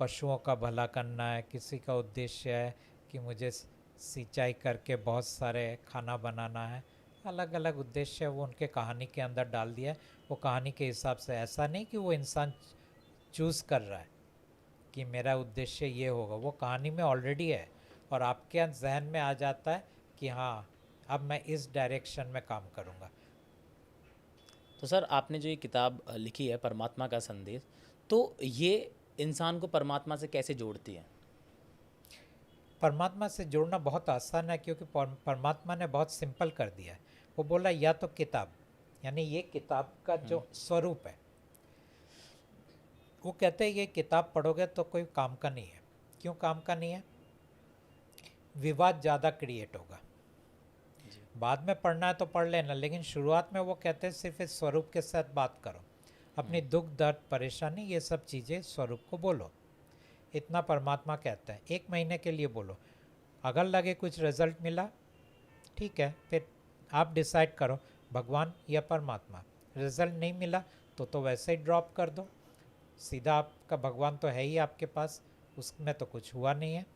B: पशुओं का भला करना है, किसी का उद्देश्य है कि मुझे सिंचाई करके बहुत सारे खाना बनाना है। अलग अलग उद्देश्य वो उनके कहानी के अंदर डाल दिया है। वो कहानी के हिसाब से, ऐसा नहीं कि वो इंसान चूज़ कर रहा है कि मेरा उद्देश्य ये होगा, वो कहानी में ऑलरेडी है और आपके जहन में आ जाता है कि हाँ अब मैं इस डायरेक्शन में काम करूँगा।
A: तो सर आपने जो ये किताब लिखी है परमात्मा का संदेश, तो ये इंसान को परमात्मा से कैसे जोड़ती है?
B: परमात्मा से जोड़ना बहुत आसान है, क्योंकि परमात्मा ने बहुत सिंपल कर दिया है। वो बोला या तो किताब, यानी ये किताब का जो स्वरूप है, वो कहते हैं ये किताब पढ़ोगे तो कोई काम का नहीं है। क्यों काम का नहीं है? विवाद ज़्यादा क्रिएट होगा, बाद में पढ़ना है तो पढ़ लेना, लेकिन शुरुआत में वो कहते हैं सिर्फ इस स्वरूप के साथ बात करो, अपनी दुख दर्द परेशानी ये सब चीज़ें स्वरूप को बोलो। इतना परमात्मा कहता है। 1 महीने के लिए बोलो, अगर लगे कुछ रिजल्ट मिला ठीक है, फिर आप डिसाइड करो भगवान या परमात्मा। रिजल्ट नहीं मिला तो वैसे ही ड्रॉप कर दो, सीधा आपका भगवान तो है ही आपके पास, उसमें तो कुछ हुआ नहीं है।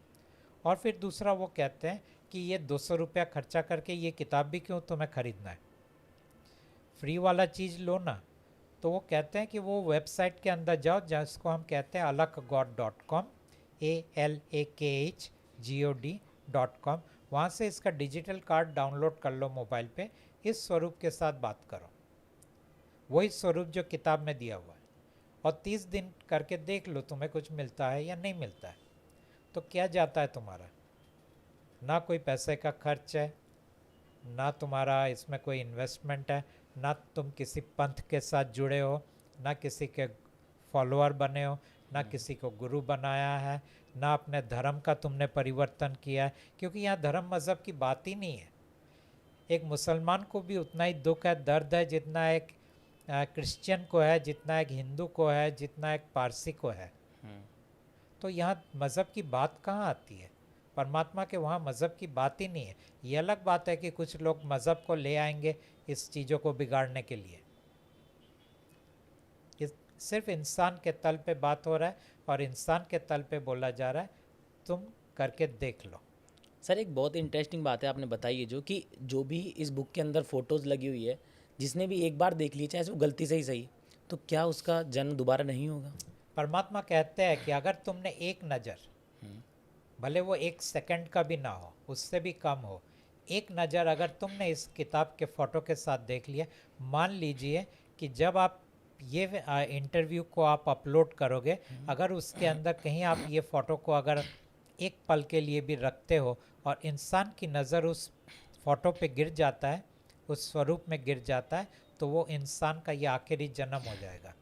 B: और फिर दूसरा वो कहते हैं कि ये 200 रुपया खर्चा करके ये किताब भी क्यों तुम्हें ख़रीदना है, फ्री वाला चीज़ लो ना। तो वो कहते हैं कि वो वेबसाइट के अंदर जाओ जिसको हम कहते हैं alakgod.com, ALAKHGOD.com, वहाँ से इसका डिजिटल कार्ड डाउनलोड कर लो मोबाइल पे, इस स्वरूप के साथ बात करो, वही स्वरूप जो किताब में दिया हुआ है, और 30 दिन करके देख लो तुम्हें कुछ मिलता है या नहीं मिलता है। तो क्या जाता है तुम्हारा, ना कोई पैसे का खर्च है, ना तुम्हारा इसमें कोई इन्वेस्टमेंट है, ना तुम किसी पंथ के साथ जुड़े हो, ना किसी के फॉलोअर बने हो, ना किसी को गुरु बनाया है, ना अपने धर्म का तुमने परिवर्तन किया है, क्योंकि यहाँ धर्म मज़हब की बात ही नहीं है। एक मुसलमान को भी उतना ही दुख है, दर्द है, जितना एक क्रिश्चियन को है, जितना एक हिंदू को है, जितना एक पारसी को है। तो यहाँ मज़हब की बात कहाँ आती है, परमात्मा के वहाँ मज़हब की बात ही नहीं है। ये अलग बात है कि कुछ लोग मज़हब को ले आएंगे इस चीज़ों को बिगाड़ने के लिए। इस सिर्फ इंसान के तल पे बात हो रहा है और इंसान के तल पे बोला जा रहा है तुम करके देख लो।
A: सर एक बहुत इंटरेस्टिंग बात है आपने बताई है, जो कि जो भी इस बुक के अंदर फ़ोटोज़ लगी हुई है, जिसने भी एक बार देख ली, चाहे वो गलती से ही सही, तो क्या उसका जन्म दोबारा नहीं होगा?
B: परमात्मा कहते हैं कि अगर तुमने एक नज़र, भले वो 1 सेकंड का भी ना हो, उससे भी कम हो, एक नज़र अगर तुमने इस किताब के फ़ोटो के साथ देख लिया, मान लीजिए कि जब आप ये इंटरव्यू को आप अपलोड करोगे, अगर उसके अंदर कहीं आप ये फ़ोटो को अगर एक पल के लिए भी रखते हो और इंसान की नज़र उस फ़ोटो पे गिर जाता है, उस स्वरूप में गिर जाता है, तो वो इंसान का ये आखिरी जन्म हो जाएगा।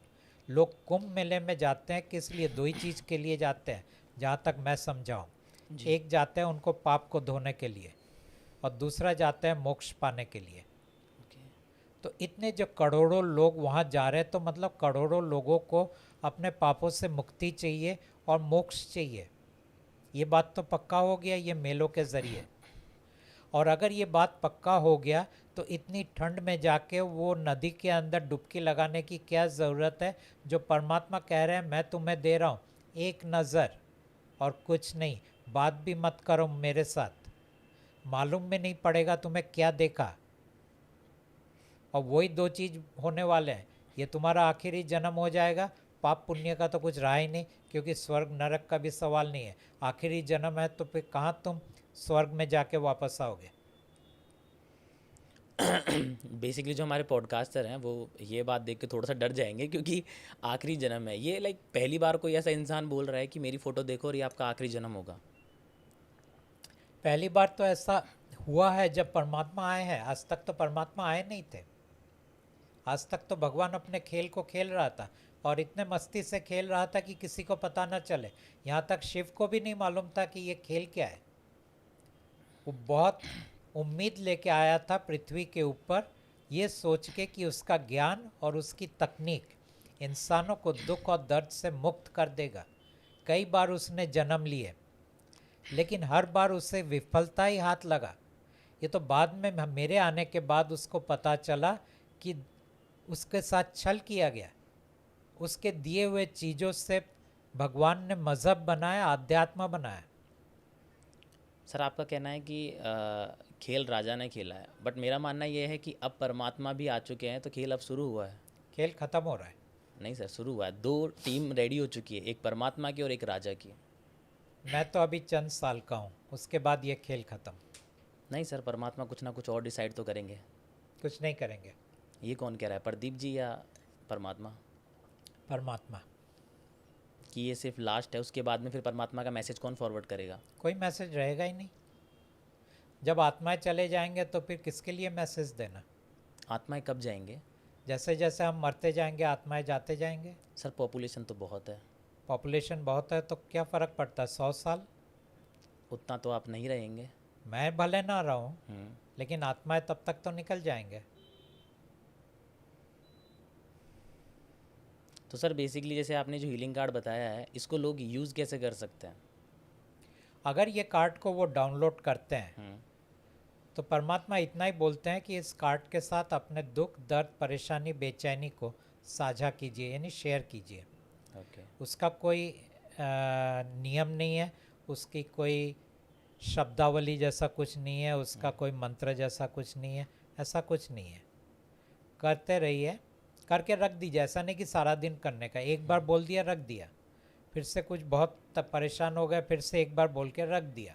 B: लोग कुंभ मेले में जाते हैं किस लिए, 2 ही चीज़ के लिए जाते हैं जहाँ तक मैं समझाऊँ। एक जाते हैं उनको पाप को धोने के लिए, और दूसरा जाते हैं मोक्ष पाने के लिए। तो इतने जो करोड़ों लोग वहाँ जा रहे हैं, तो मतलब करोड़ों लोगों को अपने पापों से मुक्ति चाहिए और मोक्ष चाहिए। ये बात तो पक्का हो गया ये मेलों के ज़रिए। और अगर ये बात पक्का हो गया तो इतनी ठंड में जाके वो नदी के अंदर डुबकी लगाने की क्या ज़रूरत है, जो परमात्मा कह रहे हैं मैं तुम्हें दे रहा हूँ एक नज़र और कुछ नहीं, बात भी मत करो मेरे साथ, मालूम भी नहीं पड़ेगा तुम्हें क्या देखा। और वही 2 चीज़ होने वाले हैं, ये तुम्हारा आखिरी जन्म हो जाएगा, पाप पुण्य का तो कुछ रहा ही नहीं, क्योंकि स्वर्ग नरक का भी सवाल नहीं है। आखिरी जन्म है तो फिर कहाँ तुम स्वर्ग में जाके वापस आओगे।
A: बेसिकली जो हमारे पॉडकास्टर हैं वो ये बात देख के थोड़ा सा डर जाएंगे, क्योंकि आखिरी जन्म है, ये लाइक पहली बार कोई ऐसा इंसान बोल रहा है कि मेरी फ़ोटो देखो और ये आपका आखिरी जन्म होगा।
B: पहली बार तो ऐसा हुआ है जब परमात्मा आए हैं, आज तक तो परमात्मा आए नहीं थे। आज तक तो भगवान अपने खेल को खेल रहा था, और इतने मस्ती से खेल रहा था कि किसी को पता न चले। यहाँ तक शिव को भी नहीं मालूम था कि ये खेल क्या है। वो बहुत उम्मीद लेके आया था पृथ्वी के ऊपर, ये सोच के कि उसका ज्ञान और उसकी तकनीक इंसानों को दुख और दर्द से मुक्त कर देगा। कई बार उसने जन्म लिए, लेकिन हर बार उसे विफलता ही हाथ लगा। ये तो बाद में मेरे आने के बाद उसको पता चला कि उसके साथ छल किया गया। उसके दिए हुए चीज़ों से भगवान ने मज़हब बनाया, अध्यात्म बनाया।
A: सर आपका कहना है कि खेल राजा ने खेला है, बट मेरा मानना ये है कि अब परमात्मा भी आ चुके हैं, तो खेल अब शुरू हुआ है।
B: खेल ख़त्म हो रहा है।
A: नहीं सर, शुरू हुआ है। 2 टीम रेडी हो चुकी है, एक परमात्मा की और एक राजा की।
B: मैं तो अभी चंद साल का हूँ, उसके बाद ये खेल ख़त्म।
A: नहीं सर, परमात्मा कुछ ना कुछ और डिसाइड तो करेंगे।
B: कुछ नहीं करेंगे।
A: ये कौन कह रहा है, प्रदीप जी या परमात्मा?
B: परमात्मा।
A: कि ये सिर्फ लास्ट है, उसके बाद में फिर परमात्मा का मैसेज कौन फॉरवर्ड करेगा?
B: कोई मैसेज रहेगा ही नहीं। जब आत्माएं चले जाएंगे तो फिर किसके लिए मैसेज देना।
A: आत्माएं कब जाएंगे?
B: जैसे जैसे हम मरते जाएंगे आत्माएं जाते जाएंगे।
A: सर पॉपुलेशन तो बहुत है।
B: पॉपुलेशन बहुत है तो क्या फ़र्क पड़ता है, 100 साल।
A: उतना तो आप नहीं रहेंगे।
B: मैं भले ना रहा हूँ, लेकिन आत्माएं तब तक तो निकल जाएंगे।
A: तो सर बेसिकली जैसे आपने जो हीलिंग कार्ड बताया है, इसको लोग यूज़ कैसे कर सकते हैं?
B: अगर ये कार्ड को वो डाउनलोड करते हैं
A: हम्म।
B: तो परमात्मा इतना ही बोलते हैं कि इस कार्ड के साथ अपने दुख, दर्द, परेशानी, बेचैनी को साझा कीजिए, यानी शेयर कीजिए।
A: ओके।
B: उसका कोई नियम नहीं है, उसकी कोई शब्दावली जैसा कुछ नहीं है, उसका कोई मंत्र जैसा कुछ नहीं है, ऐसा कुछ नहीं है। करते रहिए, करके रख दीजिए। ऐसा नहीं कि सारा दिन करने का, एक बार बोल दिया रख दिया, फिर से कुछ बहुत परेशान हो गए फिर से एक बार बोल के रख दिया।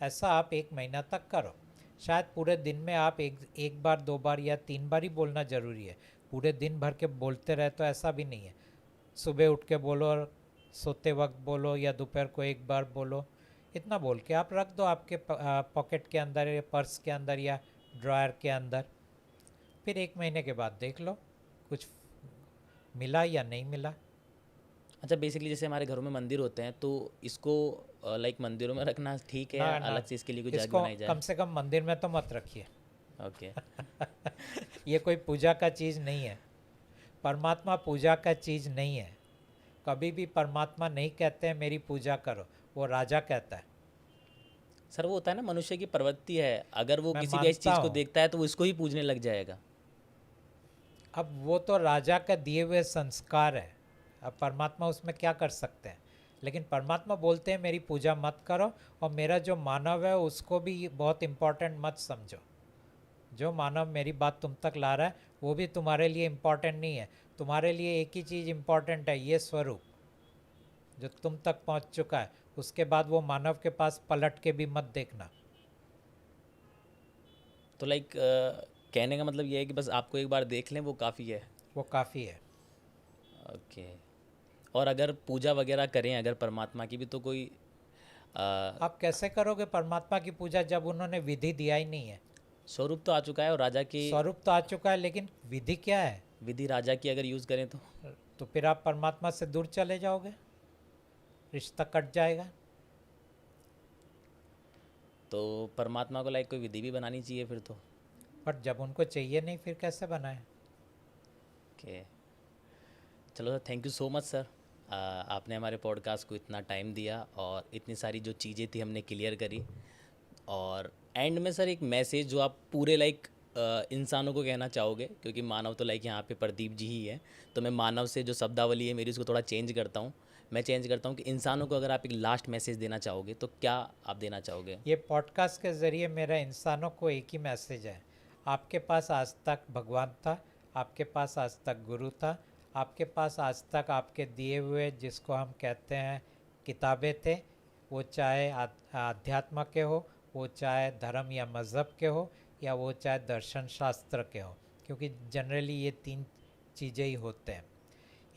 B: ऐसा आप 1 महीना तक करो। शायद पूरे दिन में आप एक बार, 2 बार या 3 बार ही बोलना ज़रूरी है। पूरे दिन भर के बोलते रहे तो ऐसा भी नहीं है। सुबह उठ के बोलो, और सोते वक्त बोलो, या दोपहर को एक बार बोलो। इतना बोल के आप रख दो आपके पॉकेट के अंदर या पर्स के अंदर या ड्रायर के अंदर। फिर 1 महीने के बाद देख लो कुछ मिला या नहीं मिला।
A: अच्छा, बेसिकली जैसे हमारे घरों में मंदिर होते हैं, तो इसको लाइक मंदिरों में रखना ठीक है,
B: ना,
A: या
B: ना,
A: अलग से इसके लिए कुछ जगह
B: इसको
A: बनाई जाए?
B: कम से कम मंदिर में तो मत रखिए।
A: ओके।
B: ये कोई पूजा का चीज़ नहीं है। परमात्मा पूजा का चीज़ नहीं है। कभी भी परमात्मा नहीं कहते हैं मेरी पूजा करो, वो राजा कहता है।
A: सर वो होता है ना, मनुष्य की प्रवृत्ति है, अगर वो
B: मैं
A: किसी भी इस
B: मानता
A: चीज़ को
B: हूँ।
A: देखता है तो वो इसको ही पूजने लग जाएगा।
B: अब वो तो राजा का दिए हुए संस्कार है, अब परमात्मा उसमें क्या कर सकते हैं। लेकिन परमात्मा बोलते हैं मेरी पूजा मत करो, और मेरा जो मानव है उसको भी बहुत इम्पोर्टेंट मत समझो। जो मानव मेरी बात तुम तक ला रहा है वो भी तुम्हारे लिए इम्पोर्टेंट नहीं है। तुम्हारे लिए एक ही चीज़ इम्पोर्टेंट है, ये स्वरूप जो तुम तक पहुंच चुका है। उसके बाद वो मानव के पास पलट के भी मत देखना।
A: तो लाइक कहने का मतलब ये है कि बस आपको एक बार देख लें वो काफ़ी है।
B: वो काफ़ी है।
A: ओके। और अगर पूजा वगैरह करें अगर परमात्मा की भी, तो कोई
B: आप कैसे करोगे परमात्मा की पूजा जब उन्होंने विधि दिया ही नहीं है।
A: स्वरूप तो आ चुका है, और राजा की
B: स्वरूप तो आ चुका है, लेकिन विधि क्या है।
A: विधि राजा की अगर यूज़ करें तो
B: फिर आप परमात्मा से दूर चले जाओगे, रिश्ता कट जाएगा।
A: तो परमात्मा को लाइक कोई विधि भी बनानी चाहिए फिर तो।
B: बट जब उनको चाहिए नहीं फिर कैसे बनाए।
A: ओके, चलो sir, thank you so much sir. आपने हमारे पॉडकास्ट को इतना टाइम दिया और इतनी सारी जो चीज़ें थी हमने क्लियर करी। और एंड में सर एक मैसेज जो आप पूरे लाइक इंसानों को कहना चाहोगे, क्योंकि मानव तो लाइक यहाँ पे प्रदीप जी ही है, तो मैं मानव से जो शब्दावली है मेरी उसको थोड़ा चेंज करता हूँ। मैं चेंज करता हूँ कि इंसानों को अगर आप एक लास्ट मैसेज देना चाहोगे तो क्या आप देना चाहोगे?
B: ये पॉडकास्ट के ज़रिए मेरा इंसानों को एक ही मैसेज है। आपके पास आज तक भगवान था, आपके पास आज तक गुरु था, आपके पास आज तक आपके दिए हुए जिसको हम कहते हैं किताबें थे, वो चाहे आध्यात्म के हो, वो चाहे धर्म या मज़हब के हो, या वो चाहे दर्शन शास्त्र के हो, क्योंकि जनरली ये 3 चीज़ें ही होते हैं।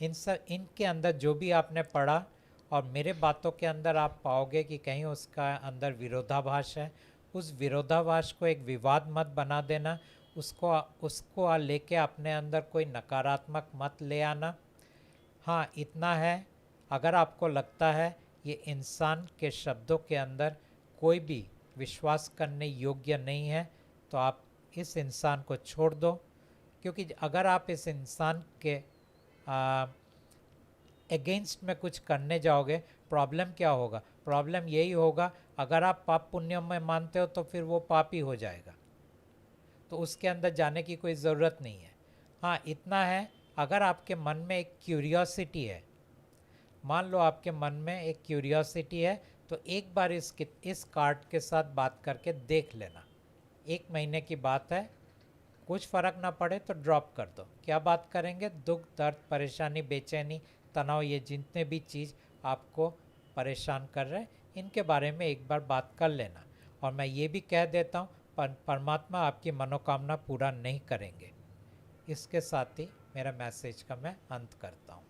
B: इनके अंदर जो भी आपने पढ़ा और मेरे बातों के अंदर आप पाओगे कि कहीं उसका अंदर विरोधाभास है। उस विरोधाभास को एक विवाद मत बना देना, उसको लेके अपने अंदर कोई नकारात्मक मत ले आना। हाँ, इतना है, अगर आपको लगता है ये इंसान के शब्दों के अंदर कोई भी विश्वास करने योग्य नहीं है, तो आप इस इंसान को छोड़ दो। क्योंकि अगर आप इस इंसान के अगेंस्ट में कुछ करने जाओगे, प्रॉब्लम क्या होगा? प्रॉब्लम यही होगा, अगर आप पाप पुण्य में मानते हो तो फिर वो पापी हो जाएगा, तो उसके अंदर जाने की कोई ज़रूरत नहीं है। हाँ, इतना है, अगर आपके मन में एक क्यूरियोसिटी है, मान लो आपके मन में एक क्यूरियोसिटी है, तो एक बार इस कार्ड के साथ बात करके देख लेना। 1 महीने की बात है, कुछ फ़र्क ना पड़े तो ड्रॉप कर दो। क्या बात करेंगे? दुख, दर्द, परेशानी, बेचैनी, तनाव, ये जितने भी चीज़ आपको परेशान कर रहे हैं, इनके बारे में एक बार बात कर लेना। और मैं ये भी कह देता हूँ, परमात्मा आपकी मनोकामना पूरा नहीं करेंगे। इसके साथ ही मेरा मैसेज का मैं अंत करता हूँ।